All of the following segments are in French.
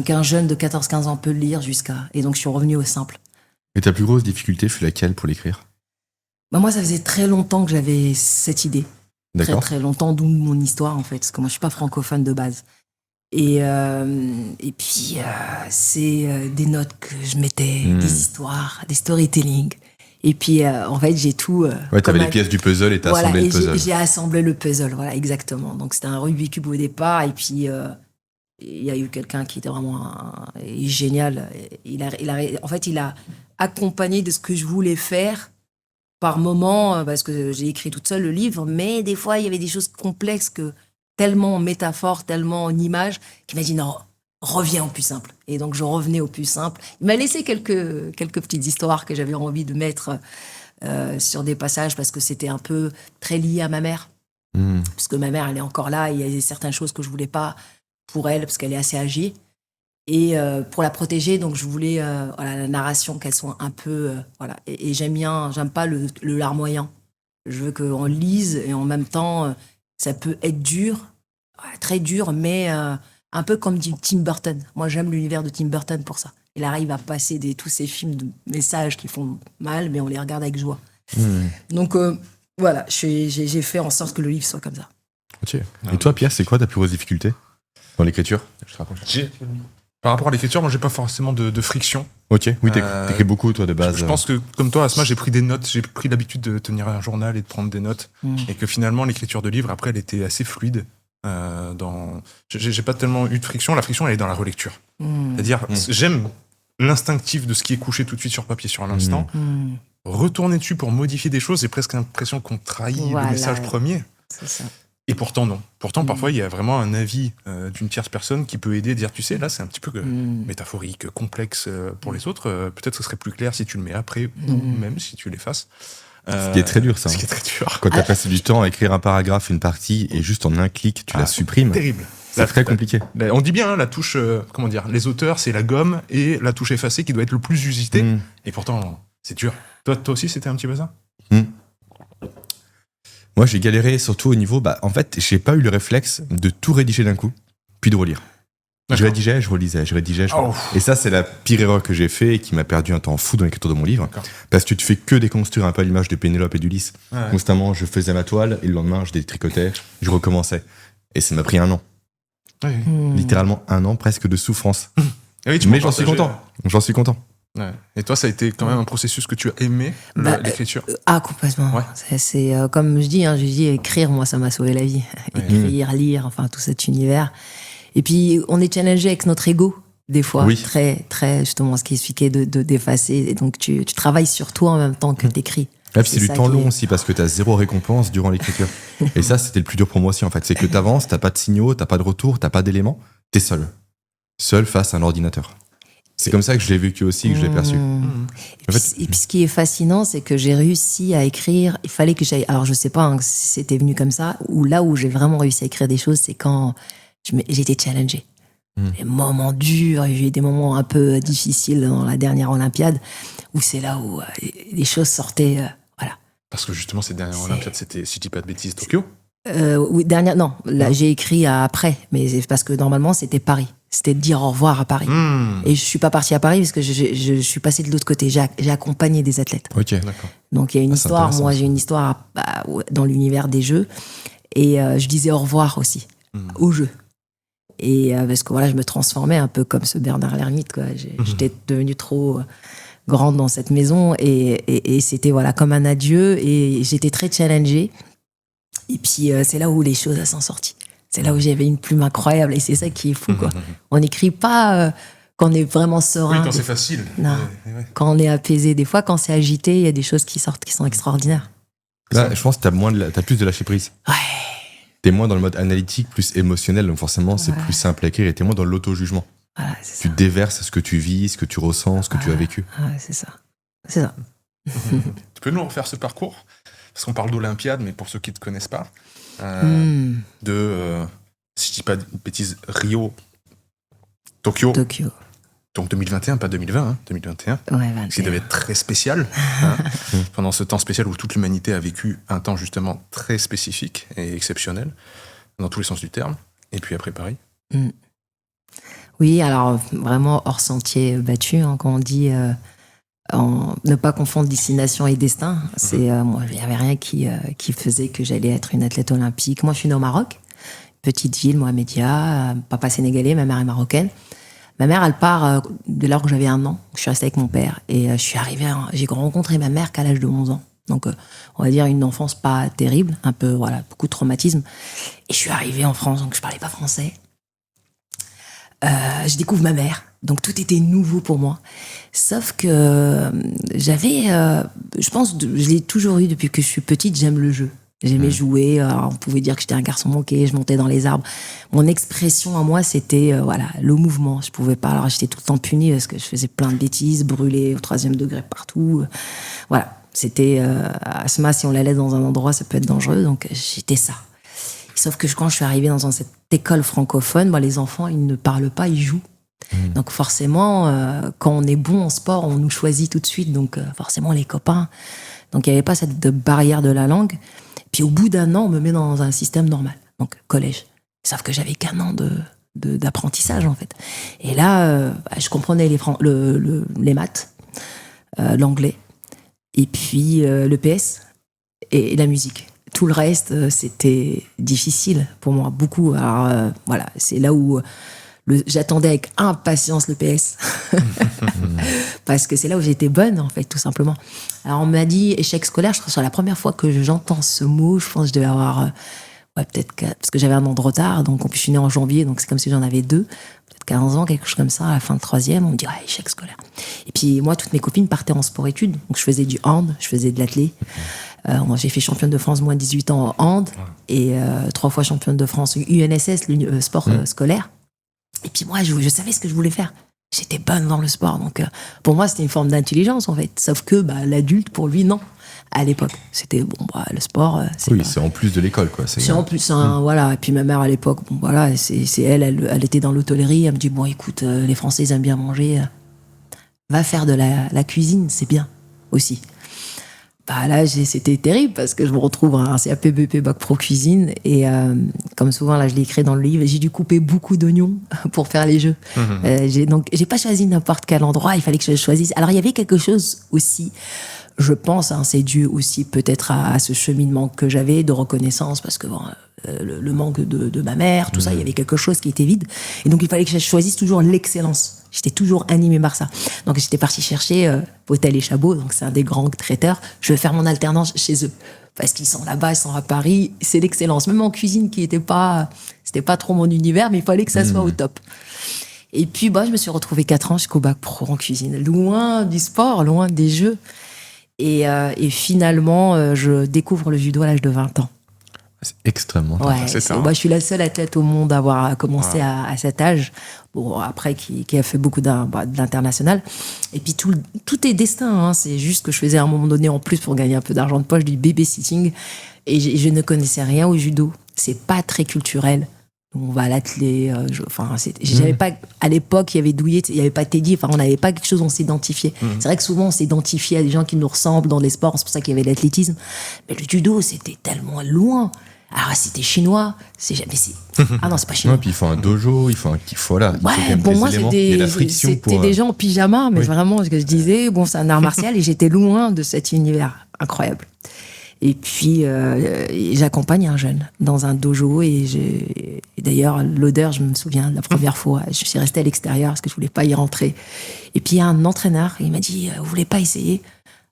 qu'un jeune de 14-15 ans peut lire jusqu'à... Et donc, je suis revenue au simple. Et ta plus grosse difficulté fut laquelle pour l'écrire? Bah, moi, ça faisait très longtemps que j'avais cette idée. Très, D'accord. très longtemps, d'où mon histoire, en fait. Parce que moi, je suis pas francophone de base. Et puis, c'est des notes que je mettais, des histoires, des storytelling. Et puis, en fait, j'ai tout... Ouais, t'avais les pièces du puzzle et t'as voilà, assemblé et le puzzle. j'ai assemblé le puzzle, voilà, exactement. Donc, c'était un Rubik's Cube au départ. Et puis, il y a eu quelqu'un qui était vraiment génial. En fait, il a accompagné de ce que je voulais faire par moment, parce que j'ai écrit toute seule le livre, mais des fois, il y avait des choses complexes, tellement en métaphore, tellement en image, qu'il m'a dit non, reviens au plus simple. Et donc, je revenais au plus simple. Il m'a laissé quelques petites histoires que j'avais envie de mettre sur des passages, parce que c'était un peu très lié à ma mère. Parce que ma mère, elle est encore là, et il y a certaines choses que je voulais pas pour elle, parce qu'elle est assez âgée. Et pour la protéger, donc je voulais la narration, qu'elle soit un peu... voilà. Et j'aime pas le larmoyant. Je veux qu'on lise, et en même temps, ça peut être dur, très dur, mais un peu comme dit Tim Burton. Moi, j'aime l'univers de Tim Burton pour ça. Il arrive à passer tous ces films de messages qui font mal, mais on les regarde avec joie. Donc voilà, j'ai fait en sorte que le livre soit comme ça. Ok. Et toi, Pierre, c'est quoi ta plus grosse difficulté dans l'écriture? Je te rapproche. Par rapport à l'écriture, moi, j'ai pas forcément de friction. Ok, oui, t'écris beaucoup, toi, de base. Je pense que, comme toi, Asma, j'ai pris des notes, j'ai pris l'habitude de tenir un journal et de prendre des notes. Et que finalement, l'écriture de livre, après, elle était assez fluide. J'ai pas tellement eu de friction. La friction, elle est dans la relecture. C'est-à-dire, j'aime l'instinctif de ce qui est couché tout de suite sur papier sur l'instant. Retourner dessus pour modifier des choses, j'ai presque l'impression qu'on trahit le message premier. C'est ça. Et pourtant, non. Pourtant, parfois, il y a vraiment un avis d'une tierce personne qui peut aider à dire, tu sais, là, c'est un petit peu métaphorique, complexe pour les autres. Peut-être ce serait plus clair si tu le mets après, ou même si tu l'effaces. Ce qui est très dur, ça. Ce qui est très dur. Quand t'as passé du temps à écrire un paragraphe, une partie, et juste en un clic, tu la supprimes. Terrible. C'est très compliqué. On dit bien, la touche, comment dire, les auteurs, c'est la gomme et la touche effacée qui doit être le plus usitée. Et pourtant, c'est dur. Toi aussi, c'était un petit peu ça? Moi, j'ai galéré surtout au niveau... en fait, j'ai pas eu le réflexe de tout rédiger d'un coup, puis de relire. Je rédigeais, je relisais, je rédigeais, je relisais. Et ça, c'est la pire erreur que j'ai fait et qui m'a perdu un temps fou dans l'écriture de mon livre. Parce que tu te fais que déconstruire un peu à l'image de Pénélope et d'Ulysse. Constamment, je faisais ma toile et le lendemain, je détricotais, je recommençais. Et ça m'a pris 1 an. Littéralement 1 an, presque de souffrance. Oui, mais j'en suis content. J'en suis content. Ouais. Et toi, ça a été quand même un processus que tu as aimé, l'écriture? Complètement. Ouais. C'est comme je dis, écrire, moi, ça m'a sauvé la vie. Écrire, lire, enfin, tout cet univers. Et puis, on est challengé avec notre ego, des fois. Très, très, justement, ce qui expliquait d'effacer. Et donc, tu travailles sur toi en même temps que t'écris. Là, c'est du temps long aussi, parce que t'as 0 récompense durant l'écriture. Et ça, c'était le plus dur pour moi aussi, en fait. C'est que t'avances, t'as pas de signaux, t'as pas de retour, t'as pas d'éléments. T'es seul. Seul face à un ordinateur. C'est comme ça que je l'ai vécu aussi, que je l'ai perçu. Et puis, ce qui est fascinant, c'est que j'ai réussi à écrire. Il fallait que j'aille. Alors, je sais pas si c'était venu comme ça, ou là où j'ai vraiment réussi à écrire des choses, c'est quand j'étais challengée. Des moments durs, j'ai eu des moments un peu difficiles dans la dernière Olympiade, où c'est là où les choses sortaient. Voilà. Parce que justement, cette dernière Olympiade, c'était, si je dis pas de bêtises, Tokyo? Oui, non, là, j'ai écrit après, mais c'est parce que normalement, c'était Paris. C'était de dire au revoir à Paris. Et je suis pas partie à Paris parce que je suis passée de l'autre côté. J'ai accompagné des athlètes. Ok, d'accord. Donc il y a une histoire. Moi, j'ai une histoire dans l'univers des jeux. Et je disais au revoir aussi aux jeux. Et parce que voilà, je me transformais un peu comme ce Bernard l'ermite, quoi. J'étais devenue trop grande dans cette maison. Et c'était voilà, comme un adieu. Et j'étais très challengée. Et puis c'est là où les choses sont sorties. C'est là où j'avais une plume incroyable, et c'est ça qui est fou, quoi. On n'écrit pas quand on est vraiment serein. Oui, quand c'est facile. Non. Quand on est apaisé, des fois, quand c'est agité, il y a des choses qui sortent qui sont extraordinaires. Là, je pense que t'as plus de lâcher prise. Ouais. T'es moins dans le mode analytique, plus émotionnel, donc forcément, c'est plus simple à écrire, et t'es moins dans l'auto-jugement. Voilà, tu déverses ce que tu vis, ce que tu ressens, ce que tu as vécu. C'est ça. C'est ça. Tu peux nous refaire ce parcours? Parce qu'on parle d'Olympiade, mais pour ceux qui ne te connaissent pas, si je dis pas de bêtises, Rio, Tokyo. Donc 2021, pas 2020, 2021. Ouais, ce qui devait être très spécial. Pendant ce temps spécial où toute l'humanité a vécu un temps justement très spécifique et exceptionnel, dans tous les sens du terme. Et puis après Paris. Oui, alors vraiment hors sentier battu, hein, quand on dit ne pas confondre destination et destin. C'est moi, il n'y avait rien qui faisait que j'allais être une athlète olympique. Moi, je suis née au Maroc, petite ville, Mohamedia, papa sénégalais, ma mère est marocaine. Ma mère, elle part dès lors que j'avais 1 an. Je suis restée avec mon père et j'ai rencontré ma mère qu'à l'âge de 11 ans. Donc, on va dire une enfance pas terrible, un peu, voilà, beaucoup de traumatisme. Et je suis arrivée en France, donc je parlais pas français. Je découvre ma mère, donc tout était nouveau pour moi. Sauf que j'avais, je pense, je l'ai toujours eu depuis que je suis petite, j'aime le jeu. J'aimais jouer, on pouvait dire que j'étais un garçon manqué, je montais dans les arbres. Mon expression à moi, c'était voilà, le mouvement. Je pouvais pas, alors j'étais tout le temps punie parce que je faisais plein de bêtises, brûlée au 3e degré partout. Voilà, c'était Asma, si on la laisse dans un endroit, ça peut être dangereux, donc j'étais ça. Sauf que quand je suis arrivée dans cette école francophone, moi, les enfants, ils ne parlent pas, ils jouent. Donc forcément, quand on est bon en sport, on nous choisit tout de suite. Donc forcément, les copains. Donc il n'y avait pas cette barrière de la langue. Puis au bout d'1 an, on me met dans un système normal, donc collège. Sauf que j'avais qu'1 an d'apprentissage, en fait. Et là, je comprenais les maths, l'anglais, et puis le PS et la musique. Tout le reste, c'était difficile pour moi, beaucoup. Alors voilà, c'est là où j'attendais avec impatience le PS. Parce que c'est là où j'étais bonne, en fait, tout simplement. Alors on m'a dit échec scolaire, je crois que c'est la première fois que j'entends ce mot. Je pense que je devais avoir, peut-être, parce que j'avais 1 an de retard, donc je suis née en janvier, donc c'est comme si j'en avais 2. Peut-être 15 ans, quelque chose comme ça, à la fin de 3e, on me dit échec scolaire. Et puis moi, toutes mes copines partaient en sport-études, donc je faisais du hand, je faisais de l'athlé. J'ai fait championne de France moins de 18 ans en hand et 3 fois championne de France UNSS, sport scolaire. Et puis moi, je savais ce que je voulais faire. J'étais bonne dans le sport, donc pour moi, c'était une forme d'intelligence en fait. Sauf que l'adulte, pour lui, non. À l'époque, c'était le sport. C'est en plus de l'école, quoi. C'est en plus, voilà. Et puis ma mère à l'époque, c'est elle était dans l'hôtellerie. Elle me dit bon, écoute, les Français ils aiment bien manger. Va faire de la cuisine, c'est bien aussi. Là, c'était terrible parce que je me retrouve à un CAP BP Bac Pro Cuisine et comme souvent, là, je l'ai écrit dans le livre, j'ai dû couper beaucoup d'oignons pour faire les jeux. Donc, j'ai pas choisi n'importe quel endroit, il fallait que je choisisse. Alors, il y avait quelque chose aussi, je pense, c'est dû aussi peut-être à ce cheminement que j'avais de reconnaissance parce que le manque de ma mère, tout ça, il y avait quelque chose qui était vide. Et donc, il fallait que je choisisse toujours l'excellence. J'étais toujours animée par ça. Donc, j'étais partie chercher Potel et Chabot, donc c'est un des grands traiteurs. Je vais faire mon alternance chez eux. Parce qu'ils sont là-bas, ils sont à Paris. C'est l'excellence. Même en cuisine, c'était pas trop mon univers, mais il fallait que ça soit au top. Et puis, je me suis retrouvée 4 ans jusqu'au Bac Pro en cuisine. Loin du sport, loin des jeux. Et finalement, je découvre le judo à l'âge de 20 ans. C'est extrêmement intéressant. Je suis la seule athlète au monde à avoir commencé à cet âge. Bon, après, qui a fait beaucoup de l'international. Et puis, tout est destin. C'est juste que je faisais à un moment donné, en plus, pour gagner un peu d'argent de poche, du babysitting. Et je ne connaissais rien au judo. C'est pas très culturel. On va à l'athlé. J'avais pas, à l'époque, il y avait Douillet, il n'y avait pas Teddy. On n'avait pas quelque chose où on s'identifiait. C'est vrai que souvent, on s'identifiait à des gens qui nous ressemblent dans les sports. C'est pour ça qu'il y avait l'athlétisme. Mais le judo, c'était tellement loin. Alors, c'était chinois, c'est jamais ah non, c'est pas chinois. Puis il faut un dojo, il faut voilà. Pour moi, c'était des gens en pyjama, mais vraiment, ce que je disais, c'est un art martial et j'étais loin de cet univers incroyable. Et puis, j'accompagne un jeune dans un dojo et d'ailleurs, l'odeur, je me souviens de la première fois, je suis restée à l'extérieur parce que je voulais pas y rentrer. Et puis, il y a un entraîneur, il m'a dit, vous voulez pas essayer ?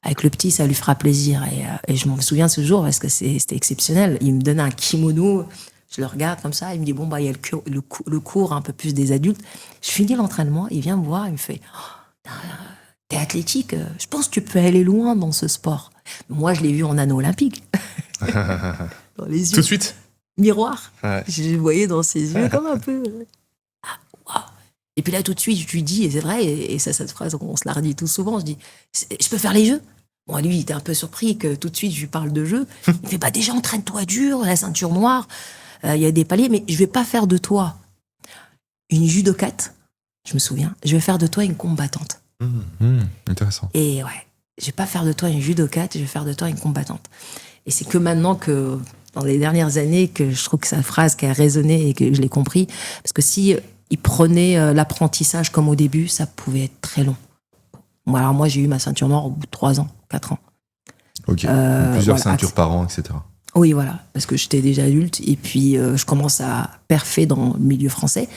Avec le petit, ça lui fera plaisir. Et je m'en souviens ce jour parce que c'était exceptionnel. Il me donnait un kimono, je le regarde comme ça, il me dit, il y a le cours un peu plus des adultes. Je finis l'entraînement, il vient me voir, il me fait, t'es athlétique, je pense que tu peux aller loin dans ce sport. Moi, je l'ai vu en anneau olympique. Dans les yeux. Tout de suite. Miroir. Ouais. Je le voyais dans ses yeux comme un peu... Waouh. Et puis là, tout de suite, je lui dis, et c'est vrai, et ça, cette phrase, on se la redit tout souvent, je dis, je peux faire les jeux ? Bon, lui, il était un peu surpris que tout de suite, je lui parle de jeux. Il me fait, déjà, entraîne-toi dur, la ceinture noire, il y a des paliers, mais je vais pas faire de toi une judokate, je me souviens, je vais faire de toi une combattante. Intéressant. Et je vais pas faire de toi une judokate, je vais faire de toi une combattante. Et c'est que maintenant dans les dernières années, que je trouve que c'est une phrase qui a résonné et que je l'ai compris, parce que si ils prenaient l'apprentissage comme au début, ça pouvait être très long. Alors moi, j'ai eu ma ceinture noire au bout de 3 ans, 4 ans. Ok. Plusieurs ceintures par an, etc. Oui, voilà, parce que j'étais déjà adulte et puis je commence à perfer dans le milieu français.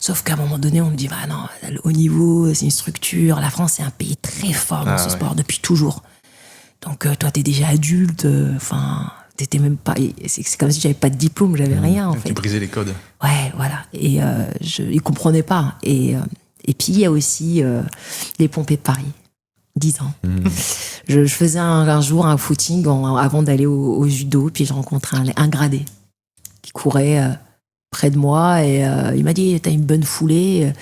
Sauf qu'à un moment donné, on me dit, bah non, le haut niveau, c'est une structure. La France, c'est un pays très fort dans ce sport depuis toujours. Donc toi, t'es déjà adulte, t'étais même pas. C'est comme si j'avais pas de diplôme, j'avais rien en fait. Tu brisais les codes. Ouais, voilà. Et ils comprenaient pas. Et puis il y a aussi les pompiers de Paris. 10 ans. Je faisais un jour un footing avant d'aller au judo, puis je rencontre un gradé qui courait près de moi et il m'a dit, t'as une bonne foulée,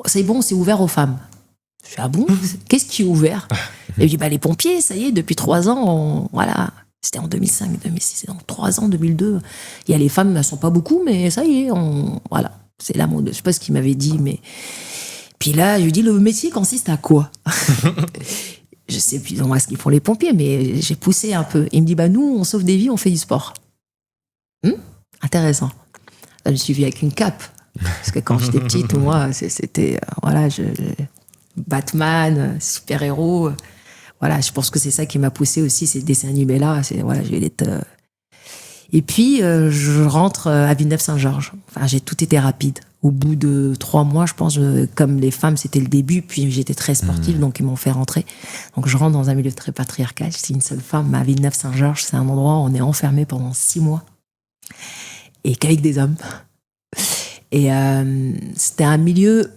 c'est bon, c'est ouvert aux femmes. Je fais, ah bon, qu'est-ce qui est ouvert? Et il dit, bah les pompiers, ça y est, depuis 3 ans, voilà, c'était en 2005, 2006, donc 3 ans, 2002, il y a les femmes, elles sont pas beaucoup, mais ça y est, voilà, c'est la mode. Je sais pas ce qu'il m'avait dit, mais puis là, je lui dis, le métier consiste à quoi? Je sais plus moi ce qu'ils font les pompiers, mais j'ai poussé un peu. Il me dit, bah nous, on sauve des vies, on fait du sport. Intéressant. Là, je me suis vue avec une cape. Parce que quand j'étais petite, moi, c'était, voilà, Batman, super-héros. Voilà, je pense que c'est ça qui m'a poussé aussi, ces dessins animés-là. Voilà, je vais être... Et puis, je rentre à Villeneuve-Saint-Georges. Enfin, j'ai tout été rapide. Au bout de 3 mois, je pense, comme les femmes, c'était le début, puis j'étais très sportive, donc ils m'ont fait rentrer. Donc je rentre dans un milieu très patriarcal. C'est une seule femme à Villeneuve-Saint-Georges. C'est un endroit où on est enfermé pendant 6 mois. Et qu'avec des hommes. Et c'était un milieu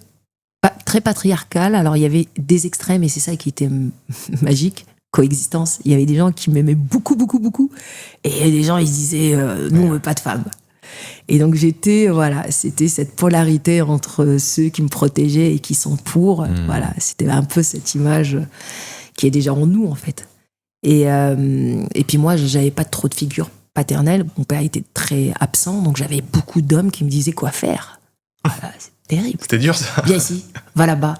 très patriarcal. Alors il y avait des extrêmes, et c'est ça qui était magique. Coexistence. Il y avait des gens qui m'aimaient beaucoup, beaucoup, beaucoup. Et des gens, ils disaient, nous, on veut pas de femmes. Et donc c'était cette polarité entre ceux qui me protégeaient et qui sont pour. Voilà, c'était un peu cette image qui est déjà en nous, en fait. Et puis moi, j'avais pas trop de figure paternelle. Mon père était très absent, donc j'avais beaucoup d'hommes qui me disaient quoi faire. Voilà, c'est terrible. C'était dur, ça. Viens ici, va là-bas.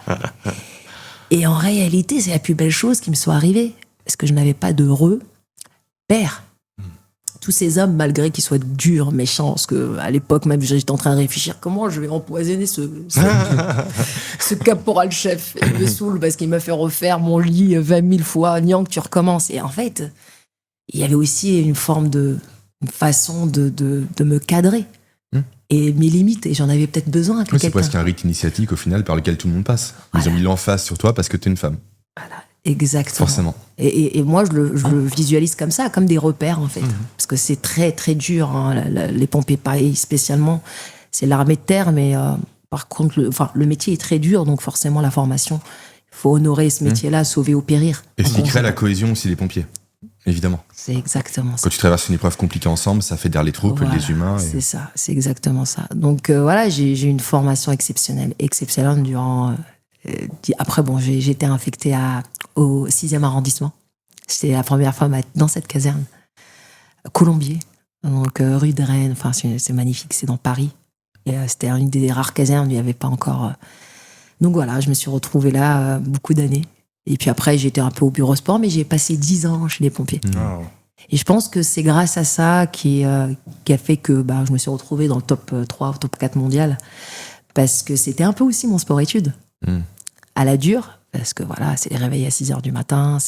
Et en réalité, c'est la plus belle chose qui me soit arrivée. Parce que je n'avais pas d'heureux père. Tous ces hommes, malgré qu'ils soient durs, méchants, parce qu'à l'époque même, j'étais en train de réfléchir comment je vais empoisonner ce caporal-chef. Il me saoule parce qu'il m'a fait refaire mon lit 20 000 fois. Niang, tu recommences. Et en fait, il y avait aussi une façon de me cadrer. Et mes limites, et j'en avais peut-être besoin que quelqu'un. C'est presque un rite initiatique au final par lequel tout le monde passe. Ils ont mis l'emphase sur toi parce que t'es une femme. Voilà. Exactement. Forcément. Et moi, je le visualise comme ça, comme des repères, en fait. Parce que c'est très, très dur, hein, les pompiers Paris, spécialement. C'est l'armée de terre, mais par contre, le métier est très dur, donc forcément, la formation, il faut honorer ce métier-là, sauver ou périr. Et ce qui crée la cohésion aussi des pompiers, évidemment. C'est exactement ça. Quand tu traverses une épreuve compliquée ensemble, ça fédère les troupes, les humains. C'est ça, c'est exactement ça. Donc voilà, j'ai eu une formation exceptionnelle durant... Après, bon, j'ai été infectée au 6e arrondissement. J'étais la première femme à être dans cette caserne. Colombier, donc rue de Rennes. Enfin, c'est magnifique, c'est dans Paris. Et c'était une des rares casernes où il n'y avait pas encore... Donc voilà, je me suis retrouvée là beaucoup d'années. Et puis après, j'étais un peu au bureau sport, mais j'ai passé 10 ans chez les pompiers. Et je pense que c'est grâce à ça qui a fait que je me suis retrouvée dans le top 3, top 4 mondial. Parce que c'était un peu aussi mon sport-études. À la dure, parce que voilà, c'est les réveils à 6h du matin,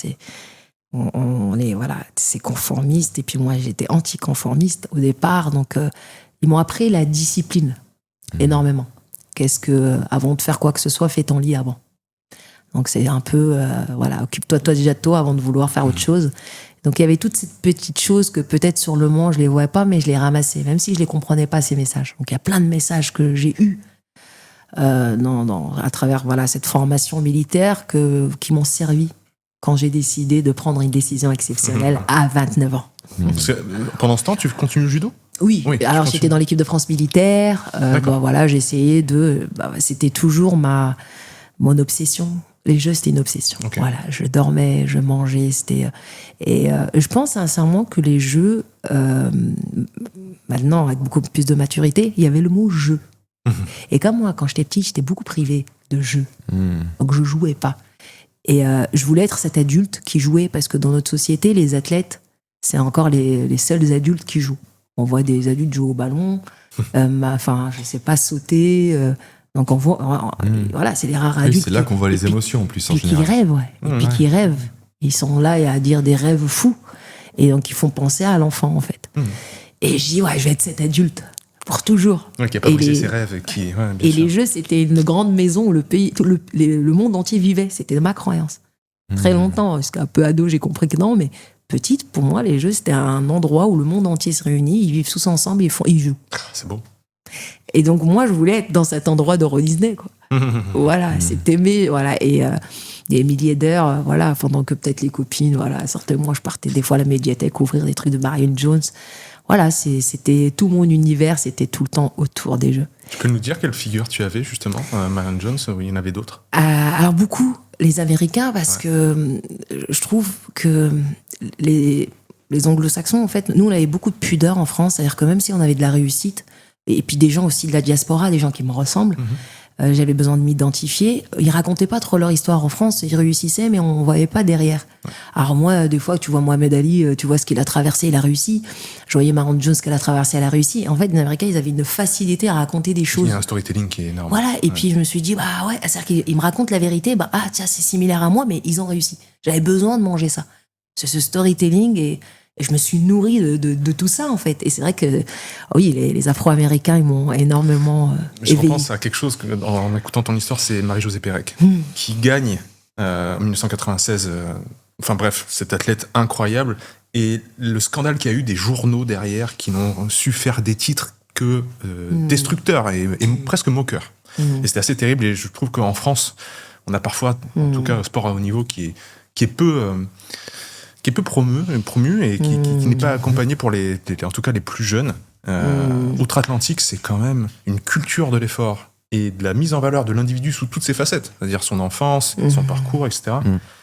on est, voilà, c'est conformiste, et puis moi j'étais anticonformiste au départ, donc ils m'ont appris la discipline énormément. Avant de faire quoi que ce soit, fais ton lit avant. Donc c'est un peu, voilà, occupe-toi déjà de toi avant de vouloir faire autre chose. Donc il y avait toutes ces petites choses que peut-être sur le moment je les voyais pas, mais je les ramassais, même si je les comprenais pas, ces messages. Donc il y a plein de messages que j'ai eus à travers cette formation militaire qui m'ont servi quand j'ai décidé de prendre une décision exceptionnelle à 29 ans. Parce que, pendant ce temps, tu continues le judo ? Oui, alors j'étais dans l'équipe de France militaire. J'ai essayé c'était toujours mon obsession. Les jeux, c'était une obsession. Okay. Voilà, je dormais, je mangeais, et je pense sincèrement que les jeux, maintenant avec beaucoup plus de maturité, il y avait le mot jeu. Et comme moi, quand j'étais petite, j'étais beaucoup privée de jeux. Donc je jouais pas. Et je voulais être cet adulte qui jouait, parce que dans notre société, les athlètes, c'est encore les seuls adultes qui jouent. On voit des adultes jouer au ballon, je sais pas, sauter. Donc on voit, voilà, c'est les rares adultes. C'est là qu'on voit les émotions en plus en général. Qui rêvent, et puis qui rêvent. Ils sont là à dire des rêves fous. Et donc ils font penser à l'enfant en fait. Et je dis je vais être cet adulte pour toujours. Qui n'a pas brisé ses rêves. Et les jeux, c'était une grande maison où le monde entier vivait. C'était ma croyance. Très longtemps, parce qu'un peu ado, j'ai compris que non, mais petite, pour moi, les jeux, c'était un endroit où le monde entier se réunit, ils vivent tous ensemble, ils jouent. C'est beau. Et donc, moi, je voulais être dans cet endroit d'Euro Disney, quoi. Voilà, c'est aimé, voilà. Et des milliers d'heures, voilà, pendant que peut-être les copines, voilà, certainement, je partais des fois à la médiathèque ouvrir des trucs de Marion Jones. Voilà, c'était tout mon univers, c'était tout le temps autour des jeux. Tu peux nous dire quelle figure tu avais, justement, Marion Jones, ou il y en avait d'autres? Alors, beaucoup, les Américains, parce que je trouve que les anglo-saxons, en fait, nous, on avait beaucoup de pudeur en France, c'est-à-dire que même si on avait de la réussite, et puis des gens aussi de la diaspora, des gens qui me ressemblent, j'avais besoin de m'identifier. Ils racontaient pas trop leur histoire en France, ils réussissaient, mais on voyait pas derrière. Alors moi, des fois, tu vois Mohamed Ali, tu vois ce qu'il a traversé, il a réussi. Je voyais Marion Jones, qu'elle a traversé, elle a réussi. En fait, les Américains, ils avaient une facilité à raconter des choses. Il y a un storytelling qui est énorme. Voilà, et puis je me suis dit, c'est-à-dire qu'ils me racontent la vérité, tiens, c'est similaire à moi, mais ils ont réussi. J'avais besoin de manger ça. C'est ce storytelling, et je me suis nourrie de tout ça, en fait. Et c'est vrai que, oui, les Afro-Américains, ils m'ont énormément Je éveillée. repense à quelque chose, en écoutant ton histoire, c'est Marie-Josée Pérec, qui gagne en 1996, enfin bref, cette athlète incroyable, et le scandale qu'il y a eu des journaux derrière qui n'ont su faire des titres que destructeurs et presque moqueurs. Et c'était assez terrible, et je trouve qu'en France, on a parfois, en tout cas, un sport à haut niveau qui est peu promu et qui n'est pas accompagné pour en tout cas les plus jeunes. Outre-Atlantique, c'est quand même une culture de l'effort et de la mise en valeur de l'individu sous toutes ses facettes, c'est-à-dire son enfance, son parcours, etc.,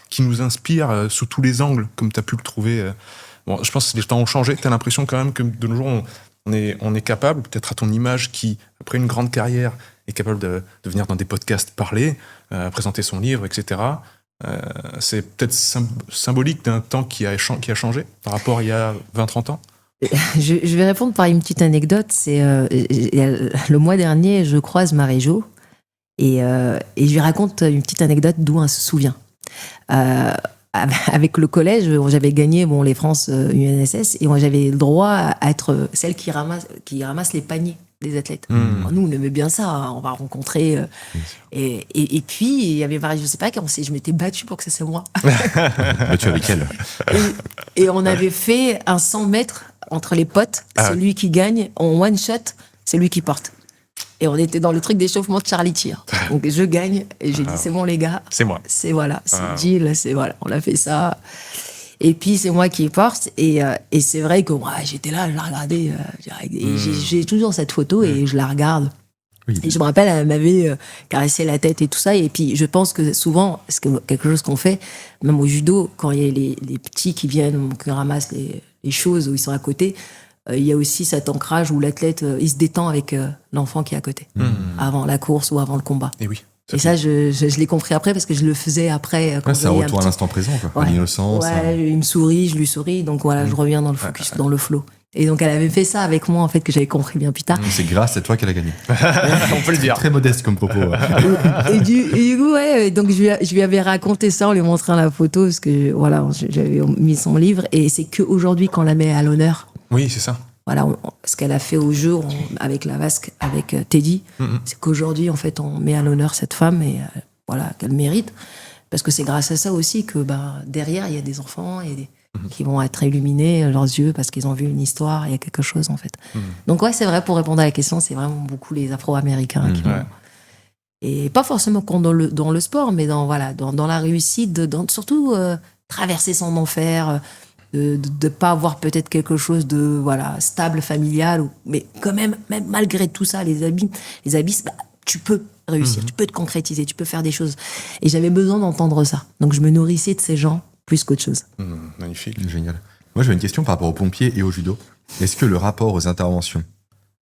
qui nous inspire sous tous les angles, comme tu as pu le trouver. Bon, je pense que les temps ont changé. Tu as l'impression quand même que de nos jours, on est capable, peut-être à ton image, qui, après une grande carrière, est capable de venir dans des podcasts parler, présenter son livre, etc., c'est peut-être symbolique d'un temps qui a changé par rapport à il y a 20-30 ans. Je vais répondre par une petite anecdote. C'est le mois dernier, je croise Marie-Jo et je lui raconte une petite anecdote d'où elle se souvient. Avec le collège, j'avais gagné les France UNSS et j'avais le droit à être celle qui ramasse les paniers des athlètes. Nous, on aimait bien ça, hein, on va rencontrer. Et puis, il y avait Marie, je sais pas, je m'étais battue pour que ça soit moi. Mais tu es avec elle. Et on avait fait un 100 mètres entre les potes. Celui qui gagne, en one shot, c'est lui qui porte. Et on était dans le truc d'échauffement de Charlie Tire. Donc je gagne, et j'ai dit, c'est bon les gars. C'est moi. C'est deal, on a fait ça. Et puis c'est moi qui porte, et c'est vrai que j'étais là, je la regardais, et j'ai toujours cette photo et je la regarde. Oui. Et je me rappelle, elle m'avait caressé la tête et tout ça, et puis je pense que souvent, c'est quelque chose qu'on fait, même au judo, quand il y a les petits qui viennent, qui ramassent les choses où ils sont à côté, il y a aussi cet ancrage où l'athlète, il se détend avec l'enfant qui est à côté, avant la course ou avant le combat. Et oui. Et ça, je l'ai compris après parce que je le faisais après. C'est un retour à l'instant présent, quoi. L'innocence. Il me sourit, je lui souris, donc voilà, je reviens dans le focus, dans le flow. Et donc elle avait fait ça avec moi, en fait, que j'avais compris bien plus tard. C'est grâce à toi qu'elle a gagné. On peut le dire. Très modeste comme propos. Et du coup, donc je lui avais raconté ça en lui montrant la photo, parce que voilà, j'avais mis son livre, et c'est qu'aujourd'hui qu'on la met à l'honneur. Oui, c'est ça. Voilà, ce qu'elle a fait au jeu avec la vasque, avec Teddy, c'est qu'aujourd'hui, en fait, on met à l'honneur cette femme, et voilà, qu'elle mérite. Parce que c'est grâce à ça aussi que derrière, il y a des enfants qui vont être illuminés, leurs yeux, parce qu'ils ont vu une histoire, il y a quelque chose, en fait. Donc ouais, c'est vrai, pour répondre à la question, c'est vraiment beaucoup les Afro-Américains qui vont... Et pas forcément dans le sport, mais dans la réussite, surtout traverser son enfer... de pas avoir peut-être quelque chose de stable, familial, mais quand même malgré tout ça, les abysses, tu peux réussir, tu peux te concrétiser, tu peux faire des choses. Et j'avais besoin d'entendre ça. Donc je me nourrissais de ces gens plus qu'autre chose. Magnifique. Génial. Moi j'avais une question par rapport aux pompiers et au judo. Est-ce que le rapport aux interventions,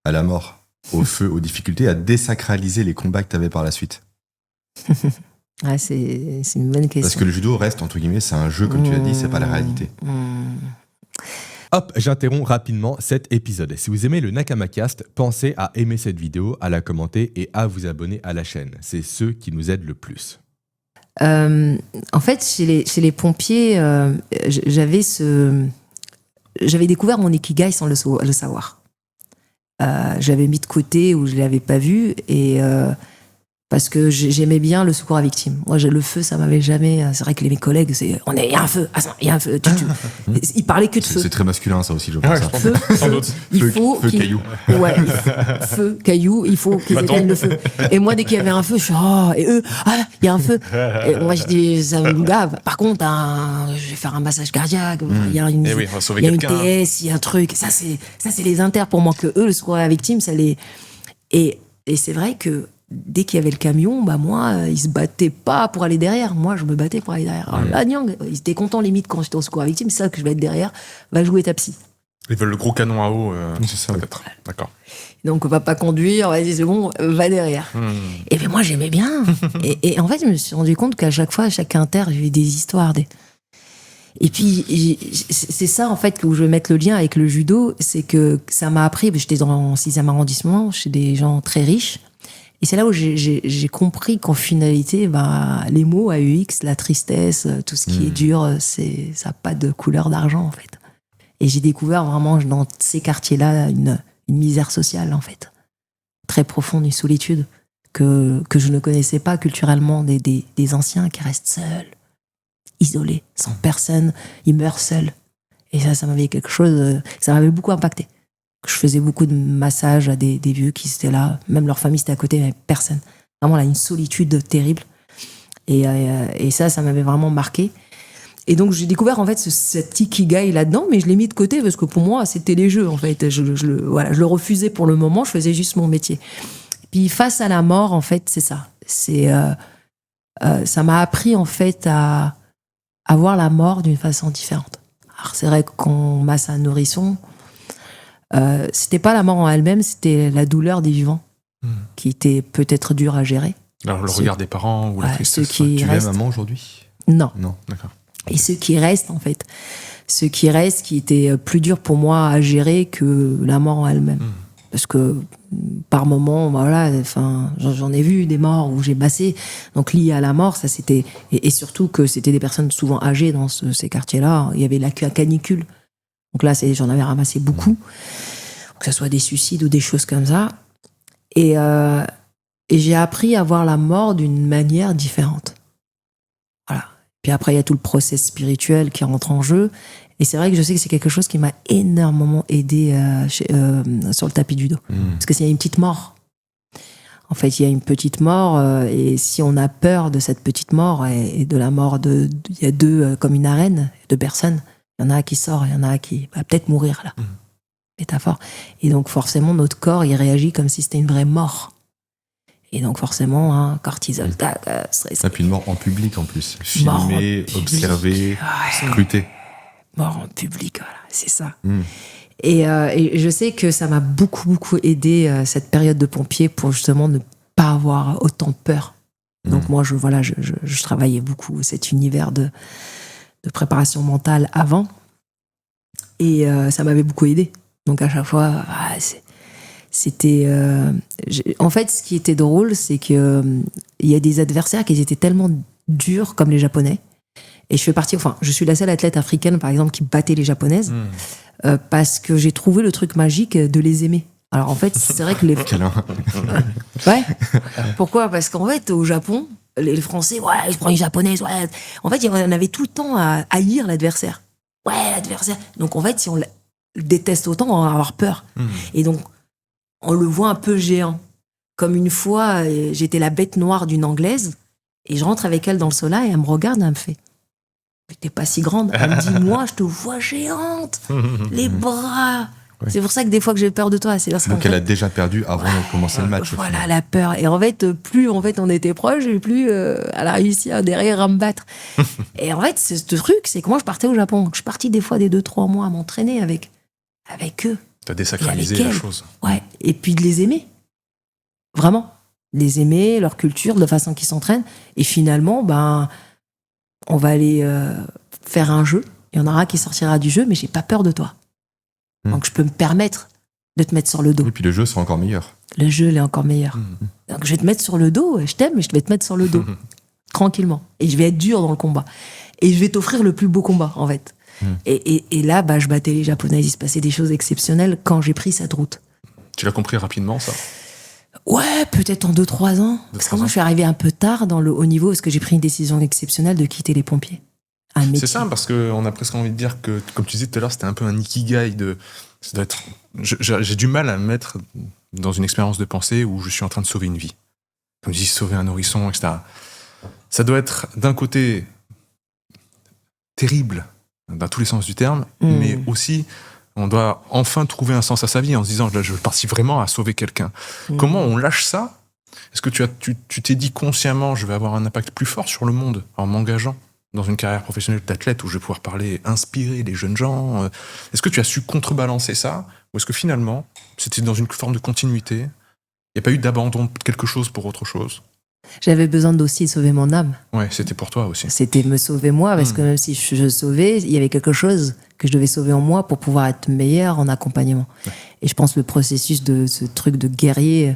à la mort, au feu, aux difficultés, a désacralisé les combats que tu avais par la suite? C'est une bonne question. Parce que le judo reste, entre guillemets, c'est un jeu, comme tu l'as dit, c'est pas la réalité. Hop, j'interromps rapidement cet épisode. Si vous aimez le Nakamakast, pensez à aimer cette vidéo, à la commenter et à vous abonner à la chaîne. C'est ceux qui nous aident le plus. En fait, chez les pompiers, j'avais découvert mon ikigai sans le savoir. J'avais mis de côté où je l'avais pas vu et parce que j'aimais bien le secours à victimes. Moi, le feu, ça m'avait jamais. C'est vrai que mes collègues, il y a un feu, il y a un feu. Ils parlaient que de feu. C'est très masculin, ça aussi, je pense. Feu, feu, caillou. Ouais, feu, caillou, il faut qu'ils éteignent le feu. Et moi, dès qu'il y avait un feu, je suis et eux, il y a un feu. Et moi, je dis, ça me gave. Par contre, je vais faire un massage cardiaque. Il y a une TS, il y a un truc. Ça, c'est les inters pour moi que eux, le secours à la victime, ça les. Et c'est vrai que dès qu'il y avait le camion, moi, ils se battaient pas pour aller derrière. Moi, je me battais pour aller derrière. Alors là, Nyang, ils étaient contents limite quand j'étais au secours à victime. C'est ça que je vais être derrière. Va jouer ta psy. Ils veulent le gros canon à eau, c'est ça peut-être. D'accord. Donc, on va pas conduire. Vas-y, c'est bon, va derrière. Et puis moi, j'aimais bien. et en fait, je me suis rendu compte qu'à chaque fois, à chaque inter, j'ai eu des histoires. Et puis, c'est ça, en fait, où je veux mettre le lien avec le judo. C'est que ça m'a appris. J'étais dans le 6e arrondissement, chez des gens très riches. Et c'est là où j'ai compris qu'en finalité, les mots, AEX, la tristesse, tout ce qui est dur, ça n'a pas de couleur d'argent, en fait. Et j'ai découvert vraiment dans ces quartiers-là une misère sociale, en fait. Très profonde, une solitude que je ne connaissais pas culturellement, des anciens qui restent seuls, isolés, sans personne, ils meurent seuls. Et ça m'avait quelque chose, ça m'avait beaucoup impacté. Je faisais beaucoup de massages à des vieux qui étaient là, même leur famille était à côté, mais personne. Vraiment là, une solitude terrible. Et ça m'avait vraiment marqué. Et donc j'ai découvert en fait cet ikigai là-dedans, mais je l'ai mis de côté parce que pour moi c'était les jeux en fait. Je le refusais pour le moment, je faisais juste mon métier. Puis face à la mort, en fait, c'est ça. Ça m'a appris en fait à voir la mort d'une façon différente. Alors c'est vrai que quand on masse un nourrisson, c'était pas la mort en elle-même, c'était la douleur des vivants qui était peut-être dure à gérer. Alors le regard des parents ou la tristesse. Tu l'aimes maman aujourd'hui ? Non. D'accord. Et ceux qui restent, en fait, qui étaient plus durs pour moi à gérer que la mort en elle-même. Parce que par moment, j'en ai vu des morts où j'ai massé, donc lié à la mort, ça c'était, et surtout que c'était des personnes souvent âgées dans ces quartiers-là. Il y avait la canicule. Donc là, j'en avais ramassé beaucoup, que ce soit des suicides ou des choses comme ça. Et j'ai appris à voir la mort d'une manière différente. Voilà. Puis après, il y a tout le process spirituel qui rentre en jeu. Et c'est vrai que je sais que c'est quelque chose qui m'a énormément aidé sur le tapis du judo. Parce que s'il y a une petite mort, en fait, il y a une petite mort, et si on a peur de cette petite mort et de la mort il y a deux, comme une arène, deux personnes. Il y en a qui sort, il y en a qui va peut-être mourir, là. Métaphore. Et donc, forcément, notre corps, il réagit comme si c'était une vraie mort. Et donc, forcément, cortisol, stress. Et puis une mort en public, en plus. Filmé, observé, scruté. Mort en public, voilà, c'est ça. Et je sais que ça m'a beaucoup, beaucoup aidé, cette période de pompier, pour justement ne pas avoir autant peur. Donc, moi, je travaillais beaucoup cet univers de préparation mentale avant, et ça m'avait beaucoup aidé. Donc à chaque fois, c'était en fait, ce qui était drôle, c'est que il y a des adversaires qui étaient tellement durs, comme les Japonais, et je suis la seule athlète africaine par exemple qui battait les Japonaises, parce que j'ai trouvé le truc magique de les aimer. Alors en fait, c'est vrai que les ouais. Pourquoi ? Parce qu'en fait, au Japon, les Français, je prends une japonaise, En fait, on avait tout le temps à haïr l'adversaire. L'adversaire. Donc, en fait, si on le déteste autant, on va avoir peur. Et donc, on le voit un peu géant. Comme une fois, j'étais la bête noire d'une Anglaise, et je rentre avec elle dans le sola, et elle me regarde, elle me fait « T'es pas si grande ». Elle me dit « Moi, je te vois géante, les bras ». C'est pour ça que des fois que j'ai peur de toi. C'est parce donc elle a déjà perdu avant de commencer le match. Voilà, la peur. Et en fait, plus on était proches, plus elle a réussi derrière à me battre. Et en fait, ce truc, c'est que moi, je partais au Japon. Je suis partie des fois des 2-3 mois à m'entraîner avec eux. T'as désacralisé la chose. Ouais. Et puis de les aimer. Vraiment. Les aimer, leur culture, de la façon qu'ils s'entraînent. Et finalement, on va aller faire un jeu. Il y en aura qui sortira du jeu, mais j'ai pas peur de toi. Donc, je peux me permettre de te mettre sur le dos. Et puis le jeu sera encore meilleur. Le jeu, il est encore meilleur. Donc, je vais te mettre sur le dos. Je t'aime, mais je vais te mettre sur le dos. Tranquillement. Et je vais être dur dans le combat. Et je vais t'offrir le plus beau combat, en fait. Et là, je battais les Japonais. Il se passait des choses exceptionnelles quand j'ai pris cette route. Tu l'as compris rapidement, ça? Ouais, peut-être en 2-3 ans. Parce que moi, je suis arrivée un peu tard dans le haut niveau parce que j'ai pris une décision exceptionnelle de quitter les pompiers. C'est ça, parce qu'on a presque envie de dire que, comme tu disais tout à l'heure, c'était un peu un ikigai de... Ça doit être... J'ai du mal à me mettre dans une expérience de pensée où je suis en train de sauver une vie. Comme je dis, sauver un nourrisson, etc. Ça doit être, d'un côté, terrible, dans tous les sens du terme, mais aussi, on doit enfin trouver un sens à sa vie en se disant, là, je participe vraiment à sauver quelqu'un. Comment on lâche ça? Est-ce que tu t'es dit consciemment, je vais avoir un impact plus fort sur le monde en m'engageant dans une carrière professionnelle d'athlète où je vais pouvoir parler, inspirer les jeunes gens? Est-ce que tu as su contrebalancer ça? Ou est-ce que finalement, c'était dans une forme de continuité? Il n'y a pas eu d'abandon de quelque chose pour autre chose? J'avais besoin aussi de sauver mon âme. Ouais, c'était pour toi aussi. C'était me sauver moi, parce que même si je sauvais, il y avait quelque chose que je devais sauver en moi pour pouvoir être meilleur en accompagnement. Ouais. Et je pense que le processus de ce truc de guerrier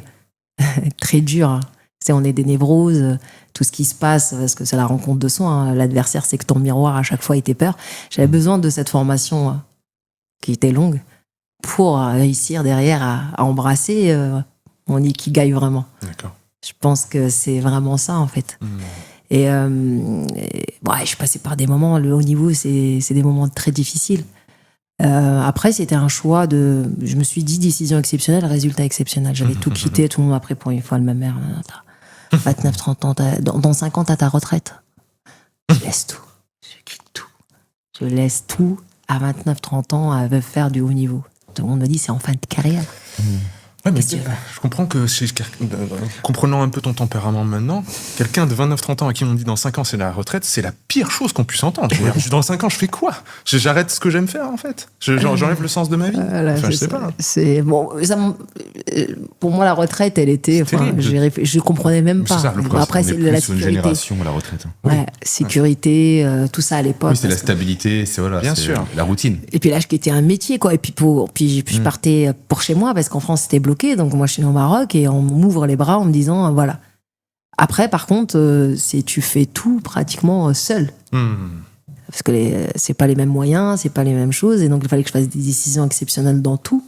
très dur. Hein. C'est on est des névroses, tout ce qui se passe, parce que c'est la rencontre de soi. Hein. L'adversaire, c'est que ton miroir à chaque fois était peur. J'avais besoin de cette formation qui était longue pour réussir derrière à embrasser mon ikigai vraiment. D'accord. Je pense que c'est vraiment ça, en fait. Et ouais, je suis passée par des moments, le haut niveau, c'est des moments très difficiles. Après, c'était un choix de... Je me suis dit, décision exceptionnelle, résultat exceptionnel. J'avais tout quitté, tout le monde m'a pris pour une fois de ma mère. 29, 30 ans, dans 5 ans, t'as ta retraite. Je laisse tout. Je quitte tout. Je laisse tout à 29, 30 ans à faire du haut niveau. Tout le monde me dit, c'est en fin de carrière. Ouais, mais je comprends que, comprenant un peu ton tempérament maintenant, quelqu'un de 29-30 ans à qui on dit dans 5 ans c'est la retraite, c'est la pire chose qu'on puisse entendre. Dans 5 ans, je fais quoi? J'arrête ce que j'aime faire, en fait. J'enlève le sens de ma vie. Voilà, je sais pas. C'est, bon, pour moi, la retraite, elle était... je comprenais même pas. Ça, après, c'est de la sécurité. Une génération à la retraite. Ouais, sécurité, tout ça à l'époque. Oui, c'est la stabilité, c'est voilà, bien sûr. La routine. Et puis là, je quittais un métier, quoi. Et puis je partais pour chez moi, parce qu'en France, c'était bloqué. Donc moi, je suis née au Maroc et on m'ouvre les bras en me disant, voilà. Après, par contre, tu fais tout pratiquement seul. Parce que c'est pas les mêmes moyens, c'est pas les mêmes choses. Et donc, il fallait que je fasse des décisions exceptionnelles dans tout.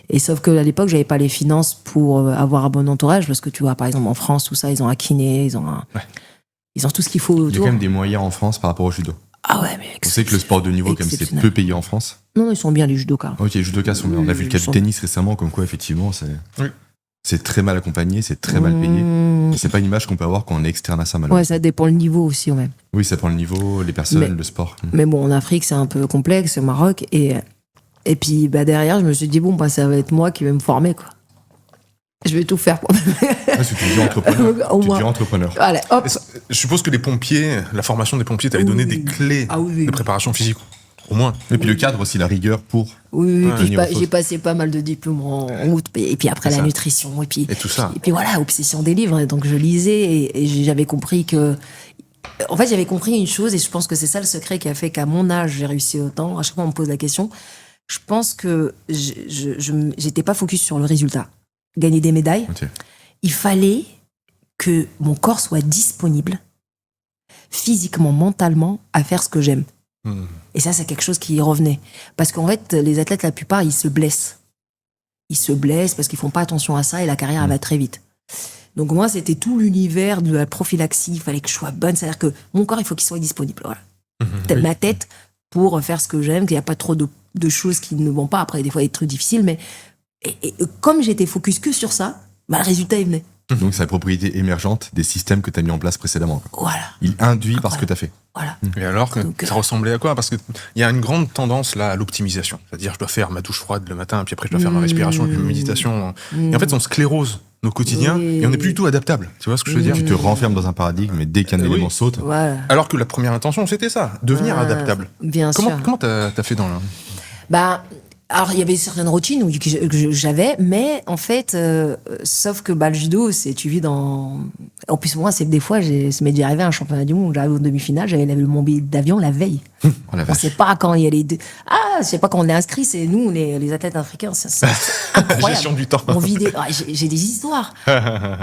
Et sauf qu'à l'époque, j'avais pas les finances pour avoir un bon entourage. Parce que tu vois, par exemple, en France, tout ça, ils ont un kiné, ils ont tout ce qu'il faut autour. Il y a quand même des moyens en France par rapport au judo. Ah ouais, mais on sait que le sport de niveau, comme c'est peu payé en France. Non, ils sont bien, les judokas. Ok, les judokas sont bien. On a vu le cas du tennis récemment, comme quoi, effectivement, c'est très mal accompagné, c'est très mal payé. Et c'est pas une image qu'on peut avoir quand on est externe à ça, malheureusement. Ouais, ça dépend le niveau aussi, quand même. Oui, ça dépend le niveau, les personnes, le sport. Mais bon, en Afrique, c'est un peu complexe, au Maroc. Et puis, derrière, je me suis dit, ça va être moi qui vais me former, quoi. Je vais tout faire pour tu deviens entrepreneur. Allez, hop. Je suppose que les pompiers, la formation des pompiers t'avait donné des clés de préparation physique, au moins. Et puis le cadre aussi, la rigueur pour... Oui, puis j'ai passé pas mal de diplômes en route. Et puis après, la nutrition. Et tout ça. Et puis voilà, obsession des livres. Donc je lisais et j'avais compris que... En fait, j'avais compris une chose et je pense que c'est ça le secret qui a fait qu'à mon âge, j'ai réussi autant. À chaque fois, on me pose la question. Je pense que j'étais pas focus sur le résultat. Gagner des médailles. Okay. Il fallait que mon corps soit disponible physiquement, mentalement, à faire ce que j'aime. Et ça, c'est quelque chose qui revenait. Parce qu'en fait, les athlètes, la plupart, ils se blessent. Ils se blessent parce qu'ils font pas attention à ça et la carrière, elle va très vite. Donc moi, c'était tout l'univers de la prophylaxie. Il fallait que je sois bonne. C'est-à-dire que mon corps, il faut qu'il soit disponible. Voilà. Ma tête pour faire ce que j'aime, qu'il n'y a pas trop de choses qui ne vont pas. Après, des fois, il y a des trucs difficiles, mais... Et comme j'étais focus que sur ça, le résultat, il venait. Donc, c'est la propriété émergente des systèmes que tu as mis en place précédemment. Voilà. Il induit par ce que tu as fait. Voilà. Et alors, ça ressemblait à quoi? Parce qu'il y a une grande tendance là à l'optimisation. C'est-à-dire, je dois faire ma douche froide le matin, puis après, je dois faire ma respiration, puis ma méditation. Et en fait, on sclérose nos quotidiens et on n'est plus du tout adaptable. Tu vois ce que je veux dire? Tu te renfermes dans un paradigme et dès qu'un élément saute. Voilà. Alors que la première intention, c'était ça, devenir adaptable. Bien sûr. Comment t'as fait dans le... Alors, il y avait certaines routines que j'avais, mais en fait, sauf que le judo, tu vis dans... En plus, moi, c'est des fois, ça m'est déjà arrivé à un championnat du monde, j'arrive en demi-finale, j'avais mon billet d'avion la veille. On ne sait pas quand il y a les deux. Ah, je sais pas quand on est inscrit, c'est nous, les athlètes africains, c'est incroyable. Gestion du temps. On vit j'ai des histoires,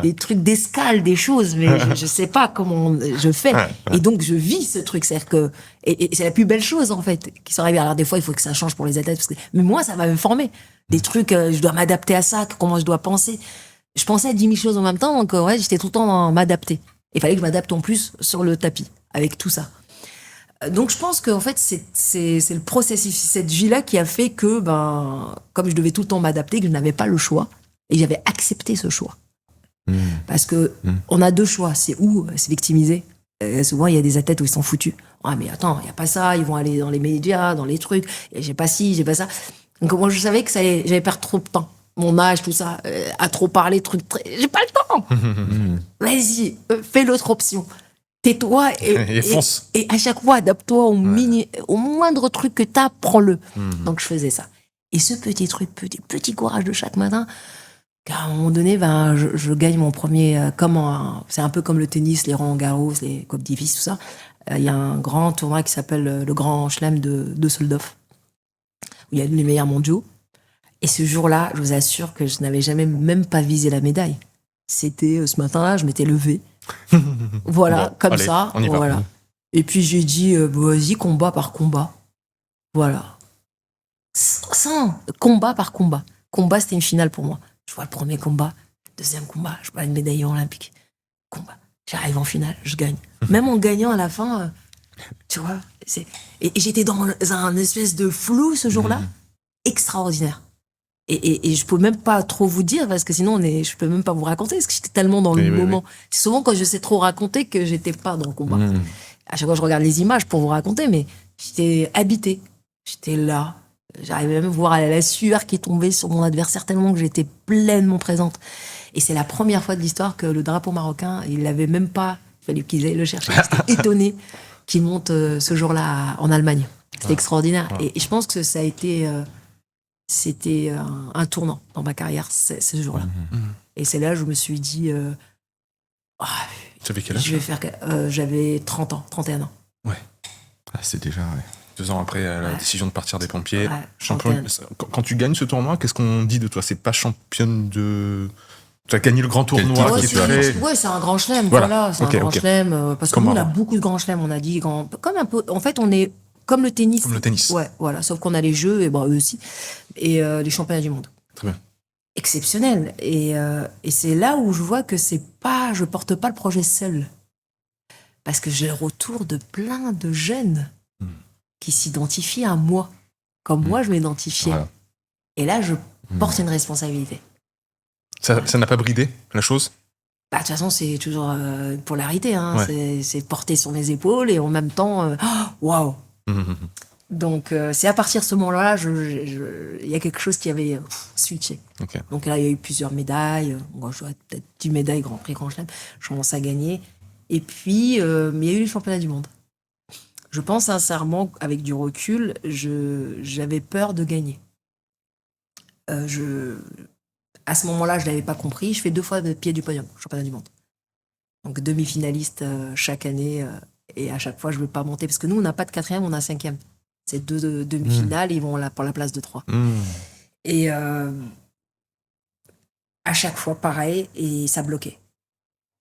des trucs d'escale, des choses, mais je sais pas comment je fais. Et donc, je vis ce truc. C'est-à-dire que, et c'est la plus belle chose, en fait, qui sont arrivées. Alors, des fois, il faut que ça change pour les athlètes, mais moi, ça va me former. Des trucs, je dois m'adapter à ça, comment je dois penser. Je pensais à 10 000 choses en même temps, donc, ouais, j'étais tout le temps dans m'adapter. Il fallait que je m'adapte en plus sur le tapis, avec tout ça. Donc, je pense qu'en fait, c'est le processus, cette vie-là qui a fait que, comme je devais tout le temps m'adapter, que je n'avais pas le choix, et j'avais accepté ce choix. Parce que on a deux choix, c'est où se victimiser. Souvent, il y a des athlètes où ils sont foutus. Ah, mais attends, il n'y a pas ça, ils vont aller dans les médias, dans les trucs, et j'ai pas ci, j'ai pas ça. Donc, moi, je savais que j'allais perdre trop de temps. Mon âge, tout ça, à trop parler, j'ai pas le temps. Vas-y, fais l'autre option. Tais-toi et fonce. Et à chaque fois, adapte-toi au moindre truc que t'as, prends-le. Donc, je faisais ça. Et ce petit truc, petit courage de chaque matin, qu'à un moment donné, je gagne mon premier... c'est un peu comme le tennis, les Roland-Garros, les Coupe Davis, tout ça. Il y a un grand tournoi qui s'appelle le Grand Chelem de Düsseldorf, où il y a les meilleurs mondiaux. Et ce jour-là, je vous assure que je n'avais jamais même pas visé la médaille. C'était ce matin-là, je m'étais levée. Voilà, bon, comme allez, ça. On y va. Voilà. Et puis j'ai dit, vas-y, combat par combat. Voilà. Sans combat par combat. Combat, c'était une finale pour moi. Je vois le premier combat, deuxième combat, je vois une médaille olympique. Combat. J'arrive en finale, je gagne. Même en gagnant à la fin, tu vois. Et j'étais dans un espèce de flou ce jour-là, extraordinaire. Et je peux même pas trop vous dire, parce que sinon je peux même pas vous raconter, parce que j'étais tellement dans le moment. C'est souvent quand je sais trop raconter que j'étais pas dans le combat. À chaque fois, je regarde les images pour vous raconter, mais j'étais habitée. J'étais là. J'arrivais même à voir la sueur qui tombait sur mon adversaire tellement que j'étais pleinement présente. Et c'est la première fois de l'histoire que le drapeau marocain, il l'avait même pas, il fallait qu'ils aillent le chercher. J'étais étonnée qu'il monte ce jour-là en Allemagne. C'était extraordinaire. Et je pense que ça a été... c'était un tournant dans ma carrière, ce jour-là. Et c'est là que je me suis dit... tu avais quel âge? J'avais 30 ans, 31 ans. Ouais. Ah, c'est déjà... Ouais. 2 ans après la décision de partir des pompiers. Ouais, Championne. Quand tu gagnes ce tournoi, qu'est-ce qu'on dit de toi? C'est pas championne de... Tu as gagné le grand tournoi qui est Ouais, c'est un grand chelem, voilà. C'est un grand chelem. Parce que nous, on a beaucoup de grands chelems, on a dit. Comme un peu, en fait, on est comme le tennis. Comme le tennis. Ouais, voilà. Sauf qu'on a les jeux, et eux aussi. Et les championnats du monde. Très bien. Exceptionnel. Et c'est là où je vois que je porte pas le projet seul. Parce que j'ai le retour de plein de jeunes qui s'identifient à moi. Comme moi, je m'identifiais. Voilà. Et là, je porte une responsabilité. Ça n'a pas bridé la chose? De toute façon, c'est toujours une polarité. Hein. Ouais. C'est porté sur mes épaules et en même temps, waouh! Donc, c'est à partir de ce moment-là, il y a quelque chose qui avait switché. Okay. Donc là, il y a eu plusieurs médailles. Moi, j'aurais peut-être 10 médailles, Grand Prix, Grand Chelem. Je commence à gagner. Et puis, il y a eu les championnats du monde. Je pense sincèrement, avec du recul, j'avais peur de gagner. À ce moment-là, je ne l'avais pas compris. Je fais 2 fois le pied du podium, championnat du monde. Donc, demi-finaliste chaque année. Et à chaque fois, je ne veux pas monter. Parce que nous, on n'a pas de 4e, on a 5e. C'est 2 demi-finales, ils vont pour la place de 3. Et à chaque fois, pareil, et ça bloquait.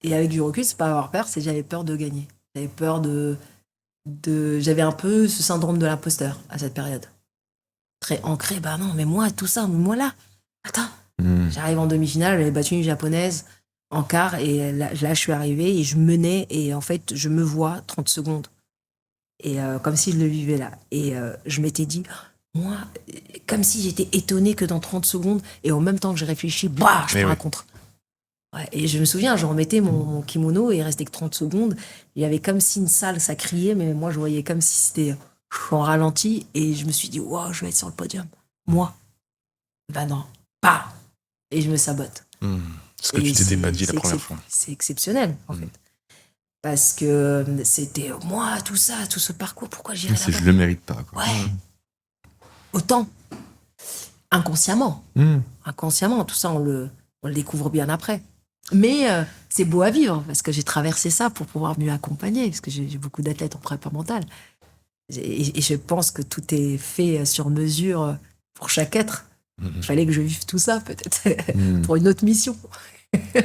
Et avec du recul, c'est pas avoir peur, c'est que j'avais peur de gagner. J'avais peur j'avais un peu ce syndrome de l'imposteur à cette période. Très ancré, non, mais moi, tout ça, mais moi là, attends. J'arrive en demi-finale, j'avais battu une japonaise en quart, et là, je suis arrivée et je menais, et en fait, je me vois 30 secondes. Et comme si je le vivais là. Et je m'étais dit, moi, comme si j'étais étonnée que dans 30 secondes, et en même temps que je réfléchis, je prends un contre. Ouais, et je me souviens, je remettais mon kimono et il restait que 30 secondes. Il y avait comme si une salle, ça criait, mais moi, je voyais comme si c'était en ralenti. Et je me suis dit, wow, je vais être sur le podium. Moi. Non, pas. Et je me sabote. Ce que tu t'étais pas dit la première fois. C'est exceptionnel, en fait. Parce que c'était moi, tout ça, tout ce parcours, pourquoi j'irais là-bas? Je le mérite pas, quoi. Ouais. Autant. Inconsciemment. Inconsciemment, tout ça, on le découvre bien après. Mais c'est beau à vivre, parce que j'ai traversé ça pour pouvoir mieux accompagner, parce que j'ai beaucoup d'athlètes en prépa mentale. Et je pense que tout est fait sur mesure pour chaque être. Il fallait que je vive tout ça, peut-être, pour une autre mission.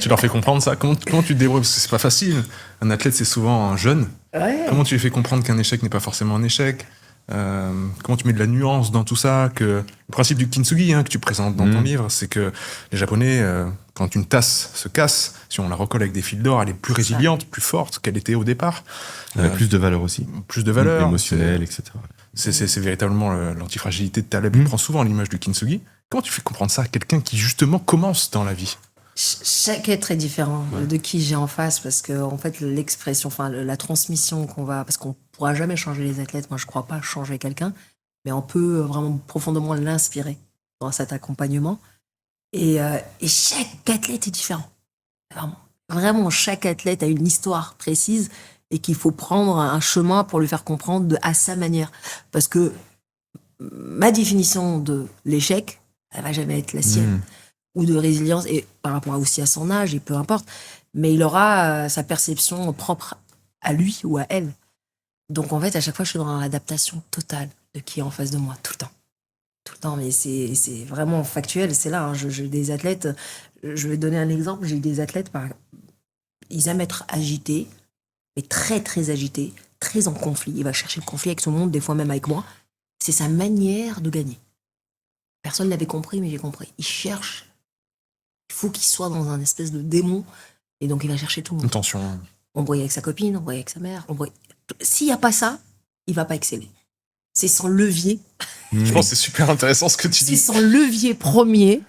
Tu leur fais comprendre ça? Comment tu te débrouilles? Parce que c'est pas facile. Un athlète, c'est souvent un jeune. Ouais. Comment tu lui fais comprendre qu'un échec n'est pas forcément un échec? Comment tu mets de la nuance dans tout ça? Le principe du kintsugi que tu présentes dans ton livre, c'est que les Japonais, quand une tasse se casse, si on la recolle avec des fils d'or, elle est plus résiliente, plus forte qu'elle était au départ. Elle a plus de valeur aussi. Plus de valeur. Émotionnelle, etc. C'est véritablement l'antifragilité de Taleb. Il prend souvent l'image du kintsugi. Comment tu fais comprendre ça à quelqu'un qui, justement, commence dans la vie? Chaque être est différent de qui j'ai en face, parce que en fait l'expression, enfin la transmission qu'on va, parce qu'on pourra jamais changer les athlètes. Moi, je crois pas changer quelqu'un, mais on peut vraiment profondément l'inspirer dans cet accompagnement. Et chaque athlète est différent. Vraiment, chaque athlète a une histoire précise et qu'il faut prendre un chemin pour lui faire comprendre à sa manière. Parce que ma définition de l'échec, elle va jamais être la sienne. Ou de résilience, et par rapport aussi à son âge, et peu importe, mais il aura sa perception propre à lui ou à elle. Donc en fait, à chaque fois, je suis dans l'adaptation totale de qui est en face de moi, tout le temps. Tout le temps, mais c'est vraiment factuel, c'est là. J'ai des athlètes, je vais donner un exemple, j'ai des athlètes, ils aiment être agités, mais très très agités, très en conflit. Il va chercher le conflit avec tout le monde, des fois même avec moi. C'est sa manière de gagner. Personne ne l'avait compris, mais j'ai compris. Il cherche. Il faut qu'il soit dans un espèce de démon. Et donc, il va chercher tout le monde. Attention. On brouille avec sa copine, on brouille avec sa mère. S'il n'y a pas ça, il ne va pas exceller. C'est son levier. Je pense que c'est super intéressant ce que tu dis. C'est son levier premier.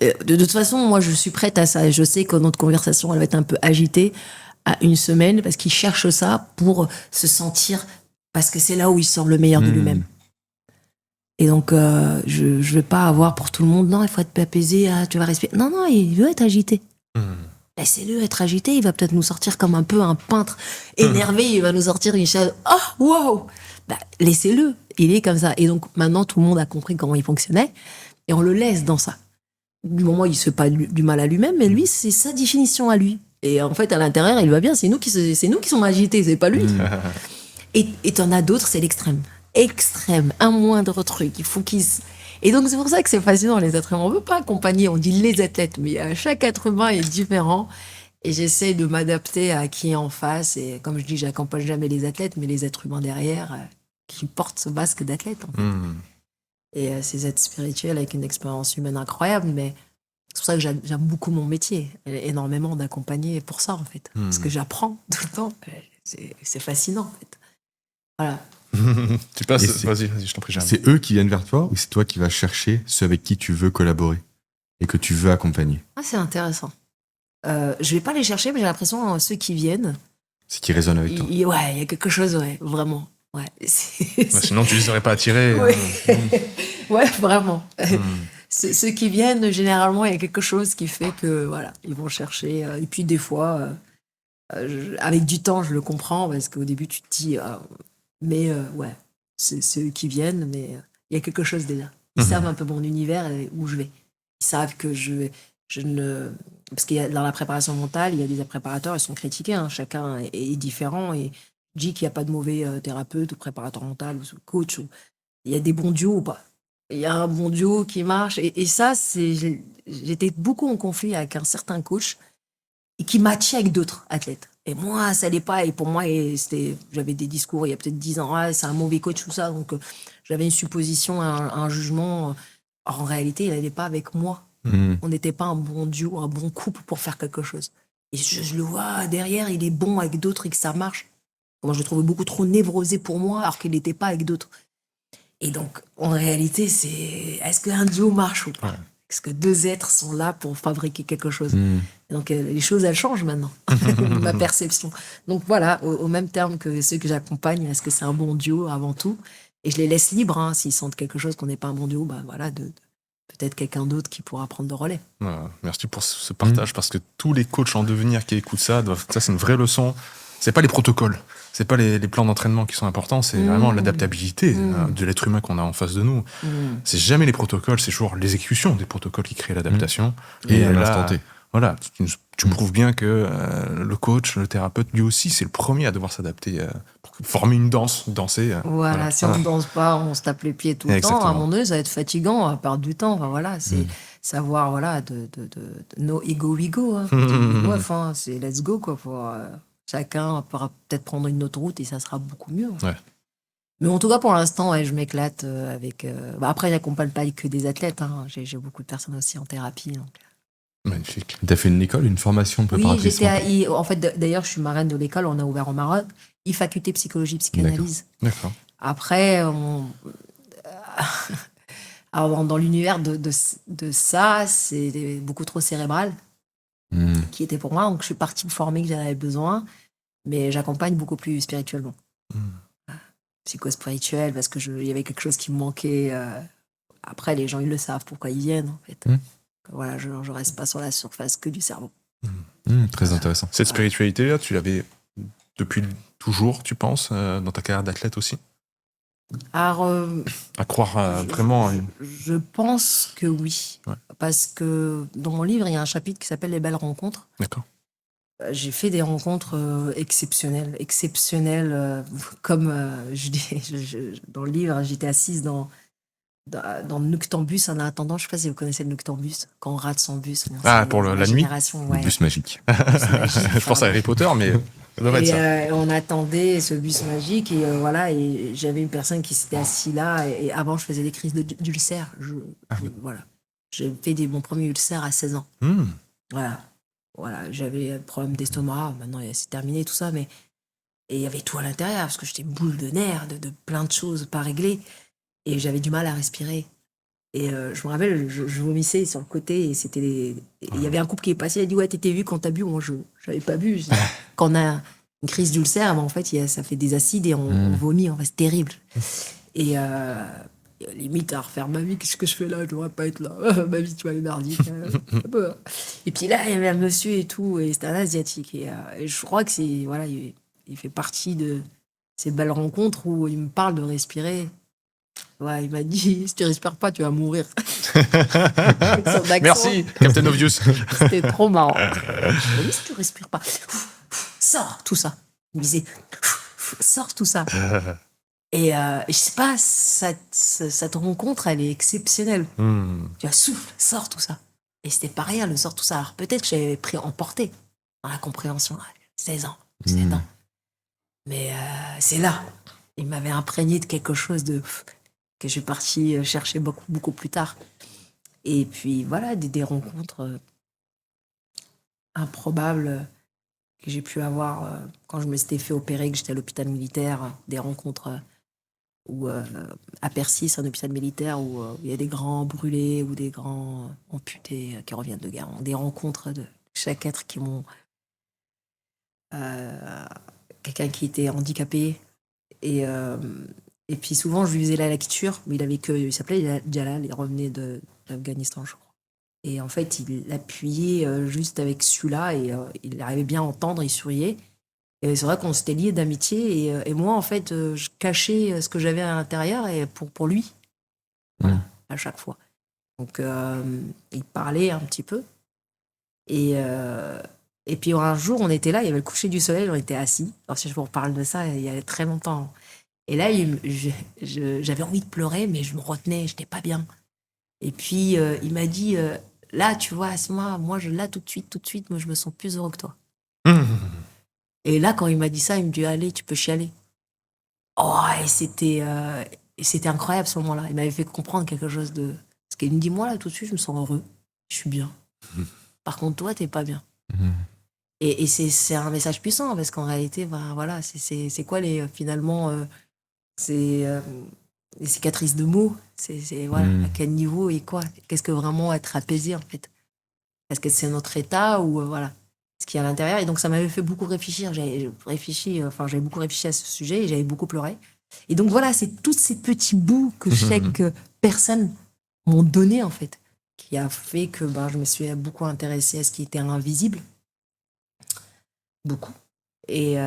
De toute façon, moi, je suis prête à ça. Et je sais que notre conversation, elle va être un peu agitée à une semaine, parce qu'il cherche ça pour se sentir... Parce que c'est là où il sort le meilleur de lui-même. Et donc, je ne vais pas avoir pour tout le monde, non, il faut être apaisé, tu vas respirer. Non, non, il veut être agité. Laissez-le être agité, il va peut-être nous sortir comme un peu un peintre énervé, il va nous sortir une chose, oh, wow! Laissez-le, il est comme ça. Et donc, maintenant, tout le monde a compris comment il fonctionnait, et on le laisse dans ça. Du moment où il ne se fait pas du mal à lui-même, mais lui, c'est sa définition à lui. Et en fait, à l'intérieur, il va bien, c'est nous qui sommes agités, c'est pas lui. Et t'en as d'autres, c'est l'extrême. Extrême, un moindre truc, il faut qu'ils... Et donc c'est pour ça que c'est fascinant, les êtres humains. On ne veut pas accompagner, on dit les athlètes, mais chaque être humain est différent. Et j'essaie de m'adapter à qui est en face. Et comme je dis, j'accompagne jamais les athlètes, mais les êtres humains derrière qui portent ce masque d'athlète. En fait. Et ces êtres spirituels avec une expérience humaine incroyable. Mais c'est pour ça que j'aime beaucoup mon métier, énormément d'accompagner pour ça en fait. Parce que j'apprends tout le temps. C'est fascinant en fait. Voilà. Tu passes, vas-y, je t'en prie. C'est eux qui viennent vers toi ou c'est toi qui vas chercher ceux avec qui tu veux collaborer et que tu veux accompagner? C'est intéressant. Je vais pas les chercher, mais j'ai l'impression ceux qui viennent. C'est qui résonnent avec toi. Ouais, il y a quelque chose, vraiment. Ouais. Sinon, tu les aurais pas attirés. Ouais, vraiment. Ceux qui viennent, généralement, il y a quelque chose qui fait que, voilà, ils vont chercher. Et puis des fois, avec du temps, je le comprends parce qu'au début, tu te dis. Mais ouais, c'est eux qui viennent, mais il y a quelque chose déjà. Ils savent un peu mon univers et où je vais. Ils savent que je ne... Parce qu'il y a, dans la préparation mentale, il y a des préparateurs, ils sont critiqués, chacun est différent. Et je dis qu'il n'y a pas de mauvais thérapeute ou préparateur mental ou coach. Il y a des bons duos ou pas. Il y a un bon duo qui marche. Et ça, j'étais beaucoup en conflit avec un certain coach qui matchait avec d'autres athlètes. Et moi, ça n'allait pas. Et pour moi, j'avais des discours il y a peut-être 10 ans. C'est un mauvais coach, tout ça. Donc, j'avais une supposition, un jugement. En réalité, il n'allait pas avec moi. On n'était pas un bon duo, un bon couple pour faire quelque chose. Et je le vois derrière, il est bon avec d'autres et que ça marche. Moi, je le trouvais beaucoup trop névrosé pour moi, alors qu'il n'était pas avec d'autres. Et donc, en réalité, est-ce qu'un duo marche ou pas ? Est-ce que deux êtres sont là pour fabriquer quelque chose ? Donc, les choses, elles changent maintenant, ma perception. Donc, voilà, au même terme que ceux que j'accompagne, est-ce que c'est un bon duo avant tout ? Et je les laisse libres, s'ils sentent quelque chose qu'on n'est pas un bon duo, voilà, peut-être quelqu'un d'autre qui pourra prendre le relais. Merci pour ce partage, parce que tous les coachs en devenir qui écoutent ça, ça c'est une vraie leçon. C'est pas les protocoles, c'est pas les plans d'entraînement qui sont importants, c'est vraiment l'adaptabilité de l'être humain qu'on a en face de nous. C'est jamais les protocoles, c'est toujours l'exécution des protocoles qui créent l'adaptation. Et à l'instant T. Voilà, tu prouves bien que le coach, le thérapeute, lui aussi, c'est le premier à devoir s'adapter pour former une danse, danser. Voilà, si on ne danse pas, on se tape les pieds tout le temps. Exactement. À un moment donné, ça va être fatigant, on va perdre du temps. Enfin, voilà, c'est savoir, voilà, de no ego we go. Hein. Bref, hein, c'est let's go, quoi. Chacun pourra peut-être prendre une autre route et ça sera beaucoup mieux. Ouais. Mais en tout cas, pour l'instant, je m'éclate avec. Après, j'accompagne pas que des athlètes. Hein. J'ai beaucoup de personnes aussi en thérapie. Donc. Magnifique. T'as fait une école, une formation de préparatrice? Oui, en fait, d'ailleurs, je suis marraine de l'école. On a ouvert au Maroc. Faculté psychologie, psychanalyse. D'accord. Après, alors, dans l'univers de ça, c'est beaucoup trop cérébral qui était pour moi. Donc, je suis partie me former que j'en avais besoin. Mais j'accompagne beaucoup plus spirituellement. Psycho-spirituel, parce qu'il y avait quelque chose qui me manquait. Après, les gens, ils le savent pourquoi ils viennent, en fait. Voilà, je reste pas sur la surface que du cerveau. Très intéressant. Cette spiritualité-là, tu l'avais depuis toujours, tu penses, dans ta carrière d'athlète aussi? Alors, à croire vraiment... Je pense que oui. Ouais. Parce que dans mon livre, il y a un chapitre qui s'appelle « Les belles rencontres ». D'accord. J'ai fait des rencontres exceptionnelles, comme je dis dans le livre, j'étais assise dans le Noctambus en attendant. Je ne sais pas si vous connaissez le Noctambus, quand on rate son bus. Pour la nuit. Ouais. Le bus magique. Je pense à Harry Potter, mais ça doit être ça. On attendait ce bus magique et voilà, et j'avais une personne qui s'était assise là. Et avant, je faisais des crises d'ulcères. Voilà, j'ai fait mon premier ulcère à 16 ans. Voilà, j'avais un problème d'estomac. Maintenant, c'est terminé tout ça, mais et il y avait tout à l'intérieur parce que j'étais une boule de nerfs, de plein de choses pas réglées. Et j'avais du mal à respirer. Et je me rappelle, je vomissais sur le côté. Et il y avait un couple qui est passé. Il a dit « Ouais, t'étais vu quand t'as bu ?» Moi, je n'avais pas bu. Quand on a une crise d'ulcère, en fait, ça fait des acides et on vomit. En fait, c'est terrible. Et limite, à refaire ma vie, qu'est-ce que je fais là? Je ne devrais pas être là. Ma vie, tu vas aller merdique. Et puis là, il y avait un monsieur et tout. Et c'était un Asiatique. Et je crois que voilà, il fait partie de ces belles rencontres où il me parle de respirer. Ouais, il m'a dit, si tu respires pas, tu vas mourir. Merci, Captain Obvious. C'était trop marrant. Il m'a dit, si tu respires pas, sors tout ça. Il me disait, sors tout ça. Et je sais pas, cette rencontre, elle est exceptionnelle. Tu as souffle, sors tout ça. Et c'était pas rien, le sors tout ça. Alors peut-être que j'avais pris emporté dans la compréhension. 16 ans, 17 ans. Mais c'est là. Il m'avait imprégné de quelque chose que je suis partie chercher beaucoup, beaucoup plus tard. Et puis voilà, des rencontres improbables que j'ai pu avoir quand je me suis fait opérer, que j'étais à l'hôpital militaire, des rencontres à Persis, un hôpital militaire où il y a des grands brûlés ou des grands amputés qui reviennent de guerre. Des rencontres de chaque être qui m'ont... quelqu'un qui était handicapé et puis souvent je lui faisais la lecture, mais il s'appelait Jalal, il revenait d'Afghanistan, je crois. Et en fait, il appuyait juste avec celui-là et il arrivait bien à entendre, il souriait. Et c'est vrai qu'on s'était liés d'amitié et moi, en fait, je cachais ce que j'avais à l'intérieur et pour lui, voilà, à chaque fois. Donc, il parlait un petit peu. Et puis un jour, on était là, il y avait le coucher du soleil, on était assis. Alors si je vous reparle de ça, il y a très longtemps. Et là, j'avais envie de pleurer, mais je me retenais, je n'étais pas bien. Et puis, il m'a dit, là, tu vois, Asma, moi, là, tout de suite, moi, je me sens plus heureux que toi. Et là, quand il m'a dit ça, il me dit, allez, tu peux chialer. Oh, et c'était incroyable, ce moment-là. Il m'avait fait comprendre quelque chose de... Parce qu'il me dit, moi, là, tout de suite, je me sens heureux. Je suis bien. Par contre, toi, t'es pas bien. Et c'est un message puissant, parce qu'en réalité, ben, voilà, c'est quoi finalement... les cicatrices de mots, voilà, à quel niveau et quoi, qu'est-ce que vraiment être apaisé en fait, est-ce que c'est notre état ou voilà ce qu'il y a à l'intérieur. Et donc ça m'avait fait beaucoup réfléchir, j'avais beaucoup réfléchi à ce sujet et j'avais beaucoup pleuré. Et donc voilà, c'est tous ces petits bouts que chaque personne m'ont donné en fait, qui a fait que je me suis beaucoup intéressée à ce qui était invisible, beaucoup. Et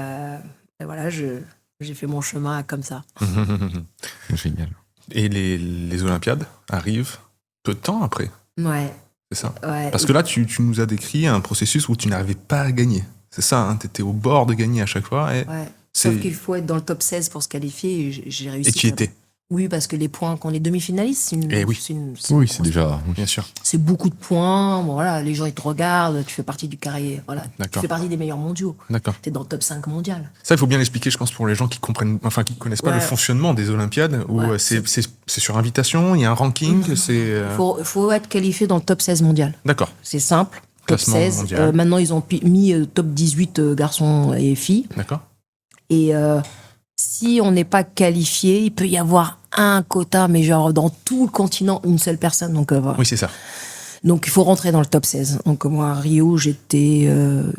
voilà, j'ai fait mon chemin comme ça. Génial. Et les Olympiades arrivent peu de temps après. Ouais. C'est ça. Ouais. Parce que là, tu nous as décrit un processus où tu n'arrivais pas à gagner. C'est ça, hein, tu étais au bord de gagner à chaque fois. Et Sauf qu'il faut être dans le top 16 pour se qualifier et j'ai réussi. Et tu y étais. Oui, parce que les points, quand on est demi-finaliste, c'est déjà. Bien sûr. C'est beaucoup de points. Bon, voilà, les gens, ils te regardent. Tu fais partie du carré. Voilà. Tu fais partie des meilleurs mondiaux. D'accord. Tu es dans le top 5 mondial. Ça, il faut bien l'expliquer, je pense, pour les gens qui connaissent pas le fonctionnement des Olympiades, où c'est sur invitation, il y a un ranking. Faut être qualifié dans le top 16 mondial. D'accord. C'est simple. Top Classement 16. mondial. Maintenant, ils ont mis top 18 garçons et filles. D'accord. Et si on n'est pas qualifié, il peut y avoir un quota, mais genre dans tout le continent, une seule personne. Donc, voilà. Oui, c'est ça. Donc il faut rentrer dans le top 16. Donc moi, à Rio, j'étais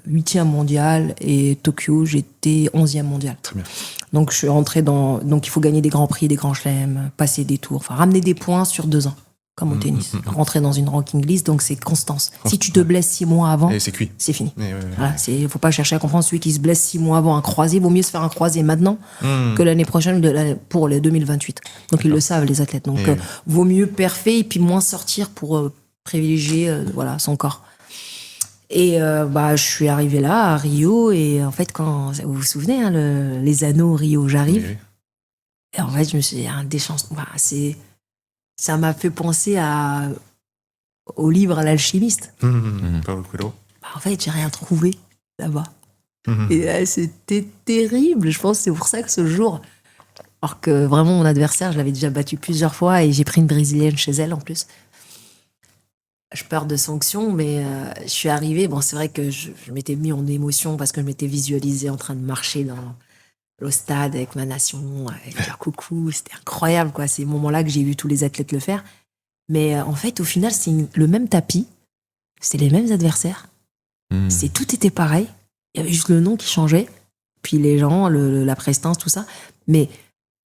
8e mondial et Tokyo, j'étais 11e mondial. Très bien. Donc je suis rentré dans... Donc il faut gagner des grands prix, des grands chelems, passer des tours, enfin ramener des points sur 2 ans, comme au tennis. Rentrer dans une ranking list, donc c'est constance. Si tu te blesses 6 mois avant, Et c'est cuit. c'est fini. Ouais. Voilà, faut pas chercher à comprendre celui qui se blesse 6 mois avant un croisé. Vaut mieux se faire un croisé maintenant que l'année prochaine pour les 2028. Donc ils le savent, les athlètes. Donc vaut mieux parfait et puis moins sortir pour privilégier son corps. Et je suis arrivée là à Rio et en fait quand vous vous souvenez les anneaux Rio, j'arrive et en fait je me suis dit des chances. Ça m'a fait penser au livre L'Alchimiste. Paulo Coelho. En fait, j'ai rien trouvé là-bas. Et c'était terrible. Je pense que c'est pour ça que ce jour, alors que vraiment mon adversaire, je l'avais déjà battu plusieurs fois et j'ai pris une brésilienne chez elle en plus. Je peur de sanctions, mais je suis arrivée. Bon, c'est vrai que je m'étais mis en émotion parce que je m'étais visualisée en train de marcher dans le stade avec ma nation, avec leur coucou. C'était incroyable, quoi. C'est ces moments-là que j'ai vu tous les athlètes le faire. Mais en fait, au final, c'est le même tapis. C'était les mêmes adversaires. Tout était pareil. Il y avait juste le nom qui changeait. Puis les gens, la prestance, tout ça. Mais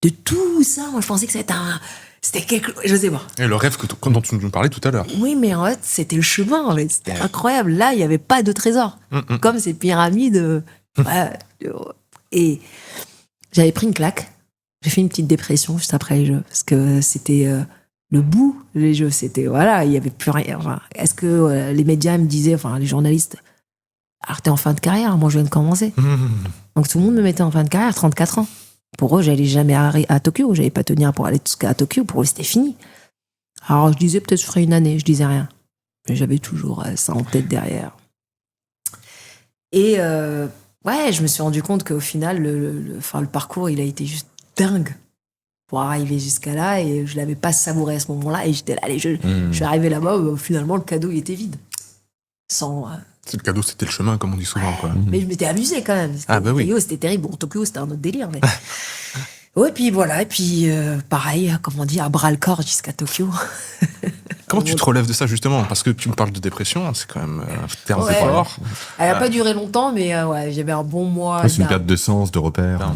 de tout ça, moi, je pensais que c'était quelque chose, je sais pas. Et le rêve dont tu nous parlais tout à l'heure. Oui, mais en fait, c'était le chemin. En fait. C'était incroyable. Là, il n'y avait pas de trésor. Comme ces pyramides. Et j'avais pris une claque. J'ai fait une petite dépression juste après les Jeux. Parce que c'était le bout, les Jeux. C'était, voilà, il n'y avait plus rien. Enfin, est-ce que les médias me disaient, enfin, les journalistes, alors t'es en fin de carrière, moi je viens de commencer. Donc tout le monde me mettait en fin de carrière, 34 ans. Pour eux, j'allais jamais à Tokyo, j'allais pas tenir pour aller jusqu'à Tokyo, pour eux c'était fini. Alors je disais peut-être je ferai une année, je disais rien. Mais j'avais toujours ça en tête derrière. Et je me suis rendu compte qu'au final, le parcours, il a été juste dingue pour arriver jusqu'à là et je l'avais pas savouré à ce moment-là et j'étais là, allez, je suis arrivé là-bas, finalement le cadeau il était vide. Le cadeau, c'était le chemin, comme on dit souvent. Quoi. Mais je m'étais amusée quand même. Oui. C'était terrible. Bon, Tokyo, c'était un autre délire. Mais... ouais, puis voilà. Et puis, pareil, comme on dit, à bras-le-corps jusqu'à Tokyo. Comment tu te relèves de ça, justement? Parce que tu me parles de dépression, c'est quand même un terme fort. Elle n'a pas duré longtemps, mais j'avais un bon mois. C'est une perte de sens, de repère.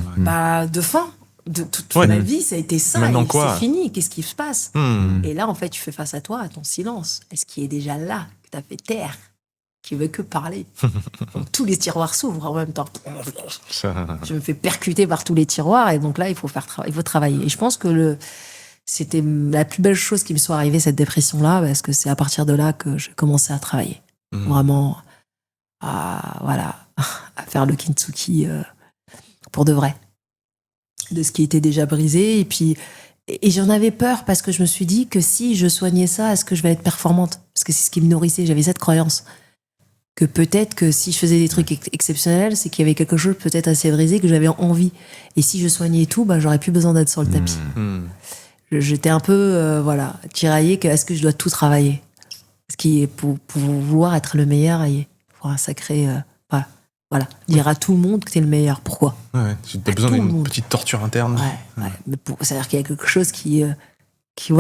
De faim. De toute ma vie, ça a été ça. Maintenant, c'est fini. Qu'est-ce qui se passe? Et là, en fait, tu fais face à toi, à ton silence. Est-ce qu'il est déjà là, que tu as fait taire? Qui veut que parler. Donc, tous les tiroirs s'ouvrent en même temps. Je me fais percuter par tous les tiroirs et donc là, il faut travailler. Et je pense que c'était la plus belle chose qui me soit arrivée, cette dépression-là, parce que c'est à partir de là que j'ai commencé à travailler. Vraiment, à faire le kintsugi pour de vrai. De ce qui était déjà brisé. Et j'en avais peur parce que je me suis dit que si je soignais ça, est-ce que je vais être performante? Parce que c'est ce qui me nourrissait. J'avais cette croyance que peut-être que si je faisais des trucs exceptionnels, c'est qu'il y avait quelque chose peut-être assez brisé que j'avais envie. Et si je soignais tout, j'aurais plus besoin d'être sur le tapis. J'étais un peu tiraillée que est-ce que je dois tout travailler? Parce que pour vouloir être le meilleur, il faut un sacré... dire à tout le monde que t'es le meilleur. Pourquoi? Tu as besoin d'une petite torture interne. Mais c'est-à-dire qu'il y a quelque chose qui qui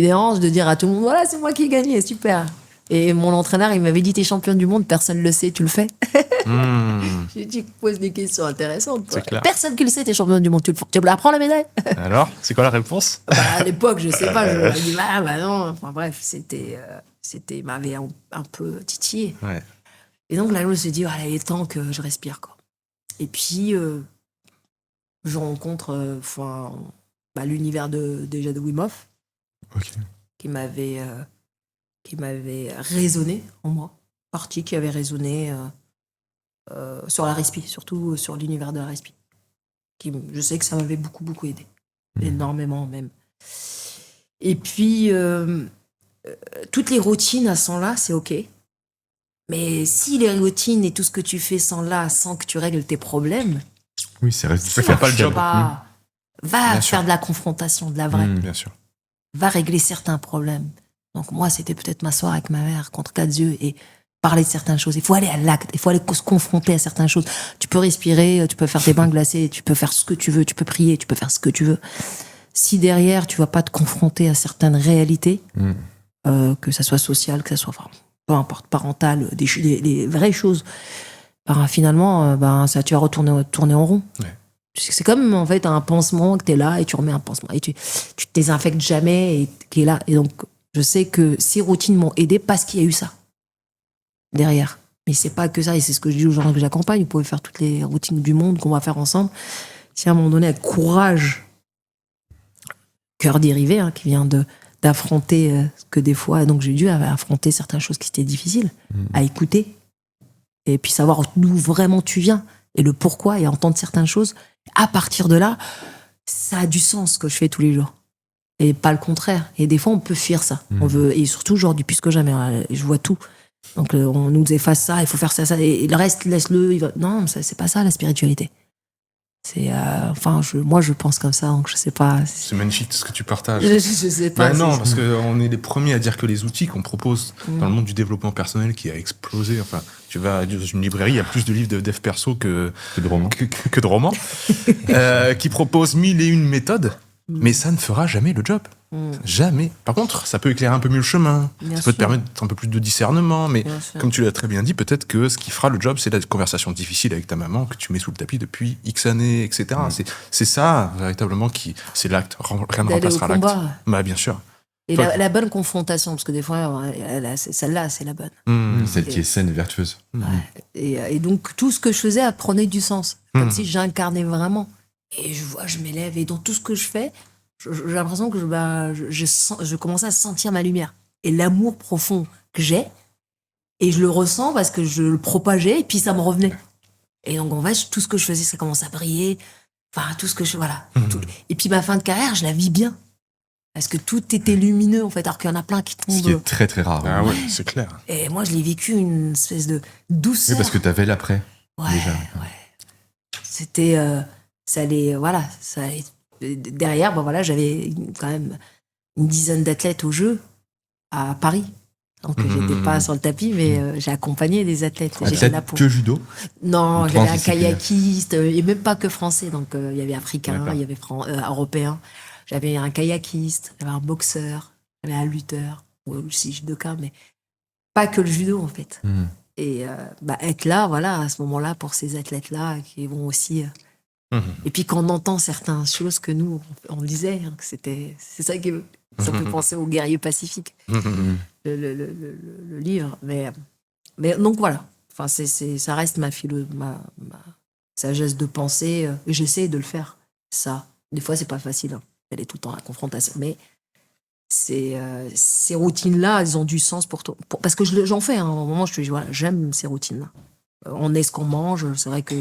dérange de dire à tout le monde, voilà, c'est moi qui ai gagné, super. Et mon entraîneur, il m'avait dit, t'es championne du monde, personne le sait, tu le fais. J'ai dit, pose des questions intéressantes. C'est clair. Personne qui le sait, t'es championne du monde, tu la prends la médaille? Alors, c'est quoi la réponse? À l'époque, je sais pas, je me dis, non. Enfin bref, il m'avait un peu titillé. Ouais. Et donc là, je me suis dit, il est temps que je respire, quoi. Et puis, je rencontre l'univers de Wim Hof, qui m'avait résonné en moi. Partie qui avait résonné sur la respi, surtout sur l'univers de la respi. Je sais que ça m'avait beaucoup, beaucoup aidé. Énormément même. Et puis, toutes les routines à ce là c'est OK. Mais si les routines et tout ce que tu fais sans que tu règles tes problèmes, oui, ça reste difficile. Pas le job. Va Bien faire sûr. de la confrontation, de la vraie. Bien sûr. Va régler certains problèmes. Donc moi, c'était peut-être m'asseoir avec ma mère contre 4 yeux et parler de certaines choses. Il faut aller à l'acte, il faut aller se confronter à certaines choses. Tu peux respirer, tu peux faire des bains glacés, tu peux faire ce que tu veux, tu peux prier, tu peux faire ce que tu veux. Si derrière, tu vas pas te confronter à certaines réalités, que ça soit sociale, que ça soit, peu importe, parentale, des vraies choses, finalement, ça, tu vas tourner en rond. Ouais. C'est comme, en fait, un pansement que tu es là et tu remets un pansement. Et tu te désinfectes jamais et qui est là. Et donc, je sais que ces routines m'ont aidé parce qu'il y a eu ça derrière. Mais c'est pas que ça. Et c'est ce que je dis aux gens que j'accompagne. Vous pouvez faire toutes les routines du monde qu'on va faire ensemble. Si à un moment donné, avec courage, cœur dérivé, qui vient d'affronter ce que des fois... Donc, j'ai dû affronter certaines choses qui étaient difficiles, à écouter. Et puis savoir d'où vraiment tu viens et le pourquoi et entendre certaines choses. À partir de là, ça a du sens ce que je fais tous les jours. Et pas le contraire. Et des fois, on peut fuir ça. On veut, et surtout aujourd'hui, plus que jamais, je vois tout. Donc, on nous efface ça, il faut faire ça, ça. Et le reste, laisse-le. Non, c'est pas ça la spiritualité. C'est, moi, je pense comme ça, donc je sais pas. C'est magnifique ce que tu partages. Je sais pas. Non, parce qu'on est les premiers à dire que les outils qu'on propose dans le monde du développement personnel qui a explosé. Enfin, tu vas dans une librairie, il y a plus de livres de dev perso que de romans, que de romans qui proposent 1001 méthodes, mais ça ne fera jamais le job. Jamais. Par contre, ça peut éclairer un peu mieux le chemin. Ça peut te permettre un peu plus de discernement, mais comme tu l'as très bien dit, peut-être que ce qui fera le job, c'est la conversation difficile avec ta maman que tu mets sous le tapis depuis X années, etc. C'est ça, véritablement, c'est l'acte. Rien ne remplacera l'acte. Bah, bien sûr. Et la bonne confrontation, parce que des fois, celle-là, c'est la bonne. Celle qui est saine et vertueuse. Ouais. Et donc, tout ce que je faisais prenait du sens. Comme si j'incarnais vraiment. Et je m'élève, et dans tout ce que je fais, j'ai l'impression que je commençais à sentir ma lumière. Et l'amour profond que j'ai, et je le ressens parce que je le propageais, et puis ça me revenait. Et donc, en fait, tout ce que je faisais, ça commence à briller. Enfin, tout ce que je... Voilà. Et puis, ma fin de carrière, je la vis bien. Parce que tout était lumineux, en fait, alors qu'il y en a plein qui tombent. Ce qui est très, très rare. Ah ouais, c'est clair. Et moi, je l'ai vécu une espèce de douceur. Oui, parce que t'avais l'après. Ouais, déjà. ouais. C'était... ça allait... Voilà, ça allait... Derrière, j'avais quand même une dizaine d'athlètes au jeu à Paris. Donc, j'étais pas sur le tapis, mais j'ai accompagné des athlètes. Athlète que judo? Non, j'avais un kayakiste, et même pas que français. Donc, il y avait africain, il y avait européen. J'avais un kayakiste, j'avais un boxeur, j'avais un lutteur, ou aussi judoka, mais pas que le judo, en fait. Et être là, à ce moment-là, pour ces athlètes-là, qui vont aussi... Et puis quand on entend certaines choses que nous, on lisait, c'est ça qui ça peut penser aux guerriers pacifiques, le livre. Mais donc voilà, ça reste ma sagesse de penser, et j'essaie de le faire, ça. Des fois, c'est pas facile, elle est tout le temps à la confrontation, mais ces routines-là, elles ont du sens pour toi. Parce que j'en fais, à un moment, je te dis, j'aime ces routines-là. On est ce qu'on mange, c'est vrai que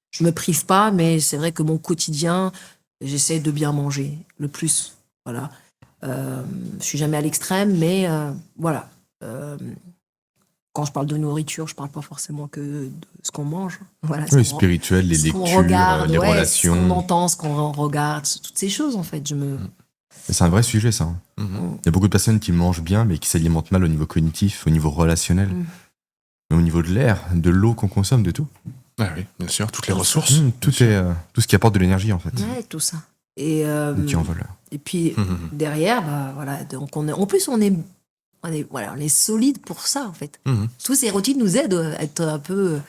je me prive pas, mais c'est vrai que mon quotidien, j'essaie de bien manger, le plus. Voilà. Je suis jamais à l'extrême, mais voilà. Quand je parle de nourriture, je parle pas forcément que de ce qu'on mange. Voilà, oui, spirituel, les lectures, regarde, les relations. Ce qu'on entend, ce qu'on regarde, toutes ces choses, en fait. C'est un vrai sujet, ça. Il y a beaucoup de personnes qui mangent bien, mais qui s'alimentent mal au niveau cognitif, au niveau relationnel, mais au niveau de l'air, de l'eau qu'on consomme, de tout. Ah oui, bien sûr, toutes les ressources. Tout ce qui apporte de l'énergie, en fait. Ouais, tout ça. Et qui envole. Et puis, derrière, donc en plus, on est solide pour ça, en fait. Toutes ces routines nous aident à être un peu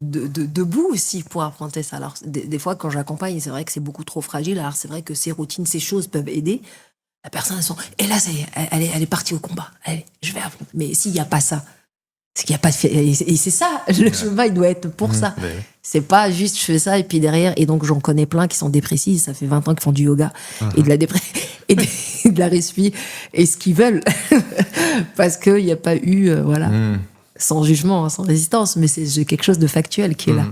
debout aussi pour affronter ça. Alors, des fois, quand j'accompagne, c'est vrai que c'est beaucoup trop fragile. Alors, c'est vrai que ces routines, ces choses peuvent aider. La personne, et là, elle est partie au combat. Allez, je vais affronter. Mais s'il n'y a pas ça, c'est qu'il n'y a pas de... Et c'est ça, le chemin, il doit être pour ça. C'est pas juste, je fais ça, et puis derrière... Et donc, j'en connais plein qui sont dépressifs. Ça fait 20 ans qu'ils font du yoga, et de la et de la respi, et ce qu'ils veulent. Parce qu'il n'y a pas eu... voilà. sans jugement, sans résistance, mais c'est quelque chose de factuel qui est là.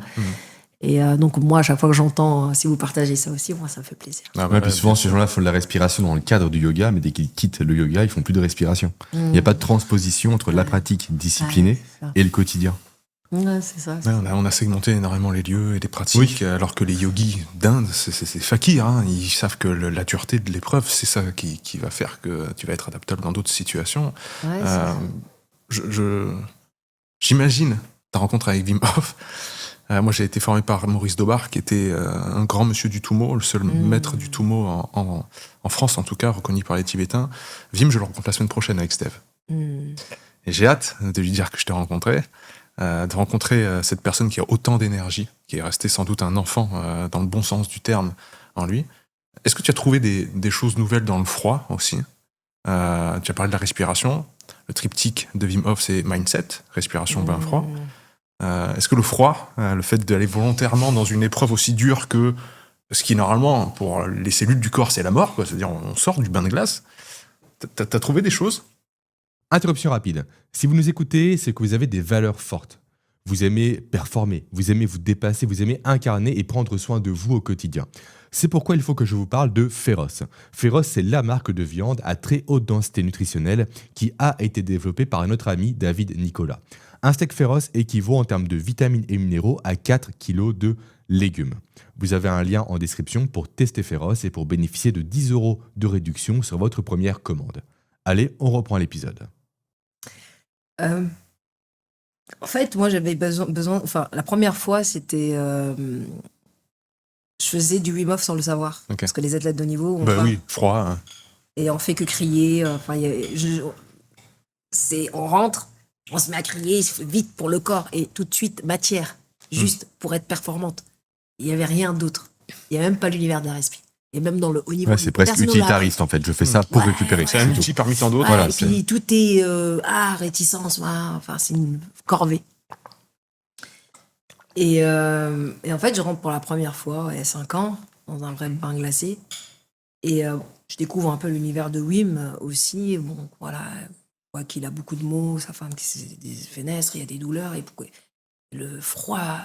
Et donc, moi, à chaque fois que j'entends, si vous partagez ça aussi, moi, ça me fait plaisir. Puis souvent, ces gens-là font de la respiration dans le cadre du yoga, mais dès qu'ils quittent le yoga, ils font plus de respiration. Il n'y a pas de transposition entre la pratique disciplinée et le quotidien. Ouais, c'est ça. On a segmenté énormément les lieux et les pratiques, alors que les yogis d'Inde, c'est fakir. Hein. Ils savent que la dureté de l'épreuve, c'est ça qui va faire que tu vas être adaptable dans d'autres situations. J'imagine ta rencontre avec Wim Hof. Moi, j'ai été formé par Maurice Daubard, qui était un grand monsieur du Tumo, le seul maître du Tumo en France, en tout cas, reconnu par les Tibétains. Wim, je le rencontre la semaine prochaine avec Steve. Et j'ai hâte de lui dire que je t'ai rencontré, de rencontrer cette personne qui a autant d'énergie, qui est resté sans doute un enfant, dans le bon sens du terme, en lui. Est-ce que tu as trouvé des choses nouvelles dans le froid aussi ? Tu as parlé de la respiration. Le triptyque de Wim Hof, c'est mindset, respiration, bain froid. Est-ce que le froid, le fait d'aller volontairement dans une épreuve aussi dure que ce qui, normalement, pour les cellules du corps, c'est la mort, quoi. C'est-à-dire on sort du bain de glace, t'as trouvé des choses ? Interruption rapide. Si vous nous écoutez, c'est que vous avez des valeurs fortes. Vous aimez performer, vous aimez vous dépasser, vous aimez incarner et prendre soin de vous au quotidien. C'est pourquoi il faut que je vous parle de Phéroce. Phéroce, c'est la marque de viande à très haute densité nutritionnelle qui a été développée par notre ami David Nicolas. Un steak féroce équivaut en termes de vitamines et minéraux à 4 kg de légumes. Vous avez un lien en description pour tester Féroce et pour bénéficier de 10 € de réduction sur votre première commande. Allez, on reprend l'épisode. En fait, moi, j'avais besoin. Enfin, la première fois, c'était. Je faisais du Wim Hof sans le savoir. Okay. Parce que les athlètes de haut niveau. Froid. Hein. Et on fait que crier. Enfin, on rentre. On se met à crier vite pour le corps et tout de suite matière, juste pour être performante. Il n'y avait rien d'autre. Il n'y a même pas l'univers de la respi. Et même dans le haut niveau. C'est presque utilitariste en fait. Je fais ça pour récupérer. C'est un outil parmi tant d'autres. Voilà, et puis tout est réticence. Enfin, c'est une corvée. Et en fait, je rentre pour la première fois, il y a 5 ans, dans un vrai bain glacé. Et je découvre un peu l'univers de Wim aussi. Bon, voilà. Qu'il a beaucoup de maux, sa femme qui c'est des fénestres, il y a des douleurs, et le froid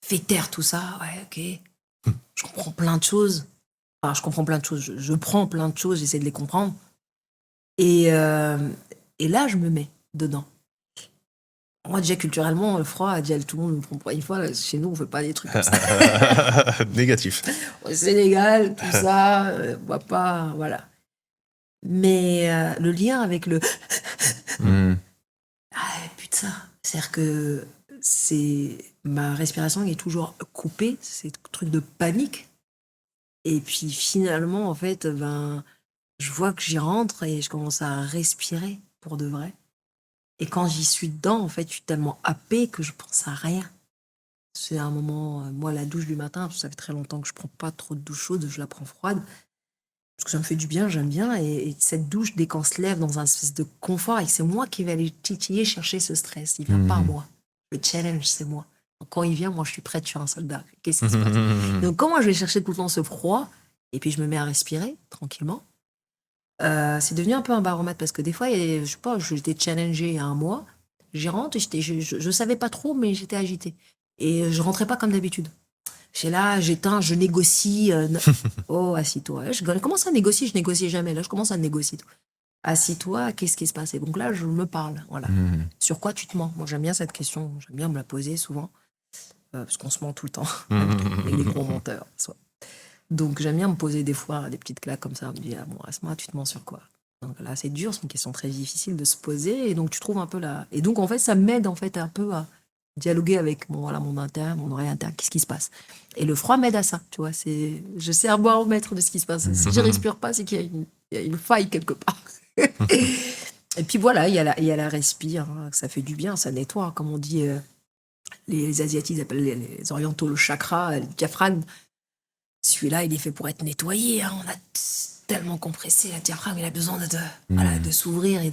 fait taire tout ça, ok. Je comprends plein de choses. Enfin, je comprends plein de choses, je prends plein de choses, j'essaie de les comprendre. Et là, je me mets dedans. Moi, déjà, culturellement, le froid, déjà, tout le monde me prend pas une fois. Chez nous, on fait pas des trucs comme ça. Négatif. Au Sénégal, tout ça, on voit pas, voilà. Mais le lien avec le... putain, c'est-à-dire que ma respiration est toujours coupée, c'est un truc de panique. Et puis finalement, en fait, je vois que j'y rentre et je commence à respirer pour de vrai. Et quand j'y suis dedans, en fait, je suis tellement happée que je pense à rien. C'est un moment, moi, la douche du matin, parce que ça fait très longtemps que je prends pas trop de douche chaude, je la prends froide. Parce que ça me fait du bien, j'aime bien. Et cette douche, dès qu'on se lève dans un espèce de confort, et c'est moi qui vais aller titiller, chercher ce stress. Il vient pas moi. Le challenge, c'est moi. Donc, quand il vient, moi, je suis prête, je suis un soldat. Qu'est-ce qui se passe ? Donc, comment je vais chercher tout le temps ce froid ? Et puis, je me mets à respirer, tranquillement. C'est devenu un peu un baromètre, parce que des fois, je sais pas, j'étais challengée il y a 1 mois. J'y rentre, je savais pas trop, mais j'étais agitée. Et je rentrais pas comme d'habitude. J'ai là, j'éteins, je négocie. Oh, assis-toi. Je commence à négocier, je négociais jamais. Là, je commence à négocier. Assis-toi, qu'est-ce qui se passe ? Et donc là, je me parle. Voilà. Sur quoi tu te mens ? Moi, j'aime bien cette question. J'aime bien me la poser souvent. Parce qu'on se ment tout le temps. Avec les gros menteurs. Soit. Donc, j'aime bien me poser des fois des petites claques comme ça. Me dire, bon, Asma, tu te mens sur quoi ? Donc là, c'est dur. C'est une question très difficile de se poser. Et donc, tu trouves un peu là. Et donc, en fait, ça m'aide un peu à dialoguer avec mon interne, mon oreille interne, qu'est-ce qui se passe. Et le froid m'aide à ça, tu vois. Je sais un baromètre de ce qui se passe. Si je respire pas, c'est qu'il y a une faille quelque part. Et puis voilà, il y a la respire, hein, ça fait du bien, ça nettoie, comme on dit, les Asiatiques ils appellent les orientaux le chakra, le diaphragme. Celui-là, il est fait pour être nettoyé. Hein. On a tellement compressé, le diaphragme, il a besoin de s'ouvrir et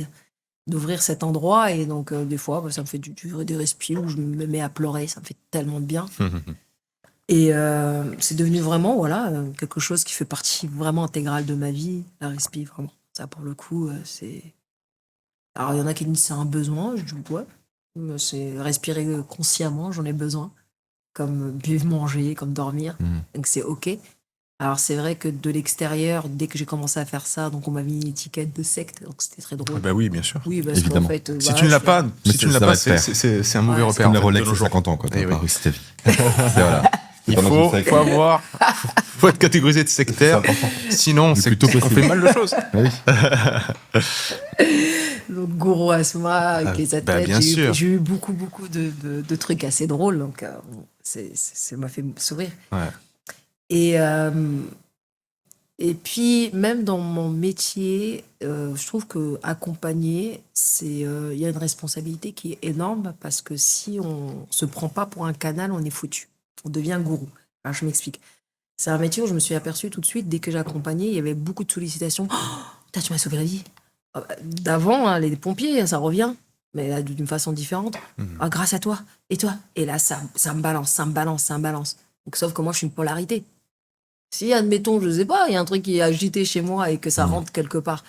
d'ouvrir cet endroit. Et donc, des fois, ça me fait des respires où je me mets à pleurer. Ça me fait tellement de bien. Et c'est devenu vraiment, quelque chose qui fait partie vraiment intégrale de ma vie. La respire, vraiment. Ça, pour le coup, c'est Alors, il y en a qui disent c'est un besoin. Je dis ouais, c'est respirer consciemment, j'en ai besoin. Comme manger, comme dormir. Donc, c'est OK. Alors, c'est vrai que de l'extérieur, dès que j'ai commencé à faire ça, donc on m'a mis une étiquette de secte, donc c'était très drôle. Bah oui, bien sûr. Oui, parce qu'en Évidemment. fait, Si tu ne l'as pas, Mais si tu ne ça l'as va pas, te faire. c'est un mauvais Ouais, repère. Comme la en fait, Rolex de à nos jours. 50 ans, quoi. Eh T'as oui. pas réussi ta vie. Voilà. Il faut avoir, faut être catégorisé de sectaire. Sinon, Le c'est plus tôt qu'on possible. fait mal de choses. Oui. Le gourou Asma avec les bah, athlètes. bien sûr. J'ai eu beaucoup de trucs assez drôles, donc ça m'a fait sourire. Ouais. Et puis, même dans mon métier, je trouve que accompagner, il y a une responsabilité qui est énorme parce que si on se prend pas pour un canal, on est foutu. On devient gourou. Alors, je m'explique. C'est un métier où je me suis aperçue tout de suite, dès que j'accompagnais, il y avait beaucoup de sollicitations. Oh, putain, tu m'as sauvé la vie. D'avant, hein, les pompiers, ça revient, mais là, d'une façon différente. Ah, grâce à toi. Et toi? Et là, ça me balance. Donc, sauf que moi, je suis une polarité. Si, admettons, je sais pas, il y a un truc qui est agité chez moi et que ça rentre quelque part.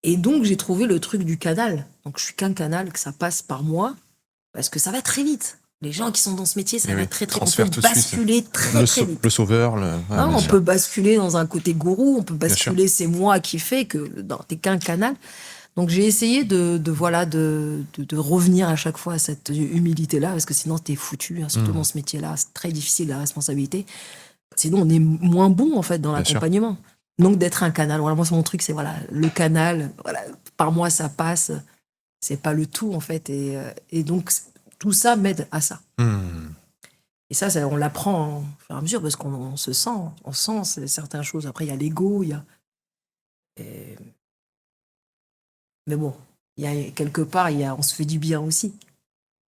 Et donc, j'ai trouvé le truc du canal. Donc, je suis qu'un canal, que ça passe par moi, parce que ça va très vite. Les gens qui sont dans ce métier, ça va très, très vite. On transfert peut tout de suite. basculer très vite. Le sauveur, On peut basculer dans un côté gourou, on peut Bien basculer, c'est moi qui fais, que t'es qu'un canal. Donc, j'ai essayé de revenir à chaque fois à cette humilité-là, parce que sinon, t'es foutu, hein, surtout dans ce métier-là. C'est très difficile, la responsabilité. Sinon, on est moins bon, en fait, dans l'accompagnement. Donc, d'être un canal. Voilà, moi, mon truc, c'est le canal. Voilà, par moi, ça passe. C'est pas le tout, en fait. Et donc, tout ça m'aide à ça. Et ça, on l'apprend au fur et à mesure parce qu'on se sent. On sent certaines choses. Après, il y a l'ego. Mais bon, quelque part, on se fait du bien aussi.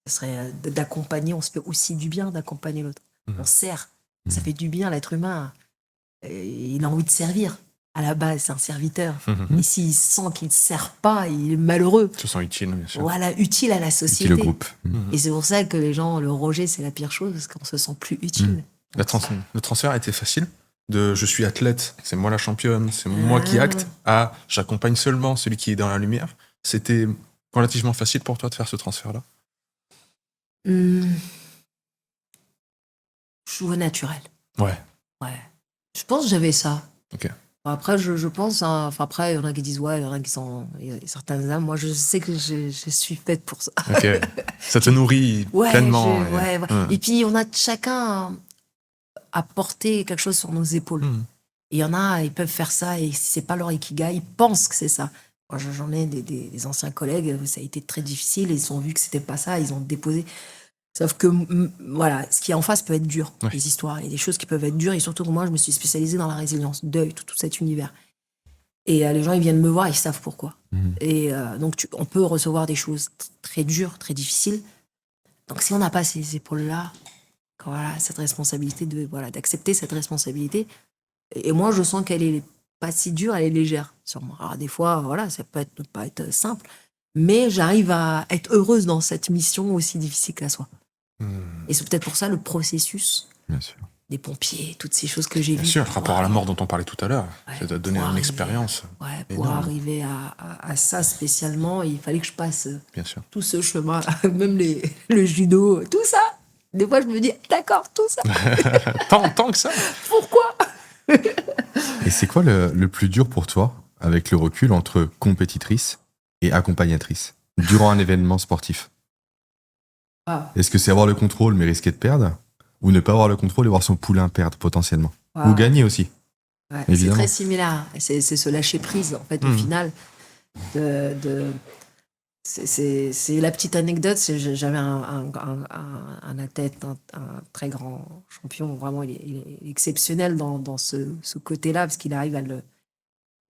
Ce serait d'accompagner. On se fait aussi du bien d'accompagner l'autre. On sert. Ça fait du bien, l'être humain. Il a envie de servir. À la base, c'est un serviteur. Et s'il sent qu'il ne sert pas, il est malheureux. Se sent utile, bien sûr. Voilà, utile à la société. Utile au groupe. Et c'est pour ça que les gens, le rejet, c'est la pire chose, parce qu'on se sent plus utile. Le transfert a été facile. De je suis athlète, c'est moi la championne, c'est moi qui acte, à j'accompagne seulement celui qui est dans la lumière. C'était relativement facile pour toi de faire ce transfert-là? Choix naturel. Ouais. Je pense que j'avais ça. Ok. Après, je pense, hein, après, il y en a qui disent, ouais, il y en a qui sont, il y a certaines âmes. Moi, je sais que je suis faite pour ça. Ok. Ça te nourrit pleinement. Et puis, on a chacun à porter quelque chose sur nos épaules. Et il y en a, ils peuvent faire ça, et si c'est pas leur ikigai, ils pensent que c'est ça. Moi, j'en ai des anciens collègues, ça a été très difficile, ils ont vu que c'était pas ça, ils ont déposé. Sauf que, voilà, ce qui est en face peut être dur, les histoires. Il y a des choses qui peuvent être dures, et surtout que moi, je me suis spécialisée dans la résilience, deuil, tout cet univers. Et les gens, ils viennent me voir, ils savent pourquoi. Et donc, on peut recevoir des choses très dures, très difficiles. Donc, si on n'a pas ces épaules-là, voilà, cette responsabilité, d'accepter cette responsabilité. Et moi, je sens qu'elle est pas si dure, elle est légère, sûrement. Alors, des fois, voilà, ça peut pas être simple, mais j'arrive à être heureuse dans cette mission aussi difficile qu'elle soit. Et c'est peut-être pour ça le processus des pompiers, toutes ces choses que j'ai vues. Bien sûr, le rapport à la mort dont on parlait tout à l'heure, ça doit donner une expérience. Pour arriver à ça spécialement, il fallait que je passe tout ce chemin, même le judo, tout ça. Des fois, je me dis, d'accord, tout ça. tant que ça. Pourquoi? Et c'est quoi le plus dur pour toi, avec le recul, entre compétitrice et accompagnatrice, durant un événement sportif? Est-ce que c'est avoir le contrôle mais risquer de perdre, ou ne pas avoir le contrôle et voir son poulain perdre potentiellement, ou gagner aussi? C'est très similaire. C'est ce lâcher prise, en fait, au final. C'est la petite anecdote. J'avais un athlète, un très grand champion. Vraiment, il est exceptionnel dans ce côté-là, parce qu'il arrive à le...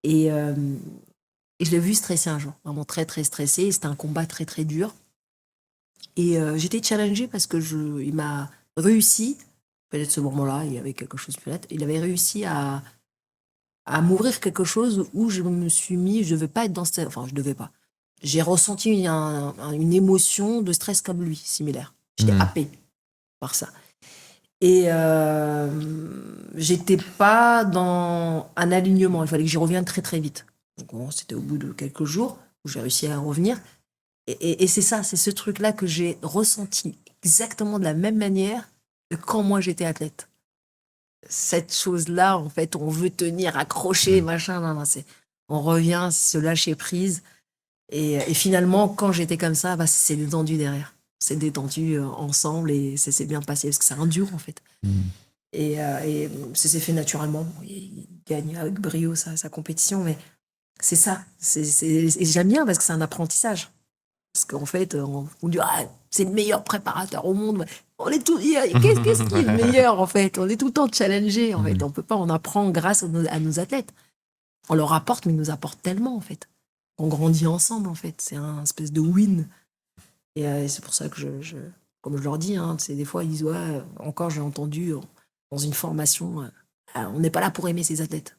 Et je l'ai vu stressé un jour, vraiment très, très stressé. C'était un combat très, très dur. Et j'étais challengée parce que il m'a réussi, peut-être ce moment-là, il y avait quelque chose de net, il avait réussi à m'ouvrir quelque chose où je me suis mis, je ne devais pas être dans cette... Enfin, je ne devais pas. J'ai ressenti une émotion de stress comme lui, similaire. J'étais happée par ça. Et j'étais pas dans un alignement. Il fallait que j'y revienne très très vite. Donc bon, c'était au bout de quelques jours où j'ai réussi à revenir. Et c'est ça, c'est ce truc-là que j'ai ressenti exactement de la même manière que quand moi j'étais athlète. Cette chose-là, en fait, on veut tenir, accrocher, machin, non, on revient, se lâcher prise. Et finalement, quand j'étais comme ça, bah, c'est détendu derrière. C'est détendu ensemble et ça s'est bien passé parce que c'est un dur, en fait. Et ça s'est fait naturellement. Il gagne avec brio sa compétition, mais c'est ça. Et j'aime bien parce que c'est un apprentissage. Parce qu'en fait, on dit c'est le meilleur préparateur au monde. On est tout. Qu'est-ce qui est le meilleur en fait? On est tout le temps challengé en fait. On peut pas. On apprend grâce à nos athlètes. On leur apporte, mais ils nous apportent tellement en fait. On grandit ensemble en fait. C'est un espèce de win. Et c'est pour ça que comme je leur dis, c'est des fois ils disent encore j'ai entendu dans une formation, on n'est pas là pour aimer ses athlètes.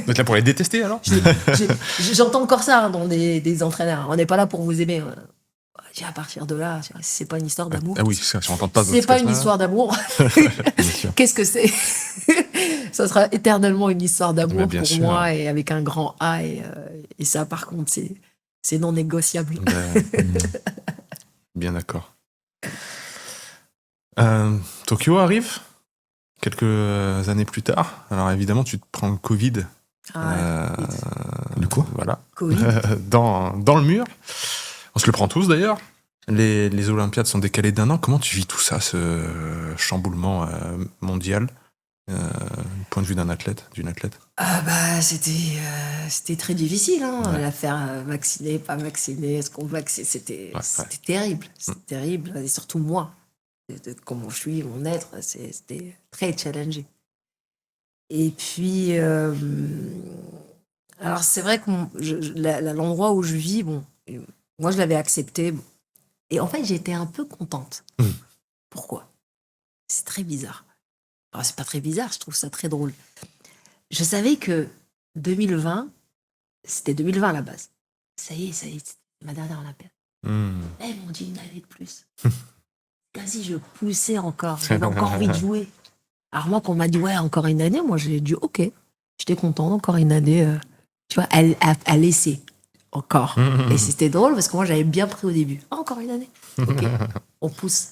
Vous êtes là pour les détester alors? J'entends encore ça dans des entraîneurs. On n'est pas là pour vous aimer. À partir de là, c'est pas une histoire d'amour. Ah oui, si on n'entend pas. C'est pas une histoire d'amour. Qu'est-ce que c'est? Ça sera éternellement une histoire d'amour pour moi et avec un grand A. Et ça, par contre, c'est non négociable. Bien d'accord. Tokyo arrive quelques années plus tard. Alors évidemment, tu te prends le Covid. Du coup, voilà. Covid. dans le mur. On se le prend tous d'ailleurs. Les Olympiades sont décalées d'1 an. Comment tu vis tout ça, ce chamboulement mondial, du point de vue d'une athlète? C'était très difficile, l'affaire vacciner, pas vacciner, est-ce qu'on vaccine, c'était terrible, c'était terrible, et surtout moi, comment je suis, mon être, c'était très challengé. Et puis, alors c'est vrai que l'endroit où je vis, moi je l'avais accepté, et en fait j'étais un peu contente. Pourquoi? C'est très bizarre. Alors, c'est pas très bizarre, je trouve ça très drôle. Je savais que 2020, c'était 2020 à la base. Ça y est, c'était ma dernière Olympiade. Ils m'ont dit une année de plus. Quasi, je poussais encore. J'avais encore envie de jouer. Alors moi, quand on m'a dit, encore une année, moi, j'ai dit, ok, j'étais contente, encore une année, tu vois, à laisser encore. Et c'était drôle parce que moi, j'avais bien pris au début. Encore une année. Ok, on pousse.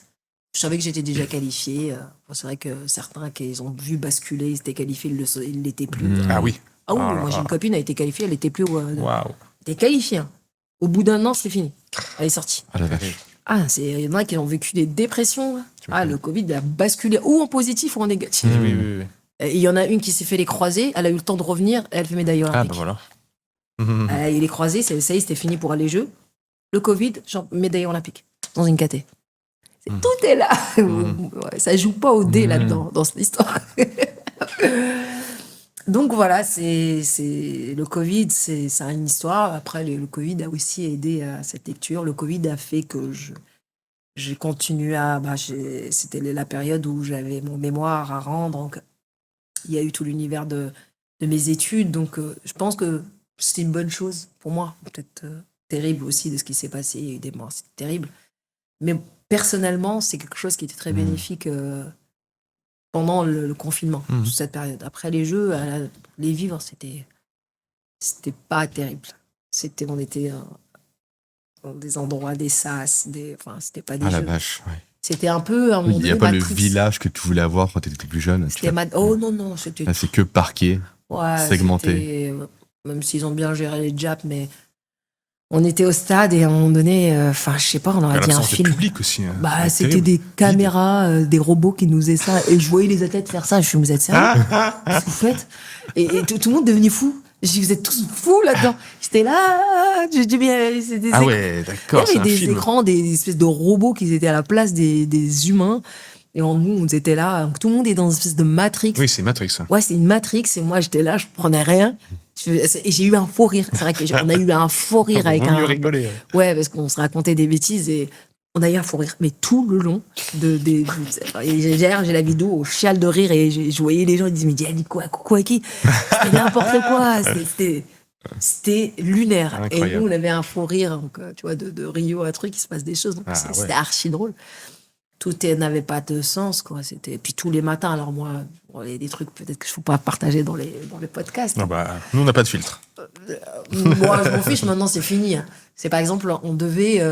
Je savais que j'étais déjà qualifiée. C'est vrai que certains qu'ils ont vu basculer, ils étaient qualifiés, ils ne l'étaient plus. Ah oui. Ah oui, moi j'ai une copine, elle était qualifiée, elle n'était plus. Waouh. Elle était qualifiée. Au bout d'un an, c'est fini. Elle est sortie. Ah la vache. Il y en a qui ont vécu des dépressions. Le Covid a basculé ou en positif ou en négatif. Oui. Il y en a une qui s'est fait les croisés, elle a eu le temps de revenir, elle fait médaille olympique. Ah bah voilà. Les croisés, ça y est, c'était fini pour les Jeux. Le Covid, médaille olympique, dans une caté. Tout est là. Ça joue pas au dé là-dedans, dans cette histoire. Donc voilà, c'est le Covid, ça a une histoire. Après, le Covid a aussi aidé à cette lecture. Le Covid a fait que j'ai continué c'était la période où j'avais mon mémoire à rendre. Donc, il y a eu tout l'univers de mes études. Donc, je pense que c'était une bonne chose pour moi. Peut-être terrible aussi de ce qui s'est passé. Il y a eu des morts, c'était terrible. Mais personnellement, c'est quelque chose qui était très bénéfique pendant le confinement, toute cette période. Après les Jeux, les vivre, c'était pas terrible. On était dans des endroits, des sas, c'était pas des Jeux. Ah la vache, ouais. C'était un peu un moment Il n'y a pas le village que tu voulais avoir quand tu étais plus jeune. Oh non, c'était... Là, c'est que parquet, segmenté. Même s'ils ont bien géré les Japs, mais... On était au stade et à un moment donné, je sais pas, on aurait dit un film. Public aussi. C'était terrible. des caméras, des robots qui nous faisaient ça. Et je voyais les athlètes faire ça. Je me suis dit, vous êtes sérieux? Qu'est-ce que vous faites? Et tout le monde devenait fou. Je dis, vous êtes tous fous là-dedans. J'étais là. Je dis, bien, c'est des écrans. Ouais, d'accord. Il y avait des écrans, des espèces de robots qui étaient à la place des humains. Et nous, on était là. Tout le monde est dans une espèce de Matrix. Oui, c'est Matrix. Ouais, c'est une Matrix. Et moi, j'étais là, je prenais rien. Et j'ai eu un faux rire. C'est vrai qu'on a eu un faux rire avec un. Rigoler. Ouais, parce qu'on se racontait des bêtises et on a eu un faux rire. Mais tout le long, j'ai la vidéo au chial de rire et je voyais les gens, ils disaient, mais elle dit quoi, coucou à qui? C'était n'importe quoi. C'était lunaire. Incroyable. Et nous, on avait un faux rire, donc, tu vois, de Rio, un truc, il se passe des choses. Donc c'était archi drôle. n'avait pas de sens, quoi. C'était... Puis tous les matins, alors moi, il y a des trucs peut-être que je ne faut pas partager dans les podcasts. Non, nous, on n'a pas de filtre. Moi, je m'en fiche, maintenant, c'est fini. C'est par exemple, on devait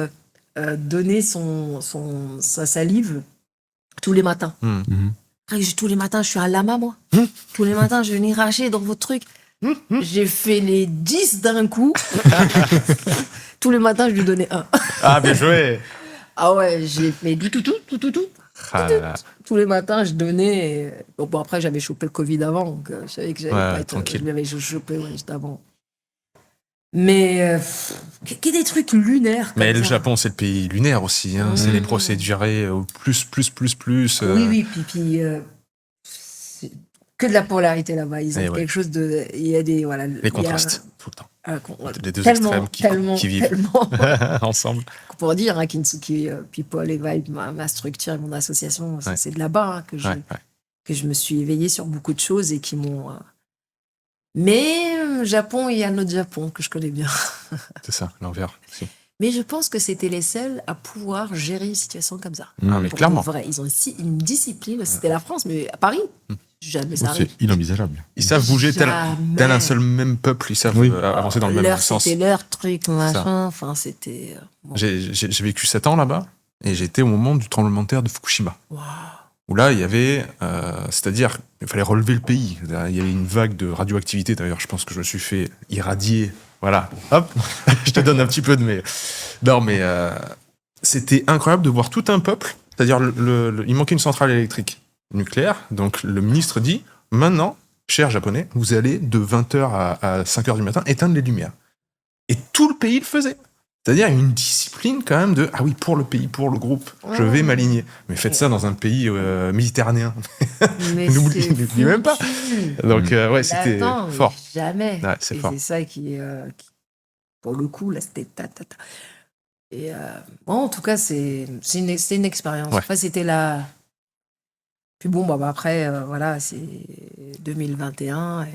donner sa salive tous les matins. Tous les matins, je suis un lama, moi. Tous les matins, je viens racher dans votre truc. J'ai fait les 10 d'un coup. Tous les matins, je lui donnais un. Ah, bien joué. Ah ouais, j'ai fait tout. Tous les matins, je donnais. Et... Bon, après, j'avais chopé le Covid avant, donc je savais que j'allais pas être... tranquille. Je l'avais chopé juste avant. Mais qu'il y ait des trucs lunaires. Mais comme le ça. Japon, c'est le pays lunaire aussi. Hein. C'est les procédurés au plus. Oui, puis c'est que de la polarité là-bas. Ils ont quelque chose de... Il y a des... Voilà, les contrastes, tout le temps. Les deux extrêmes qui vivent ensemble. Pour dire, Kintsugi People et Vibe, ma structure et mon association, c'est de là-bas que je me suis éveillée sur beaucoup de choses et qui m'ont... Mais Japon, il y a notre Japon que je connais bien. C'est ça, l'envers aussi. Mais je pense que c'était les seuls à pouvoir gérer une situation comme ça. Ah, mais clairement. Vrai, ils ont aussi une discipline. C'était la France, mais à Paris, jamais ça arrive. C'est inenvisageable. Ils savent bouger tel un seul même peuple. Ils savent avancer dans le même sens. C'était leur truc, machin. Enfin, c'était... Bon. J'ai vécu 7 ans là-bas et j'étais au moment du tremblement de terre de Fukushima. Wow. Où là, il y avait... c'est-à-dire, il fallait relever le pays. Il y avait une vague de radioactivité. D'ailleurs, je pense que je me suis fait irradier. Voilà. Hop, je te donne un petit peu de mes... Non, mais c'était incroyable de voir tout un peuple. C'est-à-dire, il manquait une centrale électrique nucléaire. Donc, le ministre dit, maintenant, chers Japonais, vous allez de 20h à 5h du matin éteindre les lumières. Et tout le pays le faisait. C'est-à-dire une discipline quand même de « Ah oui, pour le pays, pour le groupe, je vais m'aligner. » Mais faites ça dans un pays méditerranéen. N'oubliez même pas. Donc, c'était fort. Jamais. Ouais, c'est fort. C'est ça qui pour le coup, là, c'était Et bon, en tout cas, c'est une expérience. Ouais. Enfin, c'était la... Puis bon, après, voilà, c'est 2021.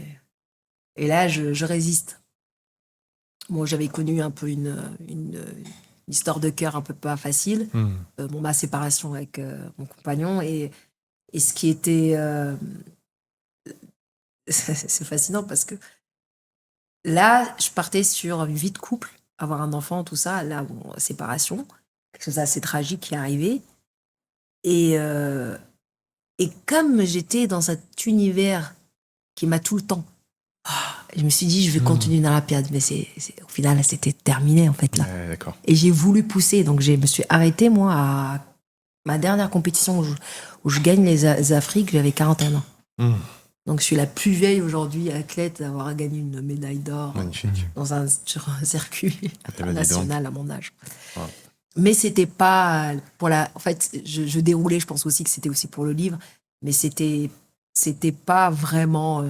Et là, je résiste. Bon, j'avais connu un peu une histoire de cœur un peu pas facile. Ma séparation avec mon compagnon. Et ce qui était... c'est fascinant parce que là, je partais sur une vie de couple, avoir un enfant, tout ça. Là, séparation, quelque chose d'assez tragique qui est arrivé. Et comme j'étais dans cet univers qui m'a tout le temps... je me suis dit, je vais continuer dans la piade. Mais au final, c'était terminé, en fait, là. D'accord. Et j'ai voulu pousser. Donc, je me suis arrêtée, moi, à ma dernière compétition où je gagne les Afriques, j'avais 41 ans. Donc, je suis la plus vieille aujourd'hui athlète à avoir gagné une médaille d'or. Magnifique. Sur un circuit national à mon âge. Wow. Mais c'était pas pour la... En fait, je déroulais, je pense aussi que c'était aussi pour le livre, mais c'était pas vraiment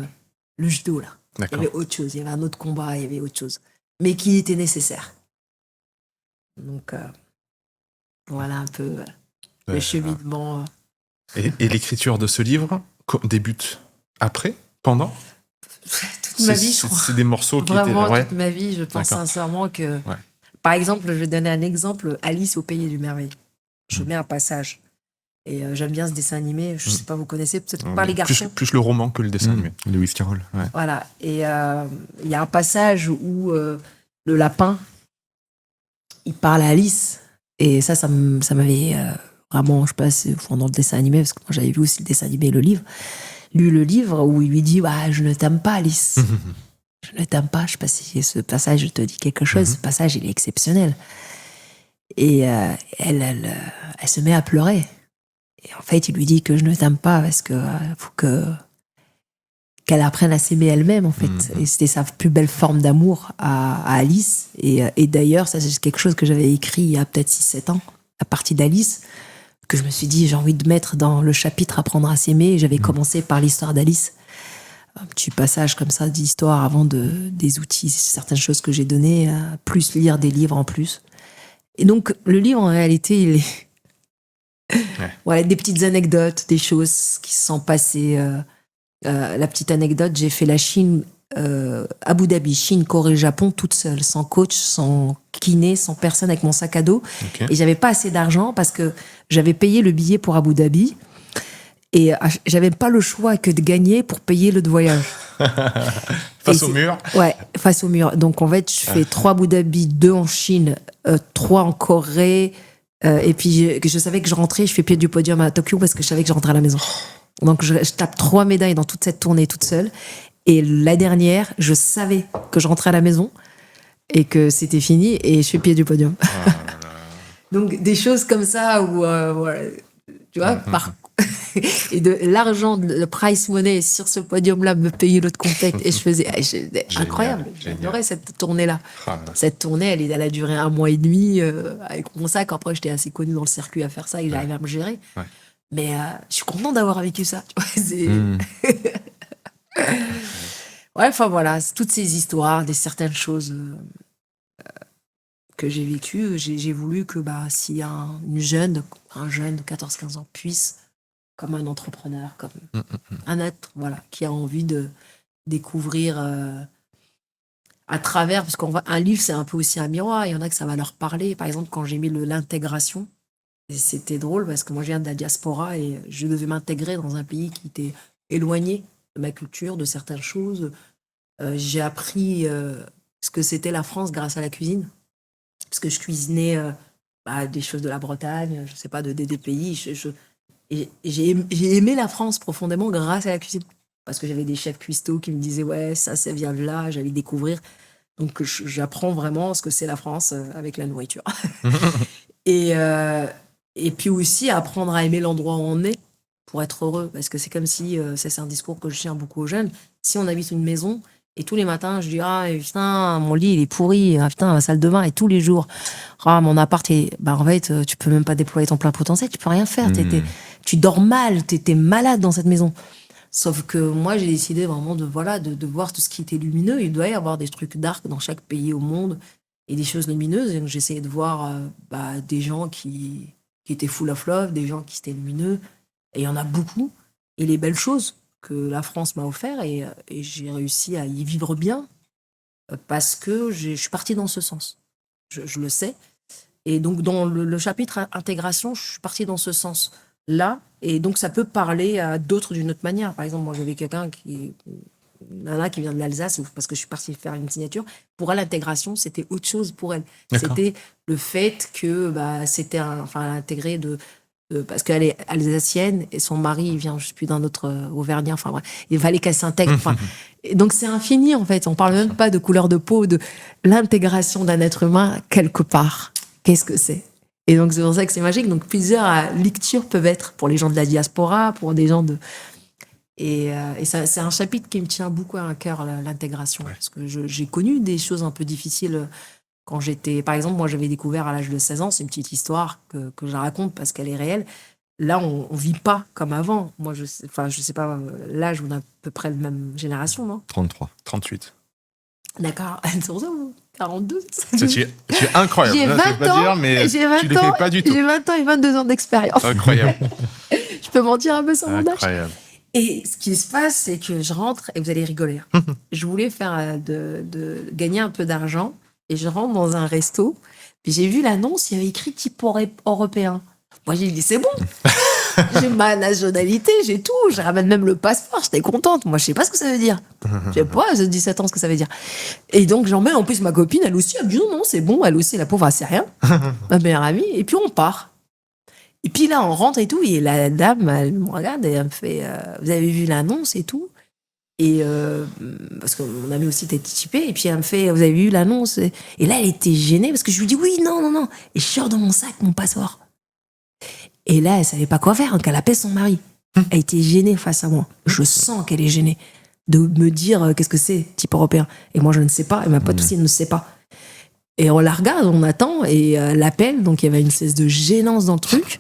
le judo, là. D'accord. Il y avait autre chose, il y avait un autre combat, il y avait autre chose, mais qui était nécessaire. Donc, voilà un peu le cheminement. Et l'écriture de ce livre débute après, pendant toute ma vie, je crois. C'est des morceaux qui vraiment étaient... toute ma vie, je pense sincèrement que... Ouais. Par exemple, je vais donner un exemple, Alice au Pays du Merveille. Je mets un passage. Et j'aime bien ce dessin animé. Je ne sais pas, vous connaissez peut-être pas les garçons. Plus le roman que le dessin animé. Lewis Carroll. Ouais. Voilà. Et il y a un passage où le lapin, il parle à Alice. Et ça m'avait vraiment, je sais pas, pendant le dessin animé, parce que moi j'avais vu aussi le dessin animé et lu le livre où il lui dit je ne t'aime pas, Alice. Je ne t'aime pas. Je sais pas si ce passage te dit quelque chose. Ce passage, il est exceptionnel. Et elle se met à pleurer. Et en fait, il lui dit que je ne t'aime pas parce que faut qu'elle apprenne à s'aimer elle-même, en fait. Et c'était sa plus belle forme d'amour à Alice. Et d'ailleurs, ça, c'est quelque chose que j'avais écrit il y a peut-être 6-7 ans, à partir d'Alice, que je me suis dit, j'ai envie de mettre dans le chapitre Apprendre à s'aimer. Et j'avais commencé par l'histoire d'Alice. Un petit passage comme ça d'histoire avant des outils, certaines choses que j'ai données, plus lire des livres en plus. Et donc, le livre, en réalité, il est... Voilà, des petites anecdotes, des choses qui se sont passées. La petite anecdote, j'ai fait la Chine Abu Dhabi, Chine, Corée, Japon, toute seule, sans coach, sans kiné, sans personne, avec mon sac à dos. Ok. Et j'avais pas assez d'argent parce que j'avais payé le billet pour Abu Dhabi. Et j'avais pas le choix que de gagner pour payer le voyage. Face au mur. Ouais, face au mur. Donc en fait, je fais 3 Abu Dhabi, 2 en Chine, 3 en Corée. Et puis je savais que je rentrais, je fais pied du podium à Tokyo parce que je savais que je rentrais à la maison. Donc je tape 3 médailles dans toute cette tournée toute seule. Et la dernière, je savais que je rentrais à la maison et que c'était fini et je fais pied du podium. Donc des choses comme ça où, voilà, tu vois, et de l'argent, le prize money sur ce podium-là me payait l'autre compète et je faisais incroyable. J'adorais cette tournée-là. Cette tournée, elle a duré 1 mois et demi avec mon sac. Après, j'étais assez connue dans le circuit à faire ça et j'arrivais à me gérer. Ouais. Mais je suis contente d'avoir vécu ça. Tu vois, ouais, enfin voilà, c'est toutes ces histoires, certaines choses que j'ai vécues, j'ai voulu que si un jeune de 14-15 ans puisse, comme un entrepreneur, comme un être qui a envie de découvrir à travers, parce qu'un livre, c'est un peu aussi un miroir, il y en a que ça va leur parler. Par exemple, quand j'ai mis l'intégration, c'était drôle parce que moi, je viens de la diaspora et je devais m'intégrer dans un pays qui était éloigné de ma culture, de certaines choses. J'ai appris ce que c'était la France grâce à la cuisine, parce que je cuisinais des choses de la Bretagne, je sais pas, des pays. Et j'ai aimé la France profondément grâce à la cuisine. Parce que j'avais des chefs cuistots qui me disaient « Ouais, ça vient de là, j'allais découvrir. » Donc, j'apprends vraiment ce que c'est la France avec la nourriture. Et puis aussi, apprendre à aimer l'endroit où on est pour être heureux. Parce que c'est comme si, c'est un discours que je tiens beaucoup aux jeunes, si on habite une maison, et tous les matins, je dis « Ah, putain, mon lit, il est pourri. Ah, putain, ma salle de bain. » Et tous les jours, « Ah, mon appart, en fait, tu peux même pas déployer ton plein potentiel. Tu peux rien faire. Tu dors mal. T'es malade dans cette maison. » Sauf que moi, j'ai décidé vraiment de voir tout ce qui était lumineux. Il doit y avoir des trucs dark dans chaque pays au monde et des choses lumineuses. Et donc, j'essayais de voir des gens qui étaient full of love, des gens qui étaient lumineux. Et il y en a beaucoup. Et les belles choses que la France m'a offert et j'ai réussi à y vivre bien parce que je suis partie dans ce sens. Je le sais. Et donc, dans le chapitre intégration, je suis partie dans ce sens-là. Et donc, ça peut parler à d'autres d'une autre manière. Par exemple, moi, j'avais quelqu'un qui vient de l'Alsace, parce que je suis partie faire une signature. Pour elle, l'intégration, c'était autre chose pour elle. D'accord. C'était le fait que c'était intégré parce qu'elle est alsacienne et son mari, il vient, je sais plus, d'un autre Auvergnat. Enfin, bref, il fallait qu'elle s'intègre. Et donc, c'est infini, en fait. On parle même pas de couleur de peau, de l'intégration d'un être humain quelque part. Qu'est-ce que c'est ? Et donc, c'est pour ça que c'est magique. Donc, plusieurs lectures peuvent être pour les gens de la diaspora, pour des gens de... Et ça, c'est un chapitre qui me tient beaucoup à cœur, l'intégration. Parce que j'ai connu des choses un peu difficiles quand j'étais... Par exemple, moi, j'avais découvert à l'âge de 16 ans, c'est une petite histoire que je raconte parce qu'elle est réelle. Là, on vit pas comme avant. Moi, je sais pas, l'âge, on a à peu près la même génération, non ? 33. 38. D'accord. C'est pour ça, 42. Tu es incroyable. J'ai 20 Je vais pas ans, dire, mais j'ai 20 tu les ans, fais pas du tout. J'ai 20 ans et 22 ans d'expérience. Incroyable. Je peux mentir un peu sur mon âge. Incroyable. Et ce qui se passe, c'est que je rentre, et vous allez rigoler. Je voulais faire de gagner un peu d'argent, et je rentre dans un resto, puis j'ai vu l'annonce, il y avait écrit type européen. Moi, j'ai dit, c'est bon. J'ai ma nationalité, j'ai tout. Je ramène même le passeport, j'étais contente. Moi, je sais pas ce que ça veut dire. Je sais pas, j'ai 17 ans, ce que ça veut dire. Et donc, j'emmène en plus ma copine, elle aussi, elle me dit non, c'est bon, elle aussi, la pauvre, elle sait rien. Ma meilleure amie, et puis on part. Et puis là, on rentre et tout, et la dame, elle me regarde et elle me fait vous avez vu l'annonce et tout ? Et parce que mon ami aussi était typé, et puis elle me fait vous avez vu l'annonce ? Et là, elle était gênée parce que je lui dis oui, non. Et je sors de mon sac mon passeport. Et là, elle savait pas quoi faire, donc elle appelle son mari. Elle était gênée face à moi. Je sens qu'elle est gênée de me dire qu'est-ce que c'est, type européen. Et moi, je ne sais pas, et ma pote aussi ne sait pas. Et on la regarde, on attend, et elle appelle, donc il y avait une espèce de gênance dans le truc.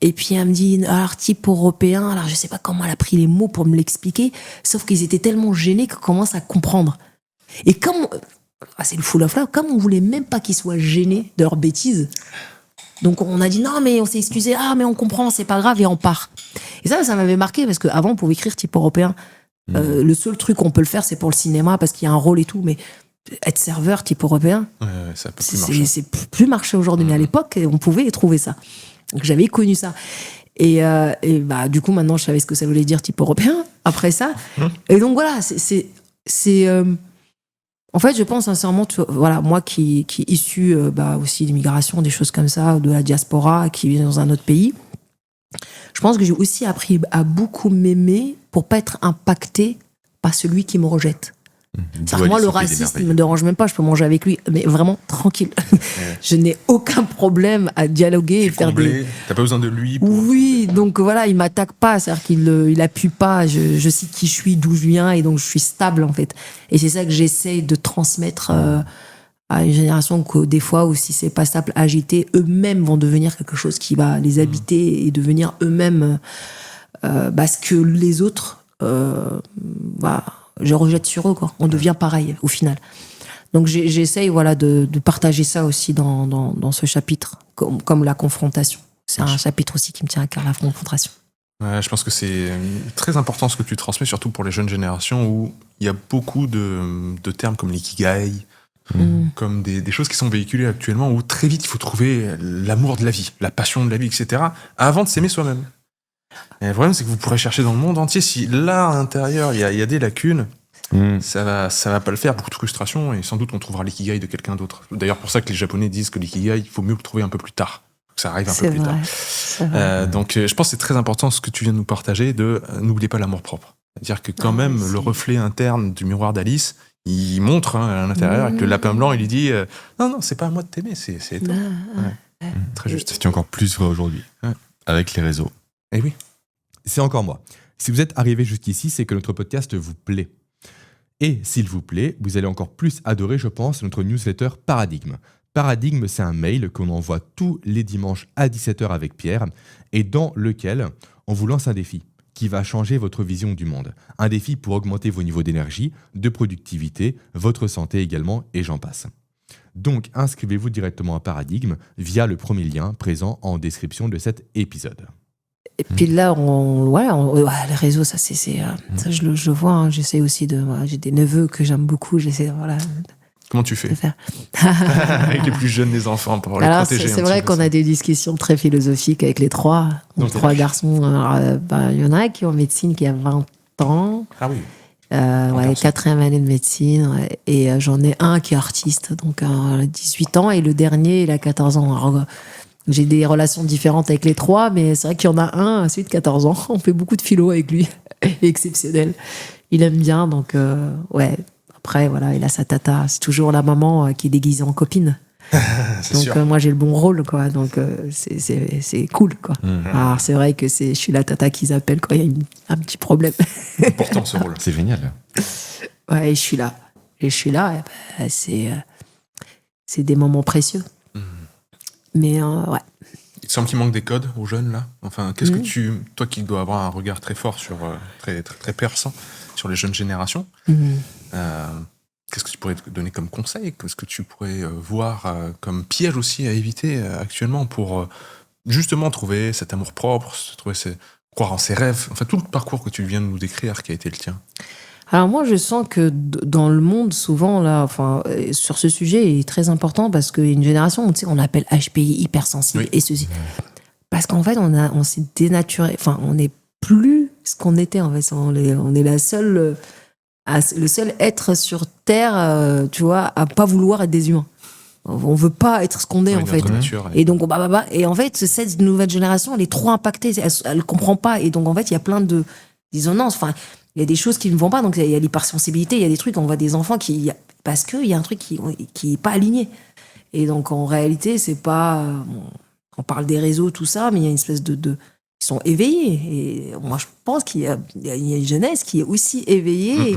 Et puis elle me dit, alors type européen, alors je sais pas comment elle a pris les mots pour me l'expliquer, sauf qu'ils étaient tellement gênés qu'on commence à comprendre. Et comme, c'est le full of love, comme on voulait même pas qu'ils soient gênés de leurs bêtises, donc on a dit non mais on s'est excusé, mais on comprend, c'est pas grave et on part. Et ça m'avait marqué parce qu'avant on pouvait écrire type européen, Le seul truc qu'on peut le faire, c'est pour le cinéma, parce qu'il y a un rôle et tout, mais être serveur type européen, ça peut plus marcher. C'est plus marché aujourd'hui, mais à l'époque, on pouvait trouver ça. Donc j'avais connu ça. Et bah, du coup, maintenant, je savais ce que ça voulait dire type européen, après ça. Et donc voilà, en fait, je pense sincèrement, voilà, moi qui issu aussi d'immigration, des choses comme ça, de la diaspora, qui vit dans un autre pays, je pense que j'ai aussi appris à beaucoup m'aimer pour pas être impacté par celui qui me rejette. Moi, le racisme ne me dérange même pas, je peux manger avec lui, mais vraiment tranquille. Je n'ai aucun problème à dialoguer et faire T'as pas besoin de lui Oui, donc voilà, il m'attaque pas, c'est-à-dire qu'il appuie pas, je sais qui je suis, d'où je viens, et donc je suis stable, en fait. Et c'est ça que j'essaye de transmettre à une génération que des fois, ou si c'est pas stable, agité, eux-mêmes vont devenir quelque chose qui va les habiter et devenir eux-mêmes ce que les autres... je rejette sur eux, quoi. On devient pareil, au final. Donc, j'essaye, voilà, de partager ça aussi dans ce chapitre, comme la confrontation. C'est un chapitre aussi qui me tient à cœur, la confrontation. Ouais, je pense que c'est très important ce que tu transmets, surtout pour les jeunes générations, où il y a beaucoup de termes comme l'ikigai, comme des choses qui sont véhiculées actuellement, où très vite, il faut trouver l'amour de la vie, la passion de la vie, etc., avant de s'aimer soi-même. Et le problème, c'est que vous pourrez chercher dans le monde entier. Si là, à l'intérieur, il y a des lacunes, ça va pas le faire. Beaucoup de frustration, et sans doute on trouvera l'ikigai de quelqu'un d'autre. D'ailleurs, pour ça que les Japonais disent que l'ikigai, il faut mieux le trouver un peu plus tard. Que ça arrive un peu plus tard. Donc, je pense que c'est très important ce que tu viens de nous partager, n'oubliez pas l'amour propre. C'est-à-dire que quand même, le reflet interne du miroir d'Alice, il montre à l'intérieur, avec le lapin blanc, il lui dit non, c'est pas à moi de t'aimer, c'est toi. Très juste. C'est encore plus vrai aujourd'hui, avec les réseaux. Eh oui. C'est encore moi. Si vous êtes arrivé jusqu'ici, c'est que notre podcast vous plaît. Et s'il vous plaît, vous allez encore plus adorer, je pense, notre newsletter Paradigme. Paradigme, c'est un mail qu'on envoie tous les dimanches à 17h avec Pierre, et dans lequel on vous lance un défi qui va changer votre vision du monde. Un défi pour augmenter vos niveaux d'énergie, de productivité, votre santé également, et j'en passe. Donc, inscrivez-vous directement à Paradigme via le premier lien présent en description de cet épisode. Et puis là, les réseaux, ça, ça je le vois. Hein, j'essaie aussi j'ai des neveux que j'aime beaucoup. J'essaie, Comment tu fais de faire. Avec les plus jeunes des enfants pour les protéger. C'est vrai qu'on a des discussions très philosophiques avec les trois. Donc, 3 garçons. Il y en a un qui est en médecine qui a 20 ans. Ah oui. 4e année de médecine. Et j'en ai un qui est artiste, donc 18 ans. Et le dernier, il a 14 ans. Alors, j'ai des relations différentes avec les 3, mais c'est vrai qu'il y en a un, celui de 14 ans. On fait beaucoup de philo avec lui. Exceptionnel. Il aime bien, donc Après, il a sa tata. C'est toujours la maman qui est déguisée en copine. Donc moi, j'ai le bon rôle, quoi. Donc c'est cool, quoi. Alors c'est vrai que je suis la tata qu'ils appellent quand il y a un petit problème. Important ce rôle. C'est génial. Ouais, je suis là. Et c'est des moments précieux. Mais Il te semble qu'il manque des codes aux jeunes, là. Enfin, qu'est-ce que toi qui dois avoir un regard très fort très, très, très perçant sur les jeunes générations, qu'est-ce que tu pourrais te donner comme conseil? Qu'est-ce que tu pourrais voir comme piège aussi à éviter actuellement pour justement trouver cet amour propre, croire en ses rêves, enfin tout le parcours que tu viens de nous décrire qui a été le tien? Alors moi, je sens que dans le monde, souvent, là, sur ce sujet, il est très important parce qu'il y a une génération, on appelle HPI hypersensible et ceci. Parce qu'en fait, on s'est dénaturé. On n'est plus ce qu'on était, en fait. On est le seul être sur Terre, tu vois, à pas vouloir être des humains. On veut pas être ce qu'on est, en fait. Et donc, et en fait, cette nouvelle génération, elle est trop impactée. Elle comprend pas. Et donc, en fait, il y a plein de dissonances. Il y a des choses qui ne vont pas, donc il y a l'hypersensibilité, il y a des trucs, on voit des enfants parce qu'il y a un truc qui est pas aligné. Et donc en réalité, c'est pas... on parle des réseaux, tout ça, mais il y a une espèce ils sont éveillés. Et moi, je pense qu'il y a une jeunesse qui est aussi éveillée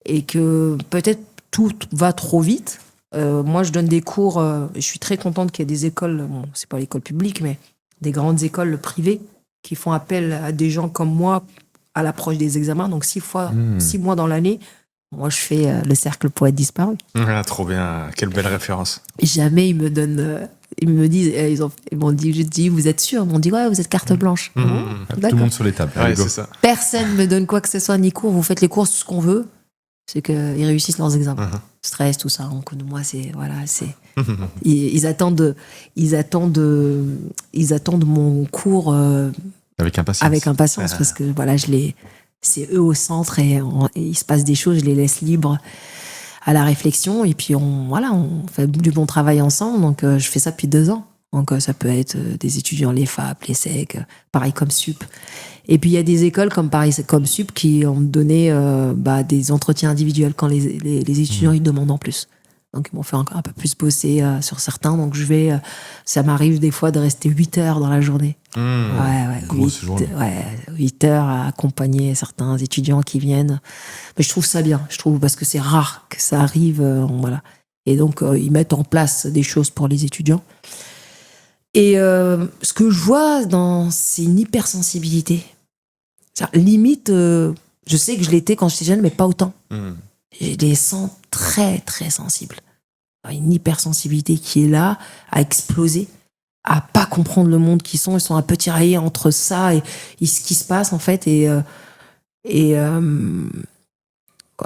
et que peut-être tout va trop vite. Moi, je donne des cours, je suis très contente qu'il y ait des écoles, c'est pas l'école publique, mais des grandes écoles privées qui font appel à des gens comme moi à l'approche des examens, donc 6 mois dans l'année, Moi, je fais le cercle poète disparu. Ah, trop bien, quelle belle référence. Jamais ils me donnent. Ils me disent, ils m'ont dit, je dis, vous êtes sûr? Ils m'ont dit, ouais, vous êtes carte blanche. Tout le monde sur les tables. Ouais, c'est ça. Personne me donne quoi que ce soit, ni cours. Vous faites les cours, tout ce qu'on veut. C'est qu'ils réussissent leurs examens. Stress, tout ça. Donc, moi, c'est. Voilà, c'est. Ils attendent mon cours Avec impatience. avec impatience parce que voilà, c'est eux au centre et il se passe des choses, je les laisse libres à la réflexion et puis on fait du bon travail ensemble. Donc je fais ça depuis 2 ans. Donc ça peut être des étudiants, les FAP, les SEC, pareil comme SUP. Et puis il y a des écoles comme pareil comme SUP qui ont donné des entretiens individuels quand les étudiants ils demandent en plus. Donc ils m'ont fait encore un peu plus bosser sur certains. Donc ça m'arrive des fois de rester 8 heures dans la journée. Grosse journée. 8 heures à accompagner certains étudiants qui viennent. Mais je trouve ça bien. Je trouve parce que c'est rare que ça arrive. Voilà. Et donc ils mettent en place des choses pour les étudiants. Et ce que je vois c'est une hypersensibilité. Limite, je sais que je l'étais quand j'étais jeune, mais pas autant. Je les sens très, très sensibles. Une hypersensibilité qui est là, à exploser, à pas comprendre le monde qu'ils sont. Ils sont un peu tiraillés entre ça et ce qui se passe, en fait, et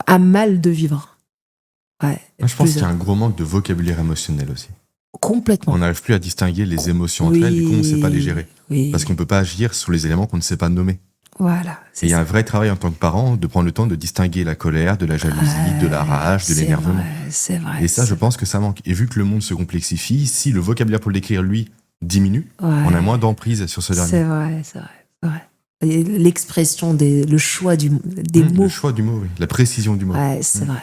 à mal de vivre. Ouais, moi, je pense qu'il y a un gros manque de vocabulaire émotionnel aussi. Complètement. On n'arrive plus à distinguer les émotions entre elles, du coup, on ne sait pas les gérer. Oui. Parce qu'on ne peut pas agir sur les éléments qu'on ne sait pas nommer. Voilà. Et il y a un vrai travail en tant que parent de prendre le temps de distinguer la colère, de la jalousie, de la rage, de l'énervement. C'est vrai. Et ça, je pense que ça manque. Et vu que le monde se complexifie, si le vocabulaire pour le décrire, lui, diminue, on a moins d'emprise sur ce dernier. C'est vrai. Et l'expression, le choix des mots. Le choix du mot, oui. La précision du mot. Ouais, c'est vrai.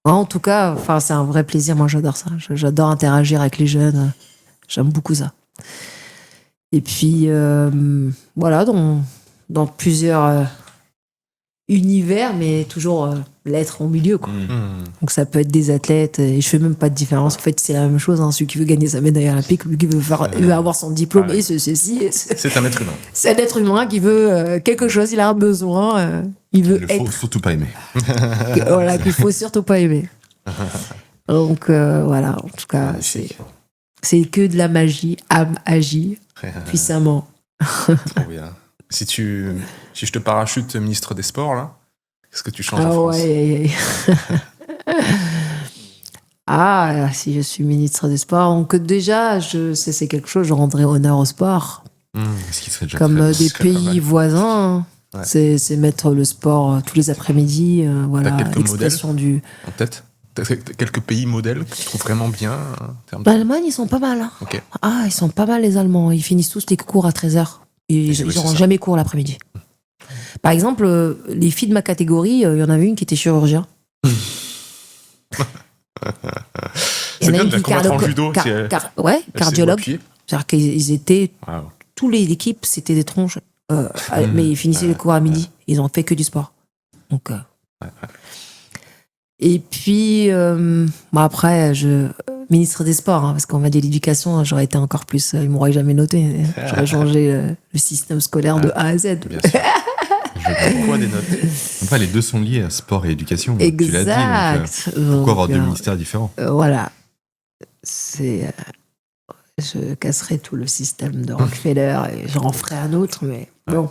En tout cas, c'est un vrai plaisir. Moi, j'adore ça. J'adore interagir avec les jeunes. J'aime beaucoup ça. Et puis, voilà, dans plusieurs univers, mais toujours l'être au milieu, quoi. Donc, ça peut être des athlètes, et je fais même pas de différence. En fait, c'est la même chose. Celui qui veut gagner sa médaille olympique, celui qui veut avoir son diplôme, et ceci. C'est un être humain. C'est un être humain qui veut quelque chose, il a un besoin, il veut Il ne faut surtout pas aimer. Voilà, qu'il faut surtout pas aimer. Donc, voilà, en tout cas, c'est que de la magie. Âme agit puissamment. Trop bien. Si je te parachute ministre des Sports, là, qu'est-ce que tu changes en France? Si je suis ministre des Sports, donc déjà, c'est quelque chose, je rendrai honneur au sport. Ce qui serait déjà comme des pays voisins. C'est mettre le sport tous les après-midi. Voilà, l'expression du. En tête? Quelques pays modèles que tu trouves vraiment bien L'Allemagne, ils sont pas mal. Hein. Okay. Ils sont pas mal, les Allemands. Ils finissent tous les cours à 13h. Ils n'auront jamais cours l'après-midi. Par exemple, les filles de ma catégorie, il y en avait une qui était chirurgien. C'est bien de la combattre en judo. Cardiologue. C'est-à-dire qu'ils étaient... Tous les équipes, c'était des tronches. Mais ils finissaient les cours à midi. Ils ont fait que du sport. Donc... Et puis, après, ministre des Sports, parce qu'on m'a dit l'éducation, j'aurais été encore plus. Ils m'auraient jamais noté. J'aurais changé le système scolaire de A à Z. Bien sûr. Pourquoi des notes? Enfin, les deux sont liés, sport et éducation. Exact. Tu l'as dit. Pourquoi avoir deux ministères différents? Voilà. Je casserai tout le système de Rockefeller et j'en ferai un autre, mais bon.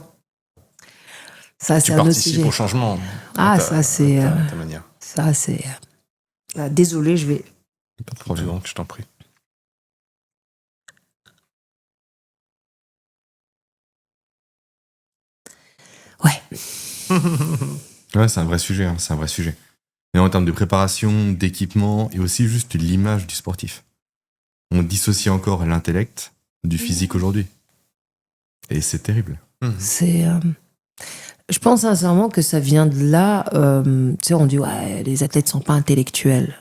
Ça, c'est un autre sujet. Tu participes au changement. Ça, c'est. Ta manière. Ça, c'est... désolé, je vais... Pas de problème, je t'en prie. Ouais, c'est un vrai sujet, c'est un vrai sujet. Mais en termes de préparation, d'équipement, et aussi juste l'image du sportif. On dissocie encore l'intellect du physique aujourd'hui. Et c'est terrible. C'est... Je pense sincèrement que ça vient de là. Tu sais, on dit, les athlètes sont pas intellectuels.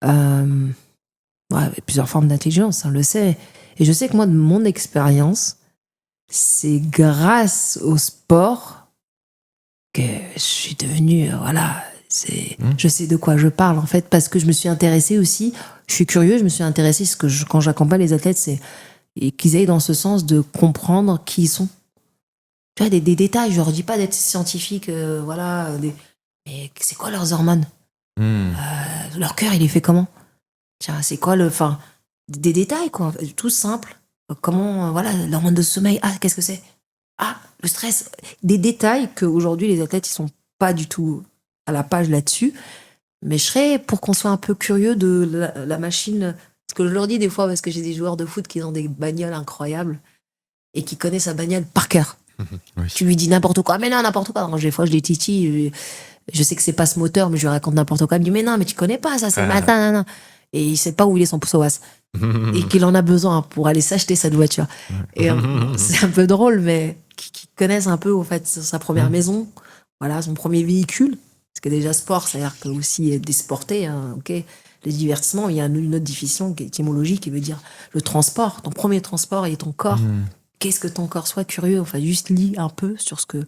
Il y a plusieurs formes d'intelligence, on le sait. Et je sais que moi, de mon expérience, c'est grâce au sport que je suis devenue, je sais de quoi je parle, en fait, parce que je me suis intéressée aussi, je suis curieux, je me suis intéressée, quand j'accompagne les athlètes, c'est qu'ils aillent dans ce sens de comprendre qui ils sont. Tu vois, des détails. Je leur dis pas d'être scientifique, voilà. Mais c'est quoi leurs hormones? Leur cœur, il est fait comment? Tiens, c'est quoi enfin, des détails, quoi. Tout simple. Comment, voilà, l'hormone de sommeil. Ah, qu'est-ce que c'est? Ah, le stress. Des détails qu'aujourd'hui, les athlètes, ils sont pas du tout à la page là-dessus. Mais je serais pour qu'on soit un peu curieux de la machine. Ce que je leur dis des fois, parce que j'ai des joueurs de foot qui ont des bagnoles incroyables et qui connaissent sa bagnole par cœur. Oui. Tu lui dis n'importe quoi. Mais non, n'importe quoi. Des fois, je les titille. Je sais que c'est pas ce moteur, mais je lui raconte n'importe quoi. Il me dit, mais non, mais tu connais pas ça, c'est matin, non. Et il sait pas où il est son psoas. Et qu'il en a besoin pour aller s'acheter cette voiture. Et c'est un peu drôle, mais qui connaissent un peu, en fait, sa première maison, voilà, son premier véhicule. Parce que déjà, sport, c'est-à-dire que aussi désporter, hein, ok. Les divertissements, il y a une autre définition étymologique qui veut dire le transport. Ton premier transport et ton corps. Qu'est-ce que ton corps soit curieux, enfin, juste lis un peu sur ce que.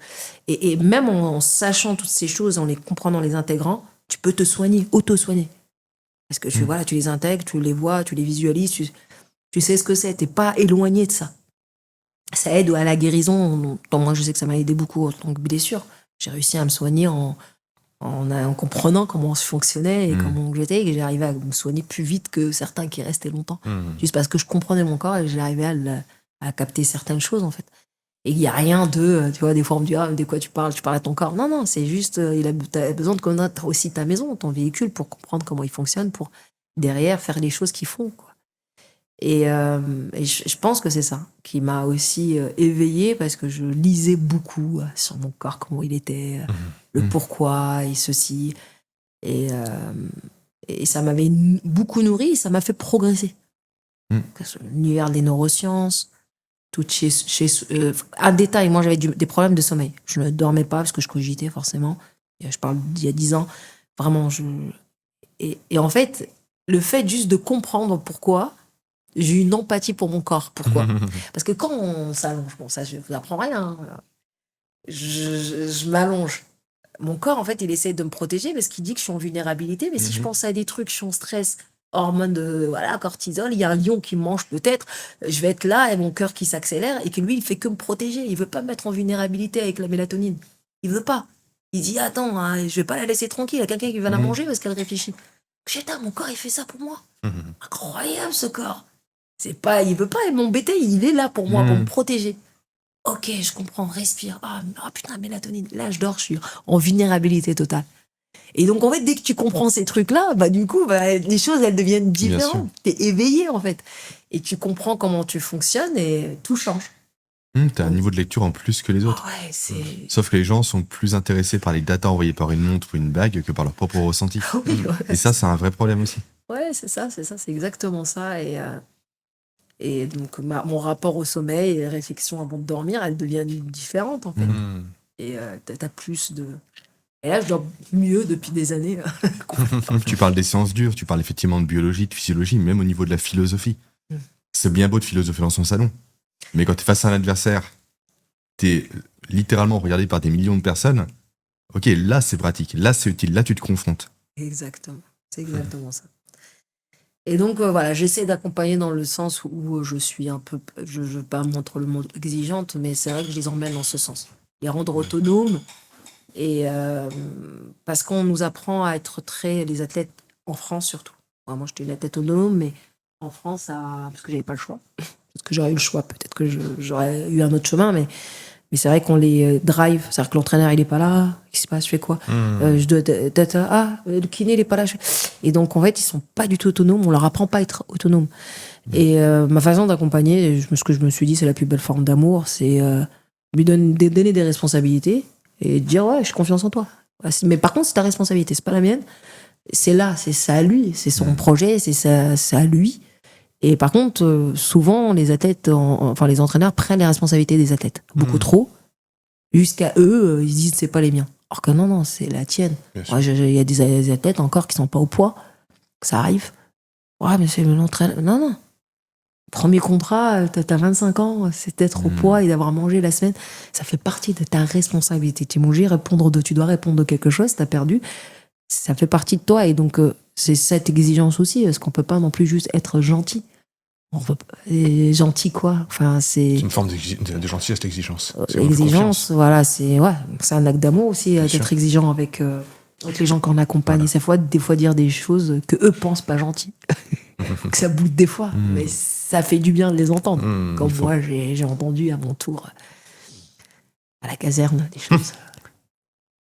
Et même en sachant toutes ces choses, en les comprenant, en les intégrant, tu peux te soigner, auto-soigner. Parce que voilà, tu les intègres, tu les vois, tu les visualises, tu sais ce que c'est, t'es pas éloigné de ça. Ça aide à la guérison. Moi, je sais que ça m'a aidé beaucoup en tant que blessure. J'ai réussi à me soigner en comprenant comment je fonctionnais et comment j'étais, et que j'arrivais à me soigner plus vite que certains qui restaient longtemps. Juste parce que je comprenais mon corps et que j'arrivais à capter certaines choses, en fait. Et il n'y a rien de, tu vois, des fois on me dit, de quoi tu parles à ton corps. Non, c'est juste, t'as besoin de connaître aussi ta maison, ton véhicule, pour comprendre comment il fonctionne, pour derrière faire les choses qu'ils font, quoi. Et je pense que c'est ça qui m'a aussi éveillée, parce que je lisais beaucoup sur mon corps, comment il était, le pourquoi et ceci. Et ça m'avait beaucoup nourri, ça m'a fait progresser. L'univers des neurosciences, tout un détail, moi j'avais des problèmes de sommeil. Je ne dormais pas parce que je cogitais forcément. Je parle d'il y a 10 ans. Vraiment, et en fait, le fait juste de comprendre pourquoi, j'ai eu une empathie pour mon corps. Pourquoi? Parce que quand on s'allonge, bon, ça je vous apprends rien, je m'allonge. Mon corps, en fait, il essaie de me protéger parce qu'il dit que je suis en vulnérabilité. Mais si je pense à des trucs, je suis en stress, hormones de cortisol, il y a un lion qui me mange peut-être, je vais être là et mon cœur qui s'accélère, et que lui, il fait que me protéger. Il veut pas me mettre en vulnérabilité avec la mélatonine. Il veut pas. Il dit, attends, hein, je vais pas la laisser tranquille. Il y a quelqu'un qui va la manger parce qu'elle réfléchit. Putain, mon corps, il fait ça pour moi. Incroyable, ce corps. C'est pas, il veut pas m'embêter, il est là pour moi, pour me protéger. Ok, je comprends, respire. Ah putain, mélatonine. Là, je dors, je suis en vulnérabilité totale. Et donc, en fait, dès que tu comprends ces trucs-là, du coup, les choses, elles deviennent différentes. T'es éveillé, en fait. Et tu comprends comment tu fonctionnes et tout change. T'as un niveau de lecture en plus que les autres. Sauf que les gens sont plus intéressés par les datas envoyées par une montre ou une bague que par leur propre ressenti. Et ça, c'est un vrai problème aussi. Ouais, c'est ça, c'est exactement ça. Et donc, mon rapport au sommeil et les réflexions avant de dormir, elles deviennent différentes, en fait. Et t'as plus de... Et là, je dors mieux depuis des années. Tu parles des sciences dures, tu parles effectivement de biologie, de physiologie, même au niveau de la philosophie. C'est bien beau de philosopher dans son salon, mais quand t'es face à un adversaire, t'es littéralement regardé par des millions de personnes, ok, là c'est pratique, là c'est utile, là tu te confrontes. Exactement, c'est exactement ça. Et donc, voilà, j'essaie d'accompagner dans le sens où je suis un peu, je ne veux pas montrer le mot exigeante, mais c'est vrai que je les emmène dans ce sens. Les rendre autonomes, et parce qu'on nous apprend à être les athlètes en France surtout. Moi, j'étais une athlète autonome, mais en France, parce que j'avais pas le choix. Parce que j'aurais eu le choix, peut-être que j'aurais eu un autre chemin, mais c'est vrai qu'on les drive, c'est-à-dire que l'entraîneur, il est pas là, qu'est-ce qui se passe, je fais quoi? Je dois être, le kiné, il est pas là. Et donc, en fait, ils sont pas du tout autonomes, on leur apprend pas à être autonomes. Et ma façon d'accompagner, ce que je me suis dit, c'est la plus belle forme d'amour, c'est lui donner des responsabilités et dire, ouais, j'ai confiance en toi. Mais par contre, c'est ta responsabilité, c'est pas la mienne. C'est ça à lui, c'est son projet, c'est ça à lui. Et par contre, souvent, les athlètes, les entraîneurs prennent les responsabilités des athlètes. Beaucoup trop. Jusqu'à eux, ils disent, c'est pas les miens. Alors que non, c'est la tienne. Il y a des athlètes encore qui sont pas au poids. Ça arrive. Ouais, mais c'est l'entraîneur. Non. Premier contrat, t'as 25 ans, c'est d'être au poids et d'avoir mangé la semaine. Ça fait partie de ta responsabilité. Tu dois répondre de quelque chose, t'as perdu. Ça fait partie de toi. Et donc, c'est cette exigence aussi, parce qu'on peut pas non plus juste être gentil. gentil quoi. Enfin, C'est une forme de gentillesse, l'exigence. L'exigence, voilà, c'est un acte d'amour aussi Bien d'être sûr. exigeant avec les gens qu'on accompagne. Voilà. Et ça des fois dire des choses que eux pensent pas gentilles, que ça boude des fois, mais ça fait du bien de les entendre. Comme il faut. moi, j'ai entendu à mon tour à la caserne des choses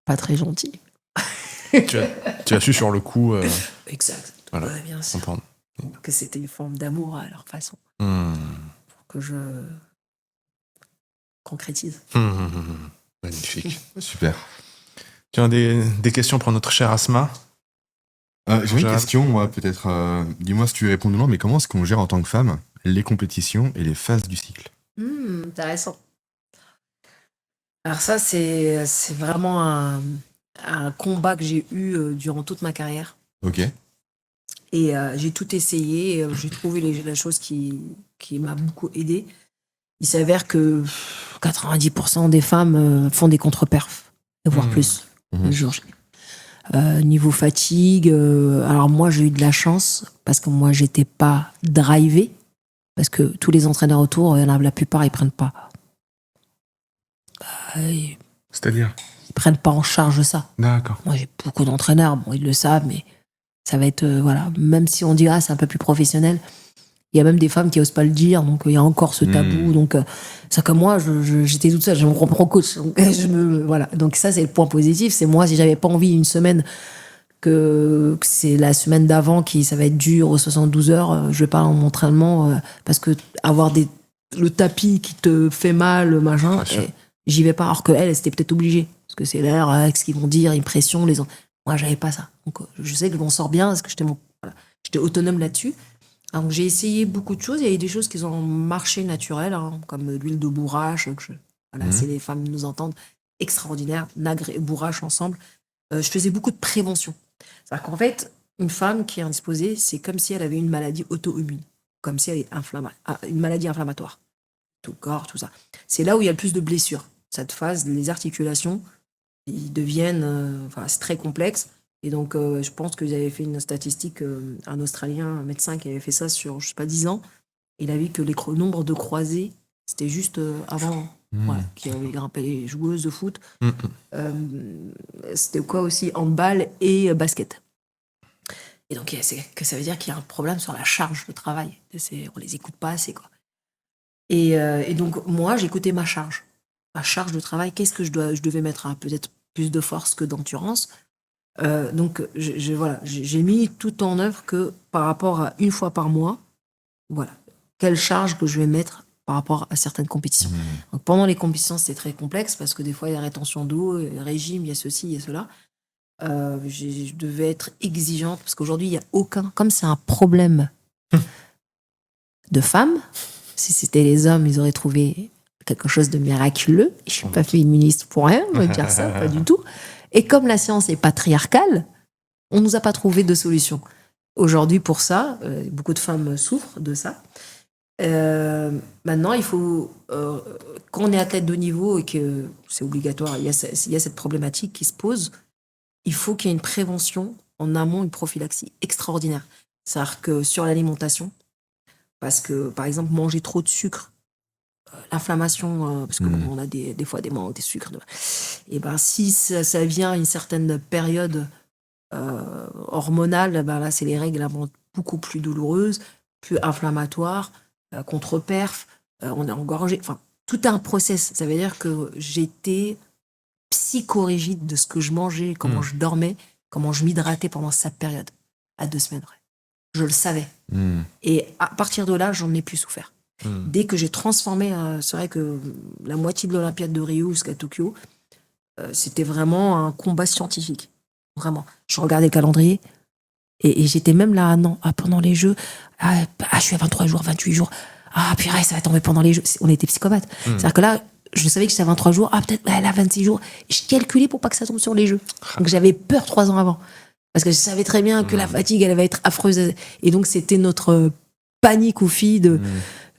pas très gentilles. Tu as su sur le coup Exact. Voilà. Ouais, bien sûr. comprendre. Que c'était une forme d'amour à leur façon, pour que je concrétise. Magnifique. Super. Tu as des questions pour notre cher Asma? J'ai une question, moi, peut-être. Dis-moi si tu réponds ou non, mais comment est-ce qu'on gère en tant que femme les compétitions et les phases du cycle? Intéressant. Alors ça, c'est vraiment un combat que j'ai eu durant toute ma carrière. Ok. Et j'ai tout essayé. J'ai trouvé la chose qui m'a beaucoup aidée. Il s'avère que 90% des femmes font des contre-perfs, voire plus, le jour J. Niveau fatigue, alors moi j'ai eu de la chance parce que moi j'étais pas drivée, parce que tous les entraîneurs autour, la plupart ils prennent pas. Ils C'est-à-dire? prennent pas en charge ça. D'accord. Moi j'ai beaucoup d'entraîneurs, bon ils le savent, mais ça va être voilà, même si on dit c'est un peu plus professionnel, il y a même des femmes qui osent pas le dire, donc il y a encore ce tabou. Donc ça, comme moi, j'étais toute seule, je me reprends coach, donc voilà. Donc ça c'est le point positif, c'est moi si j'avais pas envie une semaine que c'est la semaine d'avant qui ça va être dur aux 72 heures, je vais pas en entraînement parce que avoir le tapis qui te fait mal, machin, j'y vais pas. Alors que elle c'était peut-être obligée parce que c'est l'air, ce qu'ils vont dire, une pression, moi j'avais pas ça. Donc je sais que je m'en sors bien parce que j'étais autonome là-dessus. Donc j'ai essayé beaucoup de choses. Il y a eu des choses qui ont marché naturel, comme l'huile de bourrache. Si les femmes nous entendent, extraordinaire. Nagre et bourrache ensemble. Je faisais beaucoup de prévention. C'est-à-dire qu'en fait, une femme qui est indisposée, c'est comme si elle avait une maladie auto-immune, comme si elle est une maladie inflammatoire. Tout le corps, tout ça. C'est là où il y a le plus de blessures. Cette phase, les articulations, ils deviennent... c'est très complexe. Et donc, je pense que j'avais fait une statistique, un Australien, un médecin qui avait fait ça sur, 10 ans. Il a vu que le nombre de croisés, c'était juste avant, qui avait grimpé les joueuses de foot. C'était quoi aussi, handball et basket. Et donc, que ça veut dire qu'il y a un problème sur la charge de travail. On les écoute pas assez, quoi. Et donc, moi, j'écoutais ma charge de travail. Qu'est-ce que je devais mettre peut-être plus de force que d'endurance. Donc j'ai mis tout en œuvre que par rapport à une fois par mois, quelle charge que je vais mettre par rapport à certaines compétitions. Donc pendant les compétitions c'était très complexe parce que des fois il y a rétention d'eau, régime, il y a ceci, il y a cela. Je devais être exigeante parce qu'aujourd'hui il y a comme c'est un problème de femmes, si c'était les hommes ils auraient trouvé quelque chose de miraculeux. Je suis pas féministe pour rien, je veux dire ça, pas du tout. Et comme la science est patriarcale, on nous a pas trouvé de solution. Aujourd'hui, pour ça, beaucoup de femmes souffrent de ça. Maintenant, il faut, quand on est athlète de haut niveau et que c'est obligatoire, il y a cette problématique qui se pose, il faut qu'il y ait une prévention en amont, une prophylaxie extraordinaire. C'est-à-dire que sur l'alimentation, parce que, par exemple, manger trop de sucre, l'inflammation, parce qu'on a des fois des manques, des sucres. Et si ça vient à une certaine période hormonale, là, c'est les règles beaucoup plus douloureuses, plus inflammatoires, contre-perf, on est engorgé. Enfin, tout un process. Ça veut dire que j'étais psychorigide de ce que je mangeais, comment je dormais, comment je m'hydratais pendant cette période, à 2 semaines près. Je le savais. Et à partir de là, j'en ai plus souffert. Dès que j'ai transformé, c'est vrai que la moitié de l'Olympiade de Rio jusqu'à Tokyo, c'était vraiment un combat scientifique. Vraiment. Je regardais le calendrier et j'étais même là, pendant les Jeux, je suis à 23 jours, 28 jours. Purée, ça va tomber pendant les Jeux. On était psychopathes. C'est-à-dire que là, je savais que j'étais à 23 jours, peut-être là, 26 jours. Je calculais pour pas que ça tombe sur les Jeux. Donc j'avais peur 3 ans avant. Parce que je savais très bien que la fatigue, elle va être affreuse. Et donc c'était notre panique aux filles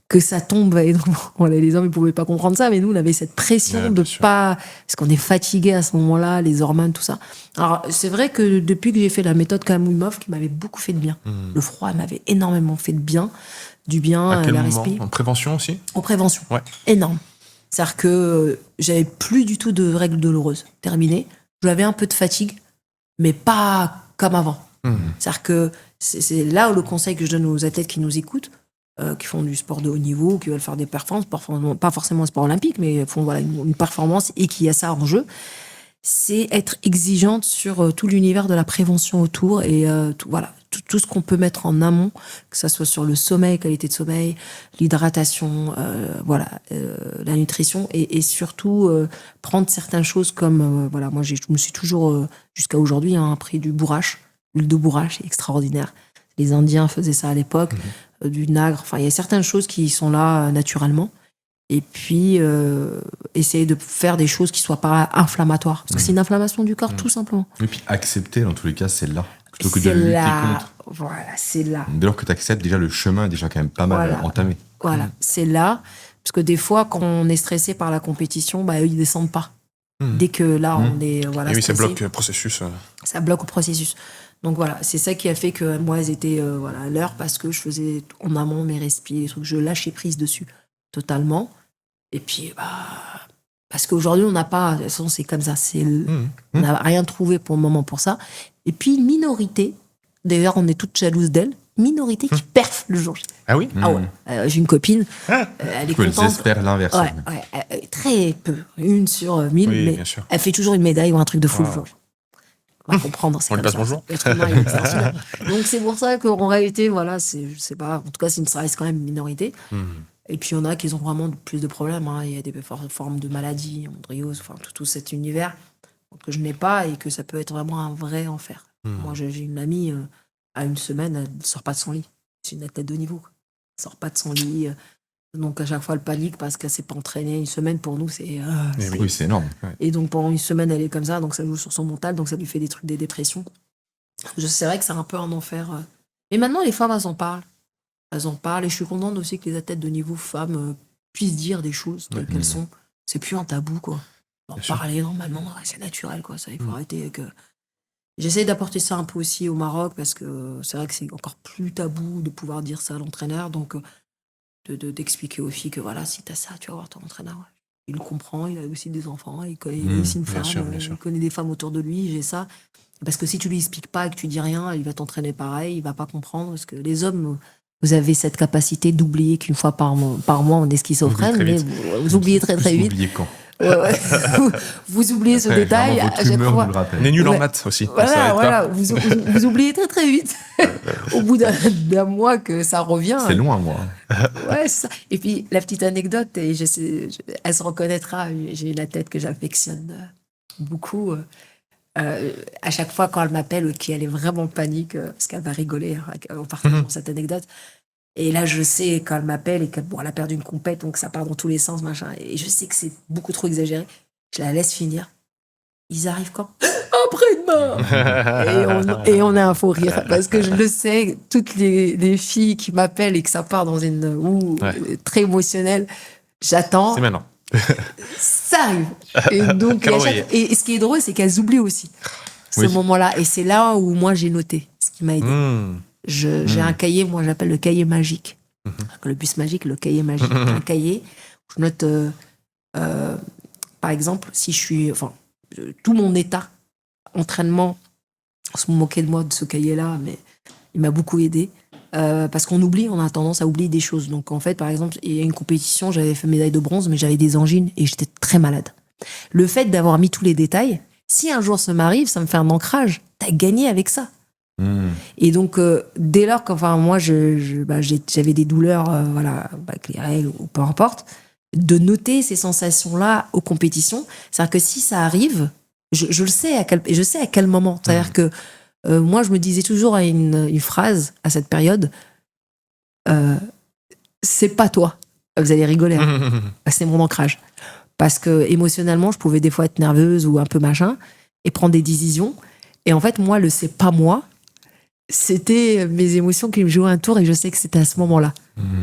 que ça tombe. Et donc, les hommes, ils pouvaient pas comprendre ça, mais nous, on avait cette pression de pas... Parce qu'on est fatigué à ce moment-là, les hormones, tout ça. Alors, c'est vrai que depuis que j'ai fait la méthode Wim Hof, qui m'avait beaucoup fait de bien. Le froid m'avait énormément fait de bien. du bien, À quel la moment? respi. En prévention aussi? En prévention. Ouais. Énorme. C'est-à-dire que j'avais plus du tout de règles douloureuses. Terminé. J'avais un peu de fatigue, mais pas comme avant. C'est-à-dire que c'est là où le conseil que je donne aux athlètes qui nous écoutent, qui font du sport de haut niveau, qui veulent faire des performances, pas forcément un sport olympique, mais font voilà, une performance et qui a ça en jeu, c'est être exigeante sur tout l'univers de la prévention autour et tout ce qu'on peut mettre en amont, que ça soit sur le sommeil, qualité de sommeil, l'hydratation, la nutrition et surtout prendre certaines choses comme moi je me suis toujours jusqu'à aujourd'hui pris du bourrache, l'huile de bourrache est extraordinaire. Les Indiens faisaient ça à l'époque, du nagre. Enfin, il y a certaines choses qui sont là naturellement. Et puis, essayer de faire des choses qui ne soient pas inflammatoires. Parce que c'est une inflammation du corps, tout simplement. Et puis, accepter, dans tous les cas, c'est là. Plutôt que de C'est lutter là. contre. Voilà, c'est là. Dès lors que tu acceptes, déjà, le chemin est déjà quand même pas mal entamé. Voilà, c'est là. Parce que des fois, quand on est stressé par la compétition, eux, ils ne descendent pas. Dès que là, on est Et oui, ça stressé, bloque le processus. ça bloque le processus. Donc voilà, c'est ça qui a fait que moi, elles étaient à l'heure parce que je faisais en amont mes respis, les trucs, je lâchais prise dessus totalement. Et puis, parce qu'aujourd'hui, on n'a pas, de toute façon, c'est comme ça, on n'a rien trouvé pour le moment pour ça. Et puis, une minorité, d'ailleurs, on est toutes jalouses d'elle, minorité qui perf le jour J. Ah oui? Ah ouais, j'ai une copine, elle est contente. J'espère l'inverse. Ouais, très peu, 1 sur 1000, Oui, mais bien sûr. elle fait toujours une médaille ou un truc de fou le jour J. On va comprendre. On lui passe bonjour. L'être humain est extraordinaire. Donc c'est pour ça qu'en réalité, voilà, je sais pas, en tout cas, ça reste quand même une minorité. Et puis il y en a qui ont vraiment plus de problèmes. Il y a des formes de maladies, andriose, enfin tout cet univers que je n'ai pas et que ça peut être vraiment un vrai enfer. Moi, j'ai une amie, à 1 semaine, elle ne sort pas de son lit. C'est une athlète de niveau, quoi. Elle ne sort pas de son lit. Donc à chaque fois, elle panique parce qu'elle ne s'est pas entraînée. 1 semaine, pour nous, c'est... Oui, c'est énorme. Et donc pendant 1 semaine, elle est comme ça, donc ça joue sur son mental, donc ça lui fait des dépressions. C'est vrai que c'est un peu un enfer. Mais maintenant, les femmes, elles en parlent. Elles en parlent, et je suis contente aussi que les athlètes de niveau femmes puissent dire des choses telles qu'elles sont. C'est plus un tabou, quoi. En parler normalement, c'est naturel, quoi. Ça, il faut arrêter que... J'essaie d'apporter ça un peu aussi au Maroc, parce que c'est vrai que c'est encore plus tabou de pouvoir dire ça à l'entraîneur, donc d'expliquer aux filles que voilà, si t'as ça, tu vas voir ton entraîneur. Ouais. Il le comprend, il a aussi des enfants, il connaît aussi une femme, il connaît des femmes autour de lui, j'ai ça. Parce que si tu lui expliques pas et que tu dis rien, il va t'entraîner pareil, il va pas comprendre, parce que les hommes... Vous avez cette capacité d'oublier qu'une fois par mois, on est schizophrène, mais vous oubliez très très vite. Vous oubliez quand? Vous oubliez ce détail à chaque fois. On est nul en maths aussi. Voilà, vous oubliez très très vite. Au bout d'un mois que ça revient. C'est loin, moi. Ouais, c'est ça. Et puis, la petite anecdote, et elle se reconnaîtra, j'ai une athlète que j'affectionne beaucoup. À chaque fois quand elle m'appelle, elle est vraiment panique, parce qu'elle va rigoler en partageant cette anecdote. Et là, je sais quand elle m'appelle et qu'elle a perdu une compète, donc ça part dans tous les sens, machin. Et je sais que c'est beaucoup trop exagéré. Je la laisse finir. Ils arrivent quand? Après-demain. Et on a un faux rire parce que je le sais, toutes les filles qui m'appellent et que ça part dans une très émotionnelle, j'attends. C'est maintenant. Ça arrive. Et donc, et ce qui est drôle, c'est qu'elles oublient aussi ce moment-là. Et c'est là où moi j'ai noté ce qui m'a aidé. J'ai un cahier, moi j'appelle le cahier magique. Le bus magique, le cahier magique. Un cahier où je note, par exemple, si je suis. Enfin, tout mon état, entraînement, on se moquait de moi de ce cahier-là, mais il m'a beaucoup aidé. Parce qu'on oublie, on a tendance à oublier des choses. Donc en fait, par exemple, il y a une compétition, j'avais fait médaille de bronze, mais j'avais des angines et j'étais très malade. Le fait d'avoir mis tous les détails, si un jour ça m'arrive, ça me fait un ancrage. T'as gagné avec ça. Et donc, dès lors que moi, j'avais des douleurs, avec les règles ou peu importe, de noter ces sensations-là aux compétitions, c'est-à-dire que si ça arrive, je le sais à quel moment. C'est-à-dire que moi, je me disais toujours une phrase à cette période, c'est pas toi. Vous allez rigoler, hein. C'est mon ancrage. Parce que émotionnellement, je pouvais des fois être nerveuse ou un peu machin et prendre des décisions. Et en fait, moi, le c'est pas moi, c'était mes émotions qui me jouaient un tour et je sais que c'était à ce moment-là.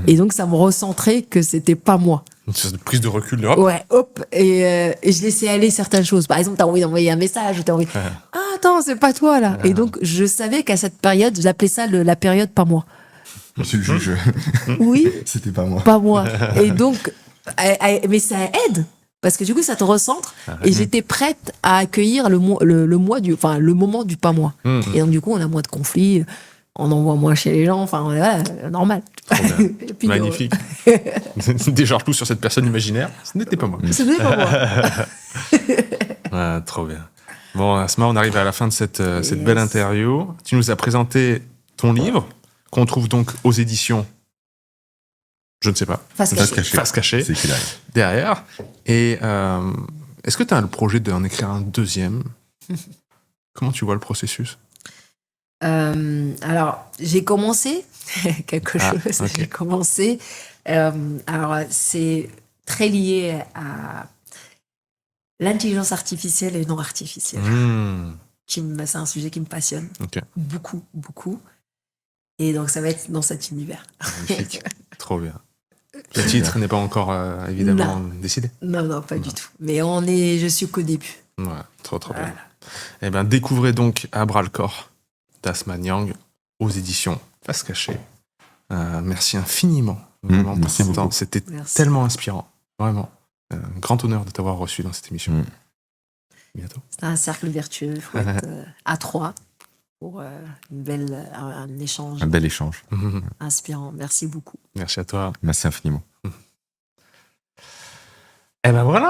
Et donc, ça me recentrait que c'était pas moi. Une sorte de prise de recul, hop. Ouais, hop. Et je laissais aller certaines choses. Par exemple, t'as envie d'envoyer un message, t'as envie. Ah, attends, c'est pas toi, là. Et donc, je savais qu'à cette période, j'appelais ça la période pas moi. Monsieur le juge, Oui, c'était pas moi. pas moi. Et donc, mais ça aide. Parce que du coup, ça te recentre. Et j'étais prête à accueillir le moment du pas moi. Et donc, du coup, on a moins de conflits. On en voit moins chez les gens. Enfin, voilà, normal. Et puis, Magnifique. Décharge tout sur cette personne imaginaire. Ce n'était pas moi. Ce n'est pas moi. Ouais, trop bien. Bon, Asma, on arrive à la fin de cette belle interview. Tu nous as présenté ton livre, qu'on trouve donc aux éditions, je ne sais pas, Face cachée. Face cachée, C'est qu'il arrive. derrière. Et est-ce que tu as le projet d'en écrire un deuxième? Comment tu vois le processus? Alors, j'ai commencé quelque chose. ok. J'ai commencé. Alors, c'est très lié à l'intelligence artificielle et non artificielle. C'est un sujet qui me passionne beaucoup, beaucoup. Et donc, ça va être dans cet univers. Magnifique. Trop bien. Le titre n'est pas encore évidemment décidé. Non, pas du tout. Mais je suis qu'au début. Ouais, trop bien. Eh bien, découvrez donc À bras le corps d'Asma Niang aux éditions Face cachée. Merci infiniment vraiment pour merci ton temps. beaucoup. C'était Merci. tellement inspirant. Vraiment. Un grand honneur de t'avoir reçu dans cette émission. Bientôt. C'est un cercle vertueux. Il faut être à 3 pour un échange Un bel échange. inspirant. Merci beaucoup. Merci à toi. Merci infiniment. Eh ben voilà.